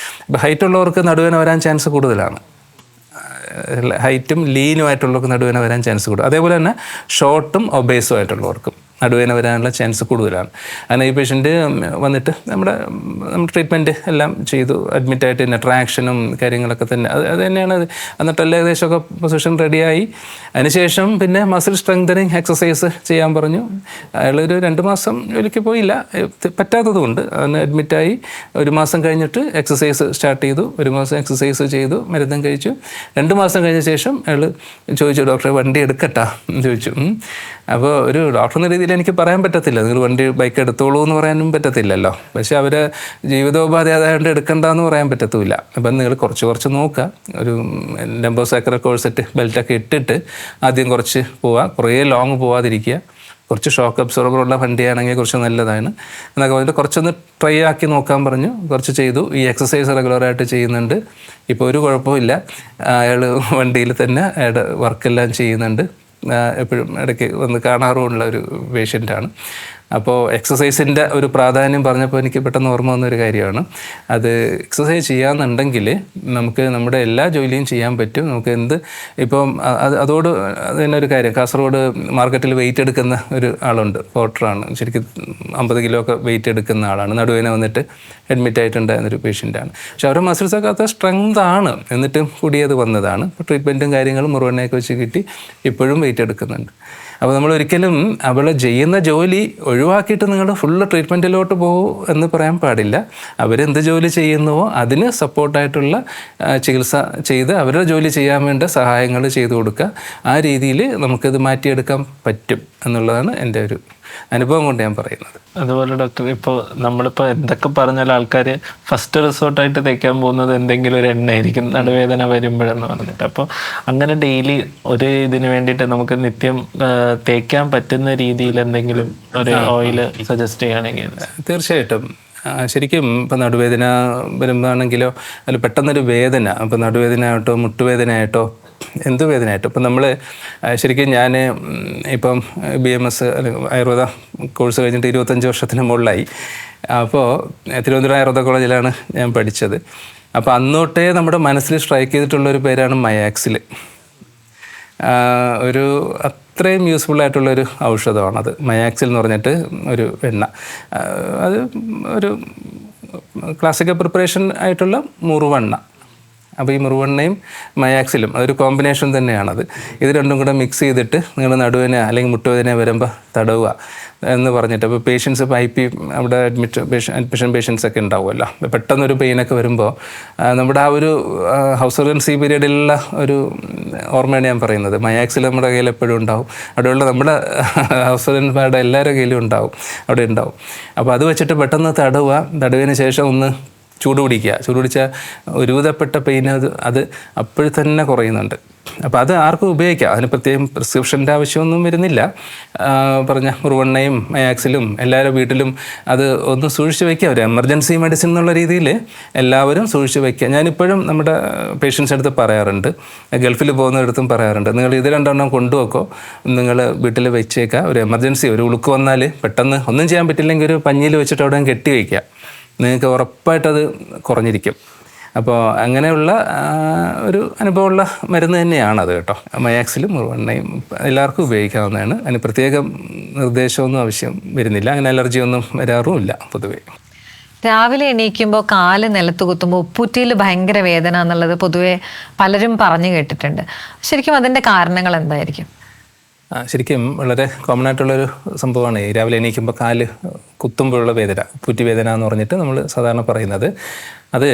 അപ്പോൾ ഹൈറ്റ് ഉള്ളവർക്ക് നടുവേദന വരാൻ ചാൻസ് കൂടുതലാണ്. ഹൈറ്റും ലീനുമായിട്ടുള്ളവർക്ക് നടുവേദന വരാൻ ചാൻസ് കൂടുതൽ. അതേപോലെ തന്നെ ഷോർട്ടും ഒബേസും ആയിട്ടുള്ളവർക്കും നടുവേദന വരാനുള്ള ചാൻസ് കൂടുതലാണ്. അങ്ങനെ ഈ പേഷ്യൻ്റ് വന്നിട്ട് നമ്മുടെ ട്രീറ്റ്മെൻറ്റ് എല്ലാം ചെയ്തു, അഡ്മിറ്റായിട്ട് തന്നെ ട്രാക്ഷനും കാര്യങ്ങളൊക്കെ തന്നെ അത് തന്നെയാണ്. എന്നിട്ടെല്ലാം ഏകദേശമൊക്കെ പൊസിഷൻ റെഡിയായി. അതിനുശേഷം പിന്നെ മസിൽ സ്ട്രെങ്തനിങ് എക്സസൈസ് ചെയ്യാൻ പറഞ്ഞു. അയാളൊരു 2 മാസം ജോലിക്ക് പോയില്ല, പറ്റാത്തതുകൊണ്ട് അതിന് അഡ്മിറ്റായി. 1 മാസം കഴിഞ്ഞിട്ട് എക്സസൈസ് സ്റ്റാർട്ട് ചെയ്തു. 1 മാസം എക്സസൈസ് ചെയ്തു, മരുന്നും കഴിച്ചു. 2 മാസം കഴിഞ്ഞ ശേഷം അയാൾ ചോദിച്ചു, ഡോക്ടറെ വണ്ടി എടുക്കട്ടാ എന്ന് ചോദിച്ചു. അപ്പോൾ ഒരു ഡോക്ടർ എന്ന രീതിയിൽ എനിക്ക് പറയാൻ പറ്റത്തില്ല, നിങ്ങൾ ബൈക്ക് എടുത്തോളൂ എന്ന് പറയാനും പറ്റത്തില്ലല്ലോ. പക്ഷേ അവരെ ജീവിതോപാധി അതായത് എടുക്കണ്ടെന്ന് പറയാൻ പറ്റത്തില്ല. അപ്പം നിങ്ങൾ കുറച്ച് നോക്കുക, ഒരു ലംബോ സാക്രൽ കോഴ്സെറ്റ് ബെൽറ്റൊക്കെ ഇട്ടിട്ട് ആദ്യം കുറച്ച് പോവുക, കുറേ ലോങ് പോവാതിരിക്കുക. കുറച്ച് ഷോക്ക് അബ്സോർബറുള്ള വണ്ടിയാണെങ്കിൽ കുറച്ച് നല്ലതാണ് എന്നൊക്കെ പറഞ്ഞിട്ട് കുറച്ചൊന്ന് ട്രൈ ആക്കി നോക്കാൻ പറഞ്ഞു. കുറച്ച് ചെയ്തു. ഈ എക്സസൈസ് റെഗുലറായിട്ട് ചെയ്യുന്നുണ്ട്. ഇപ്പോൾ ഒരു കുഴപ്പമില്ല. അയാൾ വണ്ടിയിൽ തന്നെ അയാളുടെ വർക്കെല്ലാം ചെയ്യുന്നുണ്ട്. എപ്പോഴും ഇടയ്ക്ക് വന്ന് കാണാറുമുള്ള ഒരു പേഷ്യൻ്റാണ്. അപ്പോൾ എക്സസൈസിൻ്റെ ഒരു പ്രാധാന്യം പറഞ്ഞപ്പോൾ എനിക്ക് പെട്ടെന്ന് ഓർമ്മ വന്നൊരു കാര്യമാണ്. അത് എക്സസൈസ് ചെയ്യാമെന്നുണ്ടെങ്കിൽ നമുക്ക് നമ്മുടെ എല്ലാ ജോലിയും ചെയ്യാൻ പറ്റും. നമുക്ക് ഇപ്പം അതോട് തന്നെ ഒരു കാര്യം, കാസർഗോഡ് മാർക്കറ്റിൽ വെയിറ്റ് എടുക്കുന്ന ഒരു ആളുണ്ട്, പോർട്ടറാണ്. ശരിക്കും 50 കിലോ ഒക്കെ വെയിറ്റ് എടുക്കുന്ന ആളാണ്. നടുവേദന വന്നിട്ട് അഡ്മിറ്റ് ആയിട്ടുണ്ടായിരുന്നൊരു പേഷ്യൻ്റാണ്. പക്ഷെ അവരുടെ മസിൽസൊക്കെ അത്ര സ്ട്രെങ്ത് ആണ്, എന്നിട്ടും കൂടിയത് വന്നതാണ്. ഇപ്പോൾ ട്രീറ്റ്മെൻറ്റും കാര്യങ്ങളും മുറുവെണ്ണയൊക്കെ വെച്ച് കിട്ടി, ഇപ്പോഴും വെയിറ്റ് എടുക്കുന്നുണ്ട്. അപ്പോൾ നമ്മൾ ഒരിക്കലും അവൾ ചെയ്യുന്ന ജോലി ഒഴിവാക്കിയിട്ട് നിങ്ങൾ ഫുള്ള് ട്രീറ്റ്മെൻറ്റിലോട്ട് പോകും എന്ന് പറയാൻ പാടില്ല. അവരെന്ത് ജോലി ചെയ്യുന്നുവോ അതിന് സപ്പോർട്ടായിട്ടുള്ള ചികിത്സ ചെയ്ത് അവരുടെ ജോലി ചെയ്യാൻ വേണ്ട സഹായങ്ങൾ ചെയ്തു കൊടുക്കുക. ആ രീതിയിൽ നമുക്കിത് മാറ്റിയെടുക്കാൻ പറ്റും എന്നുള്ളതാണ് എൻ്റെ ഒരു അനുഭവം കൊണ്ട് ഞാൻ പറയുന്നത്. അതുപോലെ ഡോക്ടർ, ഇപ്പോൾ നമ്മളിപ്പോൾ എന്തൊക്കെ പറഞ്ഞാൽ ആൾക്കാർ ഫസ്റ്റ് റിസോർട്ടായിട്ട് തേക്കാൻ പോകുന്നത് എന്തെങ്കിലും ഒരു എണ്ണയായിരിക്കും നടുവേദന വരുമ്പോഴെന്ന് പറഞ്ഞിട്ട്. അപ്പോൾ അങ്ങനെ ഡെയിലി ഒരു ഇതിന് വേണ്ടിയിട്ട് നമുക്ക് നിത്യം തേക്കാൻ പറ്റുന്ന രീതിയിൽ എന്തെങ്കിലും ഒരു ഓയിൽ സജസ്റ്റ് ചെയ്യുകയാണെങ്കിൽ? തീർച്ചയായിട്ടും. ശരിക്കും ഇപ്പം നടുവേദന വരുമ്പോഴാണെങ്കിലോ അതിൽ പെട്ടെന്നൊരു വേദന, ഇപ്പം നടുവേദന ആയിട്ടോ മുട്ടുവേദന ആയിട്ടോ എന്ത് വേദനയായിട്ടും ഇപ്പം നമ്മൾ ശരിക്കും ഞാൻ ഇപ്പം BMS അല്ലെങ്കിൽ ആയുർവേദ കോഴ്സ് കഴിഞ്ഞിട്ട് 25 വർഷത്തിന് മുകളിലായി. അപ്പോൾ തിരുവനന്തപുരം ആയുർവേദ കോളേജിലാണ് ഞാൻ പഠിച്ചത്. അപ്പോൾ അന്നോട്ടേ നമ്മുടെ മനസ്സിൽ സ്ട്രൈക്ക് ചെയ്തിട്ടുള്ളൊരു പേരാണ് മയാക്സിൽ. ഒരു അത്രയും യൂസ്ഫുള്ളായിട്ടുള്ളൊരു ഔഷധമാണത്. മയാക്സിൽ എന്ന് പറഞ്ഞിട്ട് ഒരു എണ്ണ. അത് ഒരു ക്ലാസിക്കൽ പ്രിപ്പറേഷൻ ആയിട്ടുള്ള മുറുവെണ്ണ. അപ്പോൾ ഈ മുറുവെണ്ണയും മയാക്സിലും അതൊരു കോമ്പിനേഷൻ തന്നെയാണത്. ഇത് രണ്ടും കൂടെ മിക്സ് ചെയ്തിട്ട് നിങ്ങൾ നടുവേദന അല്ലെങ്കിൽ മുട്ടുവേദന വരുമ്പോൾ തടവുക എന്ന് പറഞ്ഞിട്ട്. അപ്പോൾ പേഷ്യൻസ് ഇപ്പോൾ IP അവിടെ അഡ്മിഷൻ പേഷ്യൻസ് ഒക്കെ ഉണ്ടാവുമല്ലോ. പെട്ടെന്നൊരു പെയിനൊക്കെ വരുമ്പോൾ നമ്മുടെ ആ ഒരു ഹൗസ് സർജൻസി പീരീഡിലുള്ള ഒരു ഓർമ്മയാണ് ഞാൻ പറയുന്നത്. മയാക്സിൽ നമ്മുടെ കയ്യിൽ എപ്പോഴും ഉണ്ടാവും. അവിടെയുള്ള നമ്മുടെ ഹൗസ് സർജൻമാരുടെ എല്ലാവരുടെ കയ്യിലും ഉണ്ടാവും, അവിടെ ഉണ്ടാവും. അപ്പോൾ അത് വെച്ചിട്ട് പെട്ടെന്ന് തടവുക. തടവിന് ശേഷം ഒന്ന് ചൂട് പിടിച്ചാൽ ഒരുവിധപ്പെട്ട പെയിൻ അത് അപ്പോൾ തന്നെ കുറയുന്നുണ്ട്. അപ്പോൾ അത് ആർക്കും ഉപയോഗിക്കാം, അതിന് പ്രത്യേകം പ്രിസ്ക്രിപ്ഷൻ്റെ ആവശ്യമൊന്നും വരുന്നില്ല. പറഞ്ഞ മുറുവെണ്ണയും മയാക്സിലും എല്ലാവരുടെ വീട്ടിലും അത് ഒന്ന് സൂക്ഷിച്ച് വയ്ക്കുക. ഒരു എമർജൻസി മെഡിസിൻ എന്നുള്ള രീതിയിൽ എല്ലാവരും സൂക്ഷിച്ച് വയ്ക്കുക. ഞാനിപ്പോഴും നമ്മുടെ പേഷ്യൻസ് അടുത്ത് പറയാറുണ്ട്, ഗൾഫിൽ പോകുന്നിടത്തും പറയാറുണ്ട്, നിങ്ങൾ ഇത് 2 എണ്ണം കൊണ്ടുവെക്കോ, നിങ്ങൾ വീട്ടിൽ വെച്ചേക്കുക. ഒരു എമർജൻസി ഒരു ഉളുക്ക് വന്നാൽ പെട്ടെന്ന് ഒന്നും ചെയ്യാൻ പറ്റില്ലെങ്കിൽ ഒരു പഞ്ഞിയിൽ വെച്ചിട്ട് അവിടെ കെട്ടി വയ്ക്കുക. നിങ്ങൾക്ക് ഉറപ്പായിട്ടത് കുറഞ്ഞിരിക്കും. അപ്പോൾ അങ്ങനെയുള്ള ഒരു അനുഭവമുള്ള മരുന്ന് തന്നെയാണത് കേട്ടോ. മയാക്സിലും മുറുവെണ്ണയും എല്ലാവർക്കും ഉപയോഗിക്കാവുന്നതാണ്. അതിന് പ്രത്യേകം നിർദ്ദേശമൊന്നും ആവശ്യം വരുന്നില്ല. അങ്ങനെ അലർജിയൊന്നും വരാറുമില്ല പൊതുവേ. രാവിലെ എണീക്കുമ്പോൾ കാല് നിലത്ത് കുത്തുമ്പോൾ ഉപ്പൂറ്റിയിൽ ഭയങ്കര വേദന എന്നുള്ളത് പൊതുവെ പലരും പറഞ്ഞു കേട്ടിട്ടുണ്ട്. ശരിക്കും അതിൻ്റെ കാരണങ്ങൾ എന്തായിരിക്കും? ശരിക്കും വളരെ കോമൺ ആയിട്ടുള്ളൊരു സംഭവമാണ് ഈ രാവിലെ എണീക്കുമ്പോൾ കാല് കുത്തുമ്പോഴുള്ള വേദന, ഉപ്പൂറ്റി വേദന എന്ന് പറഞ്ഞിട്ട് നമ്മൾ സാധാരണ പറയുന്നത്. അത്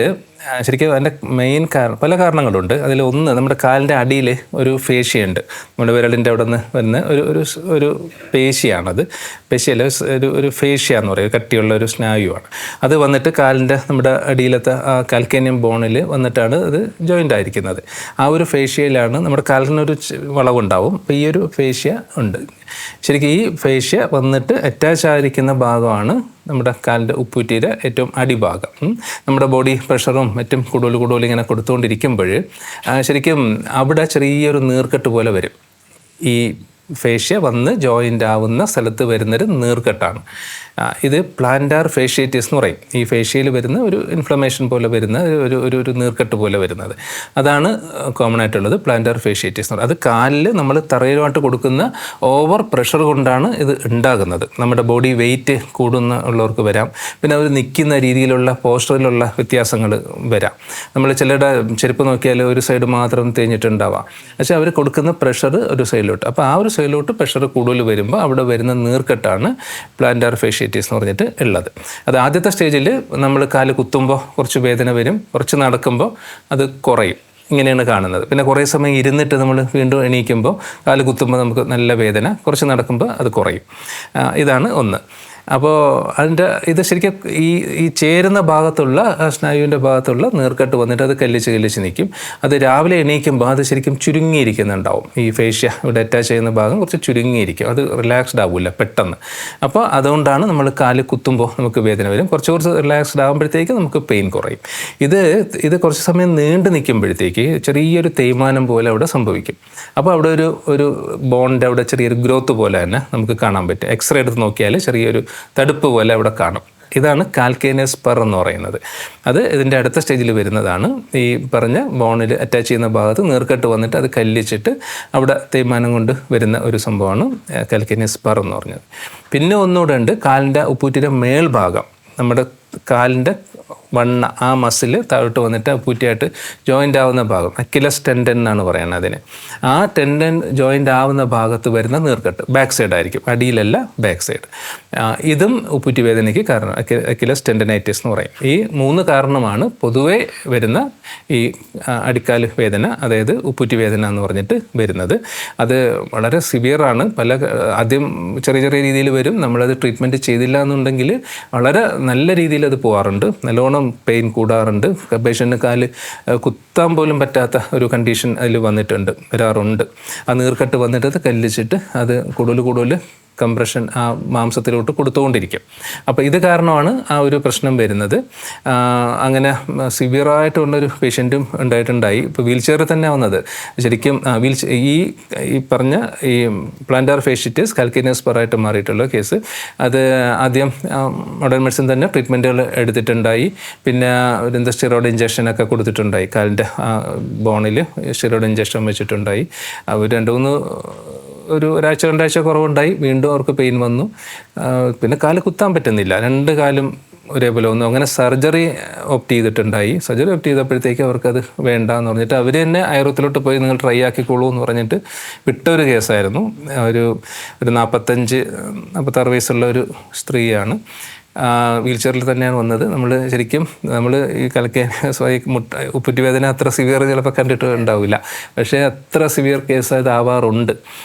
ശരിക്കും അതിൻ്റെ മെയിൻ പല കാരണങ്ങളുണ്ട്. അതിലൊന്ന് നമ്മുടെ കാലിൻ്റെ അടിയിൽ ഒരു ഫേഷ്യയുണ്ട്. നമ്മുടെ വിരലിൻ്റെ അവിടെ നിന്ന് വരുന്ന ഒരു പേശിയാണത്. പേശിയല്ല, ഒരു ഫേഷ്യ എന്ന് പറയും, കട്ടിയുള്ള ഒരു സ്നായുവാണ്. അത് വന്നിട്ട് കാലിൻ്റെ നമ്മുടെ അടിയിലത്തെ കാൽക്കേനിയം ബോണിൽ വന്നിട്ടാണ് അത് ജോയിൻ്റ് ആയിരിക്കുന്നത്. ആ ഒരു ഫേഷ്യയിലാണ് നമ്മുടെ കാലിനൊരു വളവുണ്ടാവും. അപ്പോൾ ഈ ഒരു ഫേഷ്യ ഉണ്ട്. ശരിക്കും ഈ ഫേഷ്യ വന്നിട്ട് അറ്റാച്ച് ആയിരിക്കുന്ന ഭാഗമാണ് നമ്മുടെ കാലിൻ്റെ ഉപ്പൂറ്റിയുടെ ഏറ്റവും അടിഭാഗം. നമ്മുടെ ബോഡി പ്രഷറും മറ്റും കൂടുതൽ ഇങ്ങനെ കൊടുത്തുകൊണ്ടിരിക്കുമ്പോൾ ശരിക്കും അവിടെ ചെറിയൊരു നീർക്കെട്ട് പോലെ വരും. ഈ ഫേഷ്യ വന്ന് ജോയിൻ്റ് ആവുന്ന സ്ഥലത്ത് വരുന്നൊരു നീർക്കെട്ടാണ്. ഇത് പ്ലാന്റാർ ഫേഷ്യേറ്റീസ് എന്ന് പറയും. ഈ ഫേഷ്യയിൽ വരുന്ന ഒരു ഇൻഫ്ലമേഷൻ പോലെ വരുന്ന ഒരു നീർക്കെട്ട് പോലെ വരുന്നത്, അതാണ് കോമൺ ആയിട്ടുള്ളത് പ്ലാന്റാർ ഫേഷ്യേറ്റീസ് എന്ന് പറയുന്നത്. അത് കാലിൽ നമ്മൾ തറയിലുമായിട്ട് കൊടുക്കുന്ന ഓവർ പ്രഷർ കൊണ്ടാണ് ഇത് ഉണ്ടാകുന്നത്. നമ്മുടെ ബോഡി വെയിറ്റ് ഉള്ളവർക്ക് വരാം. പിന്നെ അവർ നിൽക്കുന്ന രീതിയിലുള്ള പോസ്റ്ററിലുള്ള വ്യത്യാസങ്ങൾ വരാം. നമ്മൾ ചിലരുടെ ചെരുപ്പ് നോക്കിയാൽ ഒരു സൈഡ് മാത്രം തേഞ്ഞിട്ടുണ്ടാവാം, പക്ഷേ അവർ കൊടുക്കുന്ന പ്രഷർ ഒരു സൈഡിലോട്ട്. അപ്പോൾ ആ ഒരു സൈഡിലോട്ട് പ്രഷർ കൂടുതൽ വരുമ്പോൾ അവിടെ വരുന്ന നീർക്കെട്ടാണ് പ്ലാന്റാർ ഫേഷ്യേറ്റീസ് എന്ന് പറഞ്ഞിട്ട് ഉള്ളത്. അത് ആദ്യത്തെ സ്റ്റേജിൽ നമ്മൾ കാല് കുത്തുമ്പോൾ കുറച്ച് വേദന വരും, കുറച്ച് നടക്കുമ്പോൾ അത് കുറയും. ഇങ്ങനെയാണ് കാണുന്നത്. പിന്നെ കുറേ സമയം ഇരുന്നിട്ട് നമ്മൾ വീണ്ടും എണീക്കുമ്പോൾ കാല് കുത്തുമ്പോൾ നമുക്ക് നല്ല വേദന, കുറച്ച് നടക്കുമ്പോൾ അത് കുറയും. ഇതാണ് ഒന്ന്. അപ്പോൾ ഇത് ശരിക്കും ഈ ചേരുന്ന ഭാഗത്തുള്ള സ്നായുവിൻ്റെ ഭാഗത്തുള്ള നീർക്കെട്ട് വന്നിട്ട് അത് കല്ലിച്ച് നിൽക്കും. അത് രാവിലെ എണീക്കുമ്പോൾ അത് ശരിക്കും ചുരുങ്ങിയിരിക്കുന്നുണ്ടാവും. ഈ ഫേഷ്യ ഇവിടെ അറ്റാച്ച് ചെയ്യുന്ന ഭാഗം കുറച്ച് ചുരുങ്ങിയിരിക്കും, അത് റിലാക്സ്ഡ് ആവില്ല പെട്ടെന്ന്. അപ്പോൾ അതുകൊണ്ടാണ് നമ്മൾ കാല് കുത്തുമ്പോൾ നമുക്ക് വേദന വരും. കുറച്ച് റിലാക്സ്ഡ് ആകുമ്പോഴത്തേക്ക് നമുക്ക് പെയിൻ കുറയും. ഇത് കുറച്ച് സമയം നീണ്ടു നിൽക്കുമ്പോഴത്തേക്ക് ചെറിയൊരു തേയ്മാനം പോലെ അവിടെ സംഭവിക്കും. അപ്പോൾ അവിടെ ഒരു ബോണിൻ്റെ അവിടെ ചെറിയൊരു ഗ്രോത്ത് പോലെ തന്നെ നമുക്ക് കാണാൻ പറ്റും. എക്സ്റേ എടുത്ത് നോക്കിയാൽ ചെറിയൊരു തടുപ്പ് പോലെ അവിടെ കാണും. ഇതാണ് കാൽക്കേനിയസ് സ്പർ എന്ന് പറയുന്നത്. അത് ഇതിൻ്റെ അടുത്ത സ്റ്റേജിൽ വരുന്നതാണ്. ഈ പറഞ്ഞ ബോണിൽ അറ്റാച്ച് ചെയ്യുന്ന ഭാഗത്ത് നീർക്കെട്ട് വന്നിട്ട് അത് കല്ലിച്ചിട്ട് അവിടെ തേയ്മാനം കൊണ്ട് വരുന്ന ഒരു സംഭവമാണ് കാൽക്കേനിയസ് സ്പർ എന്ന് പറഞ്ഞത്. പിന്നെ ഒന്നുകൂടെ ഉണ്ട്, കാലിൻ്റെ ഉപ്പൂറ്റിയുടെ മേൽഭാഗം, നമ്മുടെ കാലിൻ്റെ വണ്ണ, ആ മസിൽ താഴോട്ട് വന്നിട്ട് ഉപ്പൂറ്റിയായിട്ട് ജോയിൻ്റ് ആവുന്ന ഭാഗം, അക്കിലസ് ടെൻഡൻ എന്നാണ് പറയുന്നത് അതിന്. ആ ടെൻഡൻ ജോയിൻ്റ് ആവുന്ന ഭാഗത്ത് വരുന്ന നീർക്കെട്ട് ബാക്ക് സൈഡ് ആയിരിക്കും, അടിയിലല്ല ബാക്ക് സൈഡ്. ഇതും ഉപ്പൂറ്റി വേദനയ്ക്ക് കാരണം, അക്കിലസ് ടെൻഡനൈറ്റിസ് എന്ന് പറയും. ഈ 3 കാരണമാണ് പൊതുവേ വരുന്ന ഈ അടിക്കാൽ വേദന, അതായത് ഉപ്പൂറ്റി വേദന എന്ന് പറഞ്ഞിട്ട് വരുന്നത്. അത് വളരെ സിവിയറാണ്. ആദ്യം ചെറിയ രീതിയിൽ വരും. നമ്മളത് ട്രീറ്റ്മെൻറ്റ് ചെയ്തില്ല എന്നുണ്ടെങ്കിൽ വളരെ നല്ല രീതിയിൽ അത് പോകാറുണ്ട്. നല്ലോണം പെയിൻ കൂടാറുണ്ട്. പേഷ്യൻ്റിന് കാല് കുത്താൻ പോലും പറ്റാത്ത ഒരു കണ്ടീഷൻ അതിൽ വരാറുണ്ട്. ആ നീർക്കെട്ട് വന്നിട്ട് അത് കല്ലിച്ചിട്ട് അത് കൂടുതൽ കംപ്രഷൻ ആ മാംസത്തിലോട്ട് കൊടുത്തുകൊണ്ടിരിക്കും. അപ്പോൾ ഇത് കാരണമാണ് ആ ഒരു പ്രശ്നം വരുന്നത്. അങ്ങനെ സിവിയറായിട്ടുള്ളൊരു പേഷ്യൻറ്റും ഉണ്ടായി. ഇപ്പോൾ വീൽ ചെയറിൽ തന്നെ വന്നത് ശരിക്കും ഈ പറഞ്ഞ ഈ പ്ലാന്റാർ ഫേഷ്യേറ്റീസ് കാൽക്കേനിയസ് സ്പർ ആയിട്ട് മാറിയിട്ടുള്ള കേസ്. അത് ആദ്യം മോഡേൺ മെഡിസിൻ തന്നെ ട്രീറ്റ്മെൻറ്റുകൾ എടുത്തിട്ടുണ്ടായി. പിന്നെ എന്താ സ്റ്റിറോയിഡ് ഇഞ്ചക്ഷനൊക്കെ കൊടുത്തിട്ടുണ്ടായി. കാലിൻ്റെ ബോണിൽ സ്റ്റിറോയിഡ് ഇഞ്ചക്ഷൻ വെച്ചിട്ടുണ്ടായി. ഒരു 1-2 ആഴ്ച കുറവുണ്ടായി. വീണ്ടും അവർക്ക് പെയിൻ വന്നു. പിന്നെ കാല് കുത്താൻ പറ്റുന്നില്ല, 2 കാലും ഒരേപോലെ വന്നു. അങ്ങനെ സർജറി ഓപ്റ്റ് ചെയ്തിട്ടുണ്ടായി. സർജറി ഓപ്റ്റ് ചെയ്തപ്പോഴത്തേക്ക് അവർക്കത് വേണ്ടാന്ന് പറഞ്ഞിട്ട് അവർ തന്നെ ആയുർവേദത്തിലോട്ട് പോയി നിങ്ങൾ ട്രൈ ആക്കിക്കോളൂ എന്ന് പറഞ്ഞിട്ട് വിട്ടൊരു കേസായിരുന്നു. ഒരു 45-46 വയസ്സുള്ള ഒരു സ്ത്രീയാണ്. വീൽ ചെയറിൽ തന്നെയാണ് വന്നത്. നമ്മൾ ഈ ഉപ്പൂറ്റി വേദന അത്ര സിവിയർ ചിലപ്പോൾ കണ്ടിട്ട് ഉണ്ടാവില്ല, പക്ഷേ അത്ര സിവിയർ കേസ് അതാവാറുണ്ട്.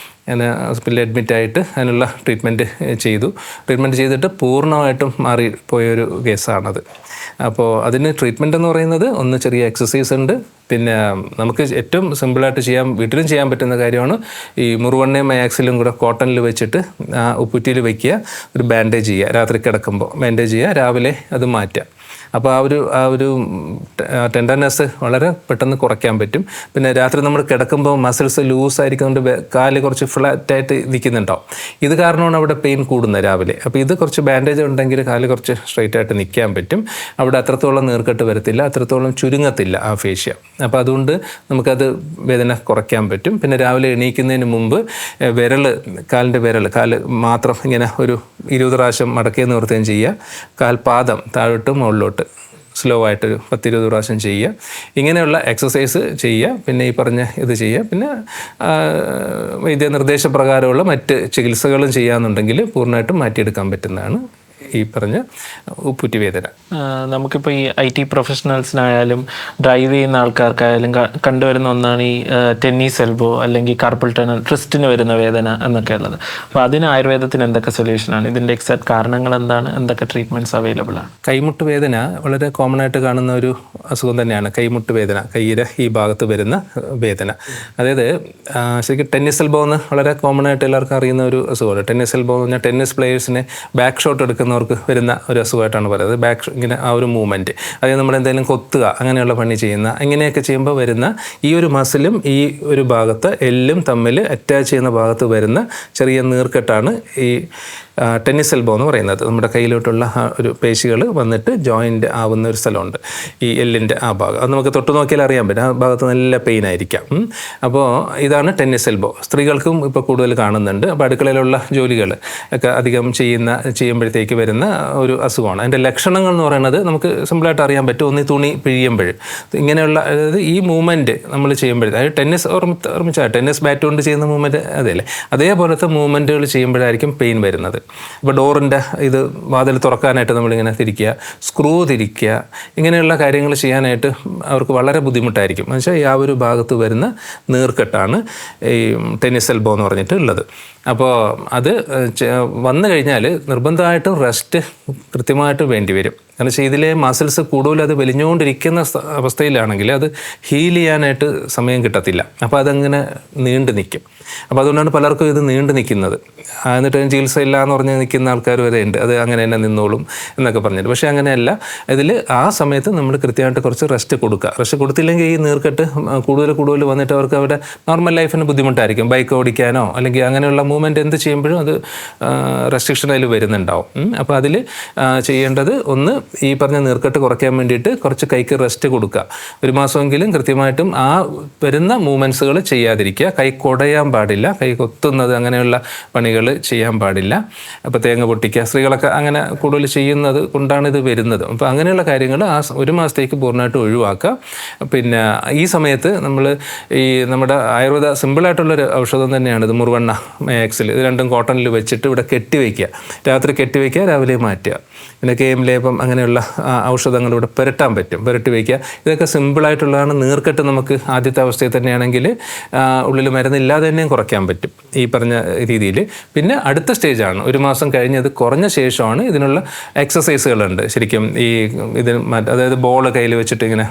ഞാൻ ഹോസ്പിറ്റലിൽ അഡ്മിറ്റായിട്ട് അതിനുള്ള ട്രീറ്റ്മെൻറ്റ് ചെയ്തിട്ട് പൂർണ്ണമായിട്ടും മാറിപ്പോയൊരു കേസാണത്. അപ്പോൾ അതിന് ട്രീറ്റ്മെൻറ്റ് എന്ന് പറയുന്നത് ഒന്ന് ചെറിയ എക്സസൈസ് ഉണ്ട്. പിന്നെ നമുക്ക് ഏറ്റവും സിമ്പിളായിട്ട് വീട്ടിലും ചെയ്യാൻ പറ്റുന്ന കാര്യമാണ് ഈ മുറുവെണ്ണയും മയാക്സിലും കൂടെ കോട്ടണിൽ വെച്ചിട്ട് ആ ഉപ്പൂറ്റിയിൽ വയ്ക്കുക, ഒരു ബാൻഡേജ് ചെയ്യുക, രാത്രി കിടക്കുമ്പോൾ ബാൻഡേജ് ചെയ്യുക, രാവിലെ അത് മാറ്റുക. അപ്പോൾ ആ ഒരു ടെൻഡർനെസ് വളരെ പെട്ടെന്ന് കുറയ്ക്കാൻ പറ്റും. പിന്നെ രാത്രി നമ്മൾ കിടക്കുമ്പോൾ മസിൽസ് ലൂസായിരിക്കുന്നതുകൊണ്ട് കാല് കുറച്ച് ഫ്ലാറ്റായിട്ട് നിൽക്കുന്നുണ്ടാവും. ഇത് കാരണമാണ് അവിടെ പെയിൻ കൂടുന്നത് രാവിലെ. അപ്പോൾ ഇത് കുറച്ച് ബാൻഡേജ് ഉണ്ടെങ്കിൽ കാല് കുറച്ച് സ്ട്രൈറ്റ് ആയിട്ട് നിൽക്കാൻ പറ്റും. അവിടെ അത്രത്തോളം നീർക്കെട്ട് വരത്തില്ല, അത്രത്തോളം ചുരുങ്ങത്തില്ല ആ ഫേഷ്യ. അപ്പോൾ അതുകൊണ്ട് നമുക്കത് വേദന കുറയ്ക്കാൻ പറ്റും. പിന്നെ രാവിലെ എണീക്കുന്നതിന് മുമ്പ് കാല് മാത്രം ഇങ്ങനെ ഒരു 20 പ്രാവശ്യം മടക്കിയ നിവർത്തുകയും ചെയ്യുക. കാൽപാദം താഴോട്ട് മുകളിലോട്ട് സ്ലോ ആയിട്ട് 10-20 പ്രാവശ്യം ചെയ്യുക. ഇങ്ങനെയുള്ള എക്സസൈസ് ചെയ്യുക. പിന്നെ ഈ പറഞ്ഞ ഇത് ചെയ്യുക. പിന്നെ വൈദ്യനിർദ്ദേശപ്രകാരമുള്ള മറ്റ് ചികിത്സകളും ചെയ്യാന്നുണ്ടെങ്കിൽ പൂർണ്ണമായിട്ടും മാറ്റിയെടുക്കാൻ പറ്റുന്നതാണ് ഈ പറഞ്ഞ ഉപ്പൂറ്റി വേദന. നമുക്കിപ്പോൾ ഈ IT പ്രൊഫഷണൽസിനായാലും ഡ്രൈവ് ചെയ്യുന്ന ആൾക്കാർക്കായാലും കണ്ടുവരുന്ന ഒന്നാണ് ഈ ടെന്നീസ് എൽബോ അല്ലെങ്കിൽ കാർപ്പൽ ടണൽ, റിസ്റ്റിന് വരുന്ന വേദന എന്നൊക്കെ ഉള്ളത്. അപ്പോൾ അതിന് ആയുർവേദത്തിന് എന്തൊക്കെ സൊല്യൂഷനാണ്? ഇതിൻ്റെ എക്സാക്ട് കാരണങ്ങൾ എന്താണ്? എന്തൊക്കെ ട്രീറ്റ്മെൻറ്റ്സ് അവൈലബിൾ ആണ്? കൈമുട്ട് വേദന വളരെ കോമൺ ആയിട്ട് കാണുന്ന ഒരു അസുഖം തന്നെയാണ്. കൈമുട്ട് വേദന, കൈയുടെ ഈ ഭാഗത്ത് വരുന്ന വേദന. അതായത് ശരിക്കും ടെന്നീസ് എൽബോ എന്ന് വളരെ കോമൺ ആയിട്ട് എല്ലാവർക്കും അറിയുന്ന ഒരു അസുഖമാണ്. ടെന്നീസ് എൽബോ എന്ന് പറഞ്ഞാൽ ടെന്നീസ് പ്ലേയേഴ്സിനെ ബാക്ക് ഷോട്ട് എടുക്കുന്ന കിടക്കുന്നവർക്ക് വരുന്ന ഒരു അസുഖമായിട്ടാണ് പറയുന്നത്. ബാക്ക് ഇങ്ങനെ ആ ഒരു മൂവ്മെൻറ്റ്, അതായത് നമ്മൾ എന്തെങ്കിലും കൊത്തുക അങ്ങനെയുള്ള പണി ചെയ്യുന്ന ഇങ്ങനെയൊക്കെ ചെയ്യുമ്പോൾ വരുന്ന ഈ ഒരു മസിലും ഈ ഒരു ഭാഗത്ത് എല്ലും തമ്മിൽ അറ്റാച്ച് ചെയ്യുന്ന ഭാഗത്ത് വരുന്ന ചെറിയ നീർക്കെട്ടാണ് ഈ ടെന്നീസ് എൽബോ എന്ന് പറയുന്നത്. നമ്മുടെ കയ്യിലോട്ടുള്ള ആ ഒരു പേശികൾ വന്നിട്ട് ജോയിൻ്റ് ആവുന്ന ഒരു സ്ഥലമുണ്ട്, ഈ എല്ലിൻ്റെ ആ ഭാഗം. അത് നമുക്ക് തൊട്ട് നോക്കിയാൽ അറിയാൻ പറ്റും, ആ ഭാഗത്ത് നല്ല പെയിൻ ആയിരിക്കാം. അപ്പോൾ ഇതാണ് ടെന്നീസ് എൽബോ. സ്ത്രീകൾക്കും ഇപ്പോൾ കൂടുതൽ കാണുന്നുണ്ട്. അപ്പോൾ അടുക്കളയിലുള്ള ജോലികൾ ഒക്കെ അധികം ചെയ്യുമ്പോഴത്തേക്ക് വരുന്ന ഒരു അസുഖമാണ്. അതിൻ്റെ ലക്ഷണങ്ങൾ എന്ന് പറയുന്നത് നമുക്ക് സിമ്പിളായിട്ട് അറിയാൻ പറ്റും. ഒന്ന് തുണി പിഴിയുമ്പോൾ ഇങ്ങനെയുള്ള, അതായത് ഈ മൂവ്മെൻറ്റ് നമ്മൾ ചെയ്യുമ്പോഴേ, അതായത് ടെന്നീസ് ബാറ്റ് കൊണ്ട് ചെയ്യുന്ന മൂവ്മെൻറ്റ് അതല്ലേ, അതേപോലത്തെ മൂവ്മെൻറ്റുകൾ ചെയ്യുമ്പോഴായിരിക്കും പെയിൻ വരുന്നത്. ഇപ്പോൾ ഡോറിൻ്റെ ഇത് വാതിൽ തുറക്കാനായിട്ട് നമ്മളിങ്ങനെ തിരിക്കുക, സ്ക്രൂ തിരിക്കുക, ഇങ്ങനെയുള്ള കാര്യങ്ങൾ ചെയ്യാനായിട്ട് അവർക്ക് വളരെ ബുദ്ധിമുട്ടായിരിക്കും. എന്ന് വെച്ചാൽ ആ ഒരു ഭാഗത്ത് വരുന്ന നീർക്കെട്ടാണ് ഈ ടെന്നീസ് എൽബോ എന്ന് പറഞ്ഞിട്ട് ഉള്ളത്. അപ്പോൾ അത് വന്നു കഴിഞ്ഞാൽ നിർബന്ധമായിട്ടും റെസ്റ്റ് കൃത്യമായിട്ട് വേണ്ടി വരും. കാരണം വെച്ചാൽ ഇതിലെ മസിൽസ് കൂടുതൽ അത് വലിഞ്ഞുകൊണ്ടിരിക്കുന്ന അവസ്ഥയിലാണെങ്കിൽ അത് ഹീൽ ചെയ്യാനായിട്ട് സമയം കിട്ടത്തില്ല. അപ്പോൾ അതങ്ങനെ നീണ്ടു നിൽക്കും. അപ്പോൾ അതുകൊണ്ടാണ് പലർക്കും ഇത് നീണ്ടു നിൽക്കുന്നത്. എന്നിട്ട് ചികിത്സയില്ല എന്ന് പറഞ്ഞ് നിൽക്കുന്ന ആൾക്കാർ വരെ ഉണ്ട്, അത് അങ്ങനെ തന്നെ നിന്നോളും എന്നൊക്കെ പറഞ്ഞിട്ട്. പക്ഷേ അങ്ങനെയല്ല. ഇതിൽ ആ സമയത്ത് നമ്മൾ കൃത്യമായിട്ട് കുറച്ച് റെസ്റ്റ് കൊടുക്കുക. റെസ്റ്റ് കൊടുത്തില്ലെങ്കിൽ ഈ നീർക്കെട്ട് കൂടുതൽ വന്നിട്ട് അവർക്ക് അവിടെ നോർമൽ ലൈഫിന് ബുദ്ധിമുട്ടായിരിക്കും. ബൈക്ക് ഓടിക്കാനോ അല്ലെങ്കിൽ അങ്ങനെയുള്ള മൂവ്മെൻറ്റ് എന്ത് ചെയ്യുമ്പോഴും അത് റെസ്ട്രിക്ഷൻ അതിൽ വരുന്നുണ്ടാവും. അപ്പോൾ അതിൽ ചെയ്യേണ്ടത് ഒന്ന്, ഈ പറഞ്ഞ നീർക്കെട്ട് കുറയ്ക്കാൻ വേണ്ടിയിട്ട് കുറച്ച് കൈക്ക് റെസ്റ്റ് കൊടുക്കുക. ഒരു മാസമെങ്കിലും കൃത്യമായിട്ടും ആ വരുന്ന മൂവ്മെൻറ്റ്സുകൾ ചെയ്യാതിരിക്കുക. കൈ കുടയാൻ പാടില്ല, കൈ കൊത്തുന്നത് അങ്ങനെയുള്ള പണികൾ ചെയ്യാൻ പാടില്ല. അപ്പോൾ തേങ്ങ പൊട്ടിക്കുക, സ്ത്രീകളൊക്കെ അങ്ങനെ കൂടുതൽ ചെയ്യുന്നത് കൊണ്ടാണ് ഇത് വരുന്നത്. അപ്പോൾ അങ്ങനെയുള്ള കാര്യങ്ങൾ ആ ഒരു മാസത്തേക്ക് പൂർണ്ണമായിട്ട് ഒഴിവാക്കുക. പിന്നെ ഈ സമയത്ത് നമ്മൾ ഈ നമ്മുടെ ആയുർവേദ സിമ്പിളായിട്ടുള്ളൊരു ഔഷധം തന്നെയാണ് ഇത്, മുറുവെണ്ണ, മേക്സിൽ, ഇത് രണ്ടും കോട്ടണിൽ വെച്ചിട്ട് ഇവിടെ കെട്ടിവെക്കുക. രാത്രി കെട്ടിവെക്കുക, രാവിലെ മാറ്റുക. പിന്നെ KM ലേപം അങ്ങനെയുള്ള ഔഷധങ്ങൾ ഇവിടെ പുരട്ടാൻ പറ്റും, പുരട്ടി വയ്ക്കുക. ഇതൊക്കെ സിമ്പിളായിട്ടുള്ളതാണ്. നീർക്കെട്ട് നമുക്ക് ആദ്യത്തെ അവസ്ഥയിൽ തന്നെയാണെങ്കിൽ ഉള്ളിൽ മരുന്നില്ലാതെ തന്നെയും കുറയ്ക്കാൻ പറ്റും ഈ പറഞ്ഞ രീതിയിൽ. പിന്നെ അടുത്ത സ്റ്റേജാണ്, ഒരു മാസം കഴിഞ്ഞത് കുറഞ്ഞ ശേഷമാണ് ഇതിനുള്ള എക്സസൈസുകളുണ്ട്. ശരിക്കും ഈ ഇതിന് അതായത് ബോൾ കയ്യിൽ വെച്ചിട്ട് ഇങ്ങനെ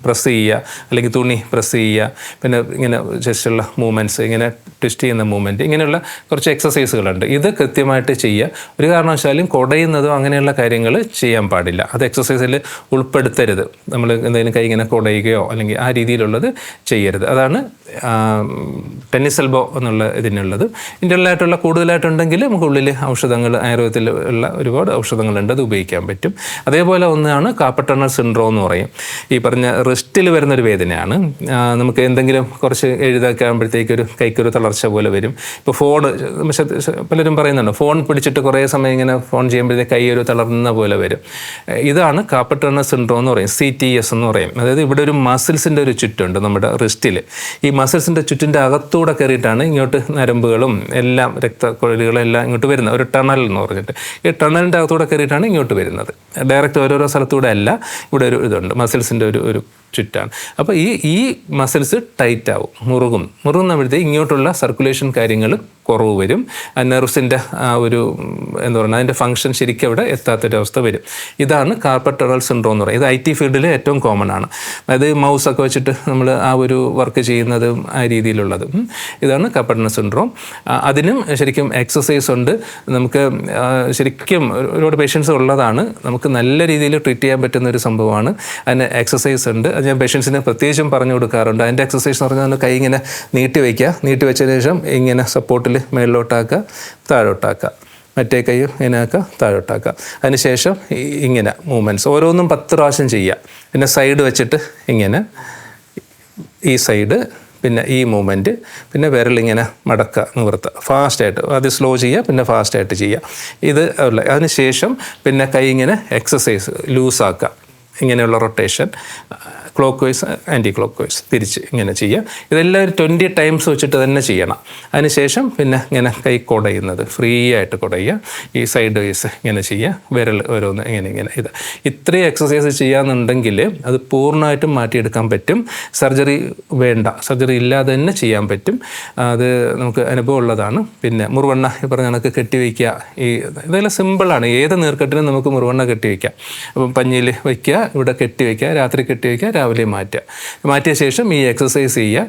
പ്രസ് ചെയ്യുക, അല്ലെങ്കിൽ തുണി പ്രസ് ചെയ്യുക, പിന്നെ ഇങ്ങനെ ജസ്റ്റുള്ള മൂവ്മെൻറ്റ്സ്, ഇങ്ങനെ ട്വിസ്റ്റ് ചെയ്യുന്ന മൂവ്മെൻറ്റ്, ഇങ്ങനെയുള്ള കുറച്ച് എക്സസൈസുകളുണ്ട്. ഇത് കൃത്യമായിട്ട് ചെയ്യുക. ഒരു കാരണവശാലും കുടയുന്നതോ അങ്ങനെയുള്ള കാര്യങ്ങൾ ചെയ്യാൻ പാടില്ല. അത് എക്സസൈസിൽ ഉൾപ്പെടുത്തരുത്. നമ്മൾ എന്തെങ്കിലും കൈ ഇങ്ങനെ കുടയുകയോ അല്ലെങ്കിൽ ആ രീതിയിലുള്ളത് ചെയ്യരുത്. അതാണ് ടെന്നീസ് എൽബോ എന്നുള്ള ഇതിനുള്ളത്. ഇൻ്റർണലായിട്ടുള്ള കൂടുതലായിട്ടുണ്ടെങ്കിൽ നമുക്ക് ഉള്ളിൽ ഔഷധങ്ങൾ, ആയുർവേദത്തിൽ ഉള്ള ഒരുപാട് ഔഷധങ്ങളുണ്ട്, അത് ഉപയോഗിക്കാൻ പറ്റും. അതേപോലെ ഒന്നാണ് കാർപ്പൽ ടണൽ സിൻഡ്രോം എന്ന് പറയും. ഈ പറഞ്ഞ റിസ്റ്റിൽ വരുന്നൊരു വേദനയാണ്. നമുക്ക് എന്തെങ്കിലും കുറച്ച് എഴുതാക്കുമ്പോഴത്തേക്കൊരു കൈക്കൊരു തളർച്ച പോലെ വരും. ഇപ്പോൾ ഫോൺ, പലരും പറയുന്നുണ്ട്, ഫോൺ പിടിച്ചിട്ട് കുറേ സമയം ഇങ്ങനെ ഫോൺ ചെയ്യുമ്പോഴത്തേക്ക് കൈ ഒരു തളർന്ന പോലെ വരും. ഇതാണ് കാർപ്പൽ ടണൽ സിൻഡ്രോം എന്ന് പറയും, CTS എന്ന് പറയും. അതായത് ഇവിടെ ഒരു മസിൽസിൻ്റെ ഒരു ചുറ്റുണ്ട് നമ്മുടെ റിസ്റ്റിൽ. ഈ മസിൽസിൻ്റെ ചുറ്റിൻ്റെ അകത്തൂടെ കയറിയിട്ടാണ് ഇങ്ങോട്ട് നരമ്പുകളും എല്ലാം രക്തക്കുഴലുകളും എല്ലാം ഇങ്ങോട്ട് വരുന്നത്, ഒരു ടണൽ എന്ന് പറഞ്ഞിട്ട്. ഈ ടണലിൻ്റെ അകത്തൂടെ കയറിയിട്ടാണ് ഇങ്ങോട്ട് വരുന്നത്. ഡയറക്റ്റ് ഓരോരോ സ്ഥലത്തൂടെ അല്ല, ഇവിടെ ഒരു ഇതുണ്ട്, മസിൽസിൻ്റെ ഒരു ചുറ്റാണ്. അപ്പോൾ ഈ മസിൽസ് ടൈറ്റ് ആവും, മുറുകുന്നപ്പോഴത്തേക്ക് ഇങ്ങോട്ടുള്ള സർക്കുലേഷൻ കാര്യങ്ങൾ കുറവ് വരും. നെർവ്സിൻ്റെ ആ ഒരു എന്താ പറയുക, അതിൻ്റെ ഫങ്ഷൻ ശരിക്കും അവിടെ എത്താത്തൊരവസ്ഥ വരും. ഇതാണ് കാർപ്പൽ ടണൽ സിൻഡ്രോം എന്ന് പറയുന്നത്. ഇത് IT ഫീൽഡിൽ ഏറ്റവും കോമൺ ആണ്. അതായത് മൗസൊക്കെ വെച്ചിട്ട് നമ്മൾ ആ ഒരു വർക്ക് ചെയ്യുന്നതും ആ രീതിയിലുള്ളതും. ഇതാണ് കാർപ്പൽ ടണൽ സിൻഡ്രോം. അതിനും ശരിക്കും എക്സസൈസ് ഉണ്ട്. നമുക്ക് ശരിക്കും ഒരുപാട് പേഷ്യൻസ് ഉള്ളതാണ്. നമുക്ക് നല്ല രീതിയിൽ ട്രീറ്റ് ചെയ്യാൻ പറ്റുന്ന ഒരു സംഭവമാണ്. അതിന് എക്സസൈസ് ഉണ്ട്. അത് ഞാൻ പേഷ്യൻസിന് പ്രത്യേകിച്ചും പറഞ്ഞു കൊടുക്കാറുണ്ട്. അതിൻ്റെ എക്സസൈസ് എന്ന് പറഞ്ഞാൽ കൈ ഇങ്ങനെ നീട്ടി വയ്ക്കുക, നീട്ടി വെച്ചതിന് ശേഷം ഇങ്ങനെ സപ്പോർട്ടിൽ മേളിലോട്ടാക്കുക, താഴോട്ടാക്കുക, മറ്റേ കൈ ഇങ്ങനെ ആക്കുക, താഴോട്ടാക്കുക. അതിനുശേഷം ഇങ്ങനെ മൂവ്മെൻറ്റ്സ് ഓരോന്നും 10 പ്രാവശ്യം ചെയ്യുക. പിന്നെ സൈഡ് വെച്ചിട്ട് ഇങ്ങനെ ഈ സൈഡ്, പിന്നെ ഈ മൂവ്മെൻറ്റ്, പിന്നെ വിരലിങ്ങനെ മടക്കുക, നിവർത്തുക, ഫാസ്റ്റായിട്ട്. അത് സ്ലോ ചെയ്യുക, പിന്നെ ഫാസ്റ്റായിട്ട് ചെയ്യുക. ഇത് അതിനുശേഷം പിന്നെ കൈ ഇങ്ങനെ എക്സസൈസ് ലൂസാക്കുക, ഇങ്ങനെയുള്ള rotation, clockwise, anticlockwise, തിരിച്ച് ഇങ്ങനെ ചെയ്യുക. ഇതെല്ലാം ഒരു 20 ടൈംസ് വെച്ചിട്ട് തന്നെ ചെയ്യണം. അതിനുശേഷം പിന്നെ ഇങ്ങനെ കൈ കുടയുന്നത്, ഫ്രീ ആയിട്ട് കുടയുക, ഈ സൈഡ് വൈസ് ഇങ്ങനെ ചെയ്യുക, വിരൽ ഓരോന്ന് ഇങ്ങനെ ഇത്. ഇത്രയും എക്സസൈസ് ചെയ്യാന്നുണ്ടെങ്കിൽ അത് പൂർണ്ണമായിട്ടും മാറ്റിയെടുക്കാൻ പറ്റും. സർജറി വേണ്ട, സർജറി ഇല്ലാതെ തന്നെ ചെയ്യാൻ പറ്റും. അത് നമുക്ക് അനുഭവം ഉള്ളതാണ്. പിന്നെ മുറുവെണ്ണ ഈ പറഞ്ഞ കണക്ക് കെട്ടിവയ്ക്കുക. ഇതെല്ലാം സിമ്പിളാണ്. ഏത് നീർക്കെട്ടിനും നമുക്ക് മുറുവെണ്ണ കെട്ടിവയ്ക്കാം. അപ്പം പഞ്ഞിയിൽ വയ്ക്കുക, ഇവിടെ കെട്ടിവെക്കുക, രാത്രി കെട്ടിവെക്കുക, രാവിലെ മാറ്റിയ ശേഷം ഈ എക്സസൈസ് ചെയ്യുക.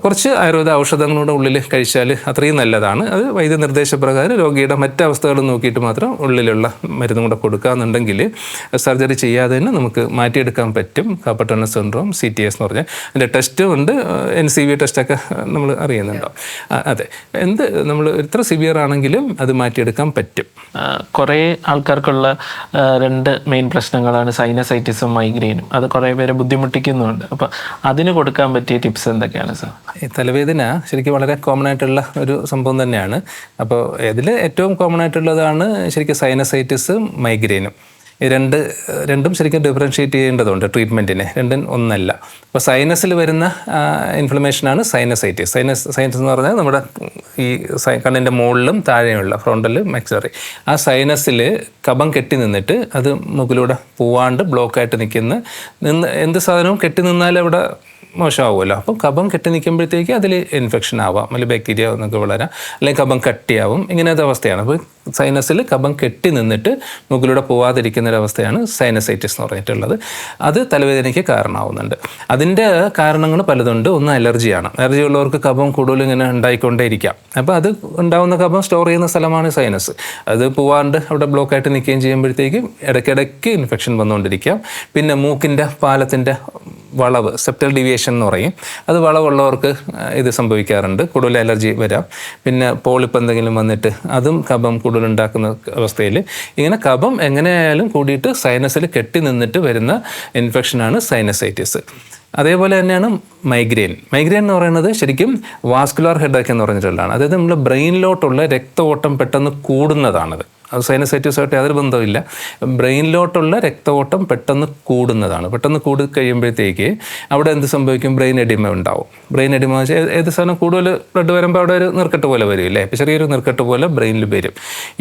കുറച്ച് ആയുർവേദ ഔഷധങ്ങളുടെ ഉള്ളിൽ കഴിച്ചാൽ അത്രയും നല്ലതാണ്. അത് വൈദ്യ നിർദ്ദേശപ്രകാരം രോഗിയുടെ മറ്റവസ്ഥകളും നോക്കിയിട്ട് മാത്രം ഉള്ളിലുള്ള മരുന്നും കൂടെ കൊടുക്കുകയെന്നുണ്ടെങ്കിൽ സർജറി ചെയ്യാതെ തന്നെ നമുക്ക് മാറ്റിയെടുക്കാൻ പറ്റും. കാർപ്പൽ ടണൽ സിൻഡ്രോം, CTS എന്ന് പറഞ്ഞാൽ അതിൻ്റെ ടെസ്റ്റ് ഉണ്ട്, NCV ടെസ്റ്റൊക്കെ നമ്മൾ അറിയുന്നുണ്ടോ? അതെ, നമ്മൾ എത്ര സിവിയർ ആണെങ്കിലും അത് മാറ്റിയെടുക്കാൻ പറ്റും. കുറേ ആൾക്കാർക്കുള്ള 2 മെയിൻ പ്രശ്നങ്ങളാണ് സൈനസൈറ്റിസും മൈഗ്രെയിനും. അത് കുറേ പേരെ ബുദ്ധിമുട്ടിക്കുന്നുണ്ട്. അപ്പോൾ അതിന് കൊടുക്കാൻ പറ്റിയ ടിപ്സ് എന്തൊക്കെയാണ് സാർ? ഈ തലവേദന ശരിക്കും വളരെ കോമൺ ആയിട്ടുള്ള ഒരു സംഭവം തന്നെയാണ്. അപ്പോൾ ഇതിൽ ഏറ്റവും കോമൺ ആയിട്ടുള്ളതാണ് ശരിക്കും സൈനസൈറ്റിസും മൈഗ്രെയിനും. ഈ രണ്ടും ശരിക്കും ഡിഫറൻഷ്യേറ്റ് ചെയ്യേണ്ടതുണ്ട് ട്രീറ്റ്മെൻറ്റിന്. രണ്ടും ഒന്നല്ല. അപ്പോൾ സൈനസിൽ വരുന്ന ഇൻഫ്ലമേഷനാണ് സൈനസൈറ്റിസ്. സൈനസ് എന്ന് പറഞ്ഞാൽ നമ്മുടെ ഈ കണ്ണിൻ്റെ മുകളിലും താഴെയുള്ള ഫ്രോണ്ടൽ മാക്സിലറി, ആ സൈനസിൽ കഫം കെട്ടി നിന്നിട്ട് അത് മുകളിലൂടെ പോവാണ്ട് ബ്ലോക്കായിട്ട് നിന്ന് എന്ത് സാധനവും കെട്ടി നിന്നാൽ അവിടെ മോശമാവുമല്ലോ. അപ്പം കഫം കെട്ടി നിൽക്കുമ്പോഴത്തേക്ക് അതിൽ ഇൻഫെക്ഷൻ ആവാം, അല്ലെങ്കിൽ ബാക്ടീരിയ എന്നൊക്കെ വളരാം, അല്ലെങ്കിൽ കഫം കട്ടിയാവും. ഇങ്ങനത്തെ അവസ്ഥയാണ്. അപ്പോൾ സൈനസിൽ കഫം കെട്ടി നിന്നിട്ട് മുകളിലൂടെ പോവാതിരിക്കുന്ന ഒരവസ്ഥയാണ് സൈനസൈറ്റിസ് എന്ന് പറഞ്ഞിട്ടുള്ളത്. അത് തലവേദനയ്ക്ക് കാരണമാവുന്നുണ്ട്. അതിൻ്റെ കാരണങ്ങൾ പലതുണ്ട്. ഒന്ന് അലർജിയാണ്. അലർജി ഉള്ളവർക്ക് കഫം കൂടുതൽ ഇങ്ങനെ ഉണ്ടായിക്കൊണ്ടേയിരിക്കാം. അപ്പോൾ അത് ഉണ്ടാവുന്ന കഫം സ്റ്റോർ ചെയ്യുന്ന സ്ഥലമാണ് സൈനസ്. അത് പോവാണ്ട് അവിടെ ബ്ലോക്കായിട്ട് നിൽക്കുകയും ചെയ്യുമ്പോഴത്തേക്കും ഇടയ്ക്കിടയ്ക്ക് ഇൻഫെക്ഷൻ വന്നുകൊണ്ടിരിക്കാം. പിന്നെ മൂക്കിൻ്റെ പാലത്തിൻ്റെ വളവ്, സെപ്റ്റൽ ഡീവിയേഷൻ എന്ന് പറയും, അത് വളവുള്ളവർക്ക് ഇത് സംഭവിക്കാറുണ്ട്. കൂടുതൽ അലർജി വരാം. പിന്നെ പോളിപ്പ് എന്തെങ്കിലും വന്നിട്ട് അതും കഫം കൂടുതലുണ്ടാക്കുന്ന അവസ്ഥയിൽ ഇങ്ങനെ കഫം എങ്ങനെയായാലും കൂടിയിട്ട് സൈനസിൽ കെട്ടി നിന്നിട്ട് വരുന്ന ഇൻഫെക്ഷനാണ് സൈനസൈറ്റിസ്. അതേപോലെ തന്നെയാണ് മൈഗ്രെയിൻ. മൈഗ്രെയിൻ എന്ന് പറയുന്നത് ശരിക്കും വാസ്കുലാർ ഹെഡേക്ക് എന്ന് പറഞ്ഞിട്ടുള്ളതാണ്. അതായത് നമ്മുടെ ബ്രെയിനിലോട്ടുള്ള രക്തഓട്ടം പെട്ടെന്ന് കൂടുന്നതാണത്. അത് സൈനസൈറ്റിസുമായിട്ട് യാതൊരു ബന്ധവുമില്ല. ബ്രെയിനിലോട്ടുള്ള രക്തഓട്ടം പെട്ടെന്ന് കൂടുന്നതാണ്. പെട്ടെന്ന് കൂടി കഴിയുമ്പോഴത്തേക്ക് അവിടെ എന്ത് സംഭവിക്കും? ബ്രെയിൻ എഡിമ ഉണ്ടാവും. ബ്രെയിൻ എഡിമ വെച്ചാൽ ഏത് സാധനം കൂടുതൽ ബ്ലഡ് വരുമ്പോൾ അവിടെ ഒരു നീർക്കെട്ട് പോലെ വരും ഇല്ലേ? ഇപ്പോൾ ചെറിയൊരു നീർക്കെട്ട് പോലെ ബ്രെയിനിൽ വരും.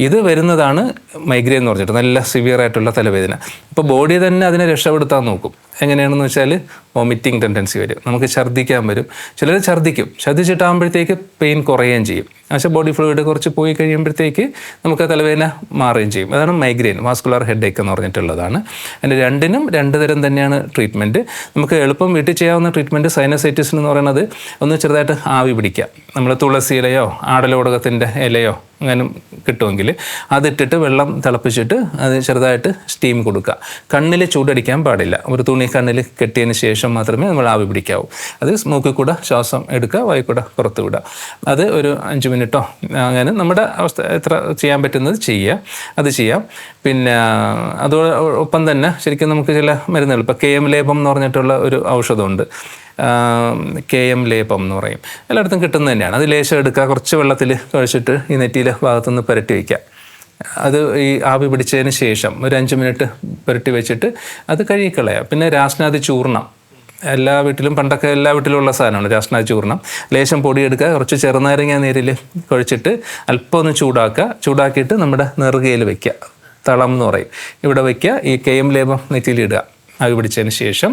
ഇത് വരുന്നതാണ് മൈഗ്രെയിൻ എന്ന് പറഞ്ഞിട്ട് നല്ല സിവിയർ ആയിട്ടുള്ള തലവേദന. അപ്പോൾ ബോഡി തന്നെ അതിനെ രക്ഷപ്പെടുത്താൻ നോക്കും. എങ്ങനെയാണെന്ന് വെച്ചാൽ വോമിറ്റിംഗ് ടെൻഡൻസി വരും, നമുക്ക് ഛർദ്ദിക്കാൻ വരും. ചിലർ ഛർദ്ദിക്കും, ഛർദ്ദിച്ചിട്ടാകുമ്പോഴത്തേക്ക് പെയിൻ കുറയുകയും ചെയ്യും. പക്ഷേ ബോഡി ഫ്ലൂയിഡ് കുറച്ച് പോയി കഴിയുമ്പോഴത്തേക്ക് നമുക്ക് തലവേദന മാറുകയും ചെയ്യും. അതാണ് മൈഗ്രെയിൻ, വാസ്കുലാർ ഹെഡേക്ക് എന്ന് പറഞ്ഞിട്ടുള്ളതാണ്. അതിൻ്റെ രണ്ടിനും 2 തരം തന്നെയാണ് ട്രീറ്റ്മെൻറ്റ്. നമുക്ക് എളുപ്പം വീട്ടിൽ ചെയ്യാവുന്ന ട്രീറ്റ്മെൻറ്റ് സൈനസൈറ്റിസിന് എന്ന് പറയുന്നത് ഒന്ന് ചെറുതായിട്ട് ആവി പിടിക്കുക. നമ്മൾ തുളസി ഇലയോ ആടലോടകത്തിൻ്റെ ഇലയോ അങ്ങനെ കിട്ടുമെങ്കിൽ അതിട്ടിട്ട് വെള്ളം തിളപ്പിച്ചിട്ട് അത് ചെറുതായിട്ട് സ്റ്റീം കൊടുക്കുക. കണ്ണിൽ ചൂടടിക്കാൻ പാടില്ല. ഒരു തുണി കണ്ണിൽ കെട്ടിയതിന് ശേഷം മാത്രമേ നമ്മൾ ആവി പിടിക്കാവൂ. അത് മൂക്കിൽ കൂടെ ശ്വാസം എടുക്കുക, വായിൽ കൂടെ പുറത്ത് വിടുക. അത് ഒരു 5 മിനിറ്റോ അങ്ങനെ നമ്മുടെ അവസ്ഥ എത്ര ചെയ്യാൻ പറ്റുന്നത് ചെയ്യുക. അത് ചെയ്യാം. പിന്നെ അതോടൊപ്പം തന്നെ ശരിക്കും നമുക്ക് ചില മരുന്നുകൾ, ഇപ്പോൾ KM ലേപം എന്ന് പറഞ്ഞിട്ടുള്ള ഒരു ഔഷധമുണ്ട്. KM ലേപം എന്ന് പറയും. എല്ലായിടത്തും കിട്ടുന്നത് തന്നെയാണ്. അത് ലേശം എടുക്കുക, കുറച്ച് വെള്ളത്തിൽ കഴിച്ചിട്ട് ഈ നെറ്റിയിലെ ഭാഗത്തുനിന്ന് പുരട്ടി വയ്ക്കുക. അത് ഈ ആവി പിടിച്ചതിന് ശേഷം ഒരു 5 മിനിറ്റ് പുരട്ടി വെച്ചിട്ട് അത് കഴുകിക്കളയുക. പിന്നെ രാസ്നാദി ചൂർണം, എല്ലാ വീട്ടിലും പണ്ടൊക്കെ എല്ലാ വീട്ടിലും ഉള്ള സാധനമാണ് രാസ്നാദി ചൂർണം. ലേശം പൊടിയെടുക്കുക, കുറച്ച് ചെറുനാരങ്ങ നീരിൽ കുഴച്ചിട്ട് അല്പം ഒന്ന് ചൂടാക്കിയിട്ട് നമ്മുടെ നെറുകയിൽ വയ്ക്കുക. തളം എന്ന് പറയും. ഇവിടെ വയ്ക്കുക. ഈ KM ലേപം നെറ്റിയിലിടുക ആവി പിടിച്ചതിന് ശേഷം.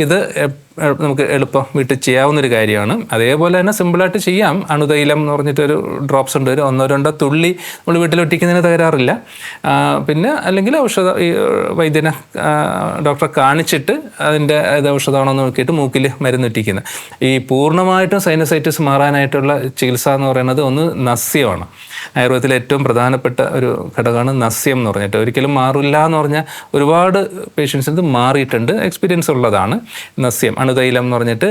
ഇത് നമുക്ക് എളുപ്പം വീട്ടിൽ ചെയ്യാവുന്നൊരു കാര്യമാണ്. അതേപോലെ തന്നെ സിമ്പിളായിട്ട് ചെയ്യാം. അണുതൈലം എന്ന് പറഞ്ഞിട്ടൊരു ഡ്രോപ്സ് ഉണ്ട്, ഒരു 1-2 തുള്ളി നമ്മൾ വീട്ടിൽ ഒട്ടിക്കുന്നതിന് തകരാറില്ല. പിന്നെ അല്ലെങ്കിൽ ഈ വൈദ്യനെ ഡോക്ടറെ കാണിച്ചിട്ട് അതിൻ്റെ ഇത് ഔഷധമാണോ എന്ന് നോക്കിയിട്ട് മൂക്കിൽ മരുന്നൊറ്റിക്കുന്നത്. ഈ പൂർണ്ണമായിട്ടും സൈനസൈറ്റിസ് മാറാനായിട്ടുള്ള ചികിത്സ എന്ന് പറയുന്നത് ഒന്ന് നസ്യമാണ്. ആയുർവേദത്തിലെ ഏറ്റവും പ്രധാനപ്പെട്ട ഒരു ഘടകമാണ് നസ്യം എന്ന് പറഞ്ഞിട്ട്. ഒരിക്കലും മാറില്ല എന്ന് പറഞ്ഞാൽ ഒരുപാട് പേഷ്യൻസിന് ഇത് മാറിയിട്ടുണ്ട്, എക്സ്പീരിയൻസ് ഉള്ളതാണ് നസ്യം. അണുതൈലം എന്ന് പറഞ്ഞിട്ട്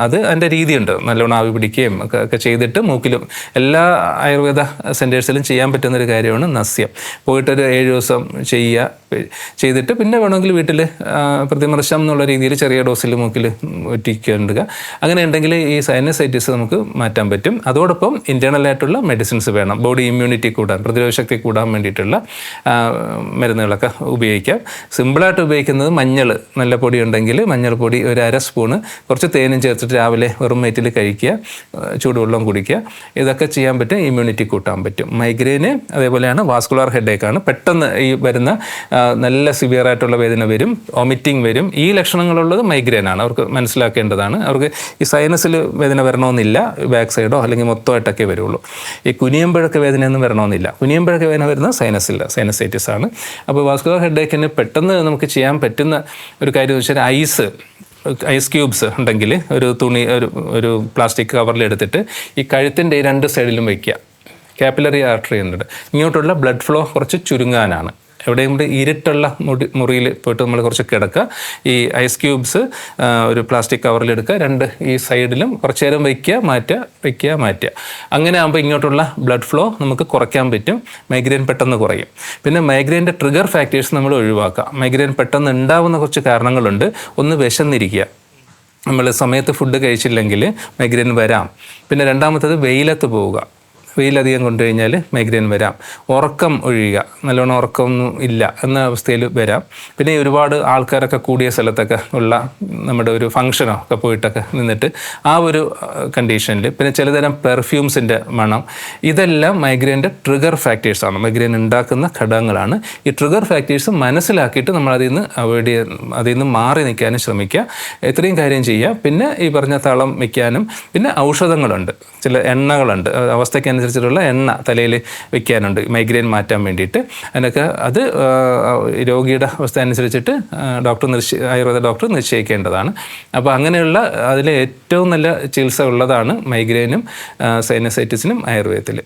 അത് അതിൻ്റെ രീതിയുണ്ട്. നല്ലോണം ആവി പിടിക്കുകയും ഒക്കെ ചെയ്തിട്ട് മൂക്കിലും എല്ലാ ആയുർവേദ സെൻറ്റേഴ്സിലും ചെയ്യാൻ പറ്റുന്നൊരു കാര്യമാണ് നസ്യം. പോയിട്ടൊരു 7 ദിവസം ചെയ്തിട്ട് പിന്നെ വേണമെങ്കിൽ വീട്ടിൽ പ്രതിമർശം എന്നുള്ള രീതിയിൽ ചെറിയ ഡോസിൽ മൂക്കിൽ ഒറ്റിക്കുക. അങ്ങനെ ഉണ്ടെങ്കിൽ ഈ സൈനസൈറ്റിസ് നമുക്ക് മാറ്റാൻ പറ്റും. അതോടൊപ്പം ഇൻറ്റേർണലായിട്ടുള്ള മെഡിസിൻസ് വേണം. ബോഡി ഇമ്മ്യൂണിറ്റി കൂടാൻ, പ്രതിരോധശക്തി കൂടാൻ വേണ്ടിയിട്ടുള്ള മരുന്നുകളൊക്കെ ഉപയോഗിക്കാം. സിമ്പിളായിട്ട് ഉപയോഗിക്കുന്നത് മഞ്ഞൾ, നല്ല പൊടി ഉണ്ടെങ്കിൽ മഞ്ഞൾപ്പൊടി ഒരു 1/2 സ്പൂണ് കുറച്ച് തേനും ചേർത്തിട്ട് രാവിലെ വെറും വയറ്റിൽ കഴിക്കുക, ചൂടുവെള്ളം കുടിക്കുക. ഇതൊക്കെ ചെയ്യാൻ പറ്റും, ഇമ്മ്യൂണിറ്റി കൂട്ടാൻ പറ്റും. മൈഗ്രെയിന് അതേപോലെയാണ്. വാസ്കുലാർ ഹെഡേക്കാണ്. പെട്ടെന്ന് ഈ വരുന്ന നല്ല സിവിയർ ആയിട്ടുള്ള വേദന വരും, വോമിറ്റിംഗ് വരും. ഈ ലക്ഷണങ്ങളുള്ളത് മൈഗ്രെയിനാണ്. അവർക്ക് മനസ്സിലാക്കേണ്ടതാണ്. അവർക്ക് ഈ സൈനസിൽ വേദന വരണമെന്നില്ല, ബാക്ക് സൈഡോ അല്ലെങ്കിൽ മൊത്തമായിട്ടൊക്കെ വരുള്ളൂ. ഈ കുനിയുമ്പോഴാണ് കുനിയുമ്പോഴൊക്കെ വേദനയൊന്നും വരണമെന്നില്ല. കുനിയുമ്പോഴൊക്കെ വേദന വരുന്നത് സൈനസൈറ്റിസ് ആണ്. അപ്പോൾ വാസ്കുലർ ഹെഡേക്കിന് പെട്ടെന്ന് നമുക്ക് ചെയ്യാൻ പറ്റുന്ന ഒരു കാര്യം എന്ന് വെച്ചാൽ ഐസ് ക്യൂബ്സ് ഉണ്ടെങ്കിൽ ഒരു തുണി ഒരു പ്ലാസ്റ്റിക് കവറിൽ എടുത്തിട്ട് ഈ കഴുത്തിൻ്റെ 2 സൈഡിലും വയ്ക്കുക. കാപ്പിലറി ആർട്ടറി ഉണ്ട്, ഇങ്ങോട്ടുള്ള ബ്ലഡ് ഫ്ലോ കുറച്ച് ചുരുങ്ങാനാണ്. എവിടെയും കൂടി ഇരുട്ടുള്ള മുറിയിൽ പോയിട്ട് നമ്മൾ കുറച്ച് കിടക്കുക, ഈ ഐസ് ക്യൂബ്സ് ഒരു പ്ലാസ്റ്റിക് കവറിലെടുക്കുക, 2 ഈ സൈഡിലും കുറച്ച് നേരം വയ്ക്കുക മാറ്റുക. അങ്ങനെ ആകുമ്പോൾ ഇങ്ങോട്ടുള്ള ബ്ലഡ് ഫ്ലോ നമുക്ക് കുറയ്ക്കാൻ പറ്റും, മൈഗ്രെയിൻ പെട്ടെന്ന് കുറയും. പിന്നെ മൈഗ്രെയിൻ്റെ ട്രിഗർ ഫാക്ടേഴ്സ് നമ്മൾ ഒഴിവാക്കുക. മൈഗ്രെയിൻ പെട്ടെന്ന് ഉണ്ടാവുന്ന കുറച്ച് കാരണങ്ങളുണ്ട്. ഒന്ന് വിശന്നിരിക്കുക, നമ്മൾ സമയത്ത് ഫുഡ് കഴിച്ചില്ലെങ്കിൽ മൈഗ്രെയിൻ വരാം. പിന്നെ രണ്ടാമത്തത് വെയിലത്ത് പോവുക, വെയിലധികം കൊണ്ടുകഴിഞ്ഞാൽ മൈഗ്രെയിൻ വരാം. ഉറക്കം ഒഴിയുക, നല്ലോണം ഉറക്കമൊന്നും ഇല്ല എന്ന അവസ്ഥയിൽ വരാം. പിന്നെ ഒരുപാട് ആൾക്കാരൊക്കെ കൂടിയ സ്ഥലത്തൊക്കെ ഉള്ള നമ്മുടെ ഒരു ഫംഗ്ഷനോ ഒക്കെ പോയിട്ടൊക്കെ നിന്നിട്ട് ആ ഒരു കണ്ടീഷനിൽ, പിന്നെ ചിലതരം പെർഫ്യൂംസിൻ്റെ മണം, ഇതെല്ലാം മൈഗ്രെയിൻ്റെ ട്രിഗർ ഫാക്ടേഴ്സാണ്, മൈഗ്രെയിൻ ഉണ്ടാക്കുന്ന ഘടകങ്ങളാണ്. ഈ ട്രിഗർ ഫാക്ടേഴ്സ് മനസ്സിലാക്കിയിട്ട് നമ്മൾ അതിൽ നിന്ന് മാറി നിൽക്കാനും ശ്രമിക്കുക. എത്രയും കാര്യം ചെയ്യുക. പിന്നെ ഈ പറഞ്ഞ തളം വയ്ക്കാനും, പിന്നെ ഔഷധങ്ങളുണ്ട്, ചില എണ്ണകളുണ്ട്, അവസ്ഥയ്ക്കനുസരിച്ചിട്ടുള്ള എണ്ണ തലയിൽ വെക്കാനുണ്ട് മൈഗ്രെയിൻ മാറ്റാൻ വേണ്ടിയിട്ട്. അതിനൊക്കെ അത് രോഗിയുടെ അവസ്ഥ അനുസരിച്ചിട്ട് ആയുർവേദ ഡോക്ടർ നിശ്ചയിക്കേണ്ടതാണ്. അപ്പോൾ അങ്ങനെയുള്ള അതിൽ ഏറ്റവും നല്ല ചികിത്സ ഉള്ളതാണ് മൈഗ്രെയിനും സൈനസൈറ്റിസിനും ആയുർവേദത്തിൽ.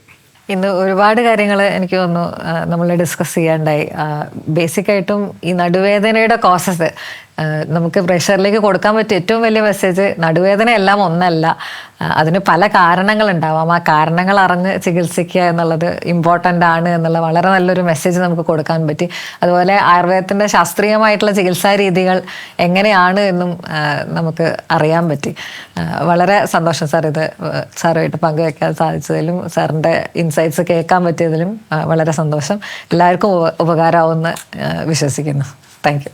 ഇന്ന് ഒരുപാട് കാര്യങ്ങൾ എനിക്ക് തോന്നുന്നു നമ്മൾ ഡിസ്കസ് ചെയ്യാണ്ടായി. ബേസിക്കായിട്ടും ഈ നടുവേദനയുടെ കോസസ് നമുക്ക് പ്രഷറിലേക്ക് കൊടുക്കാൻ പറ്റിയ ഏറ്റവും വലിയ മെസ്സേജ്, നടുവേദന എല്ലാം ഒന്നല്ല, അതിന് പല കാരണങ്ങളുണ്ടാവാം. ആ കാരണങ്ങൾ അറിഞ്ഞ് ചികിത്സിക്കുക എന്നുള്ളത് ഇമ്പോർട്ടൻ്റ് ആണ് എന്നുള്ള വളരെ നല്ലൊരു മെസ്സേജ് നമുക്ക് കൊടുക്കാൻ പറ്റി. അതുപോലെ ആയുർവേദത്തിൻ്റെ ശാസ്ത്രീയമായിട്ടുള്ള ചികിത്സാ രീതികൾ എങ്ങനെയാണ് എന്നും നമുക്ക് അറിയാൻ പറ്റി. വളരെ സന്തോഷം സാർ, ഇത് സാറുമായിട്ട് പങ്കുവെക്കാൻ സാധിച്ചതിലും സാറിൻ്റെ ഇൻസൈറ്റ്സ് കേൾക്കാൻ പറ്റിയതിലും വളരെ സന്തോഷം. എല്ലാവർക്കും ഉപകാരമാവുമെന്ന് വിശ്വസിക്കുന്നു. Thank you.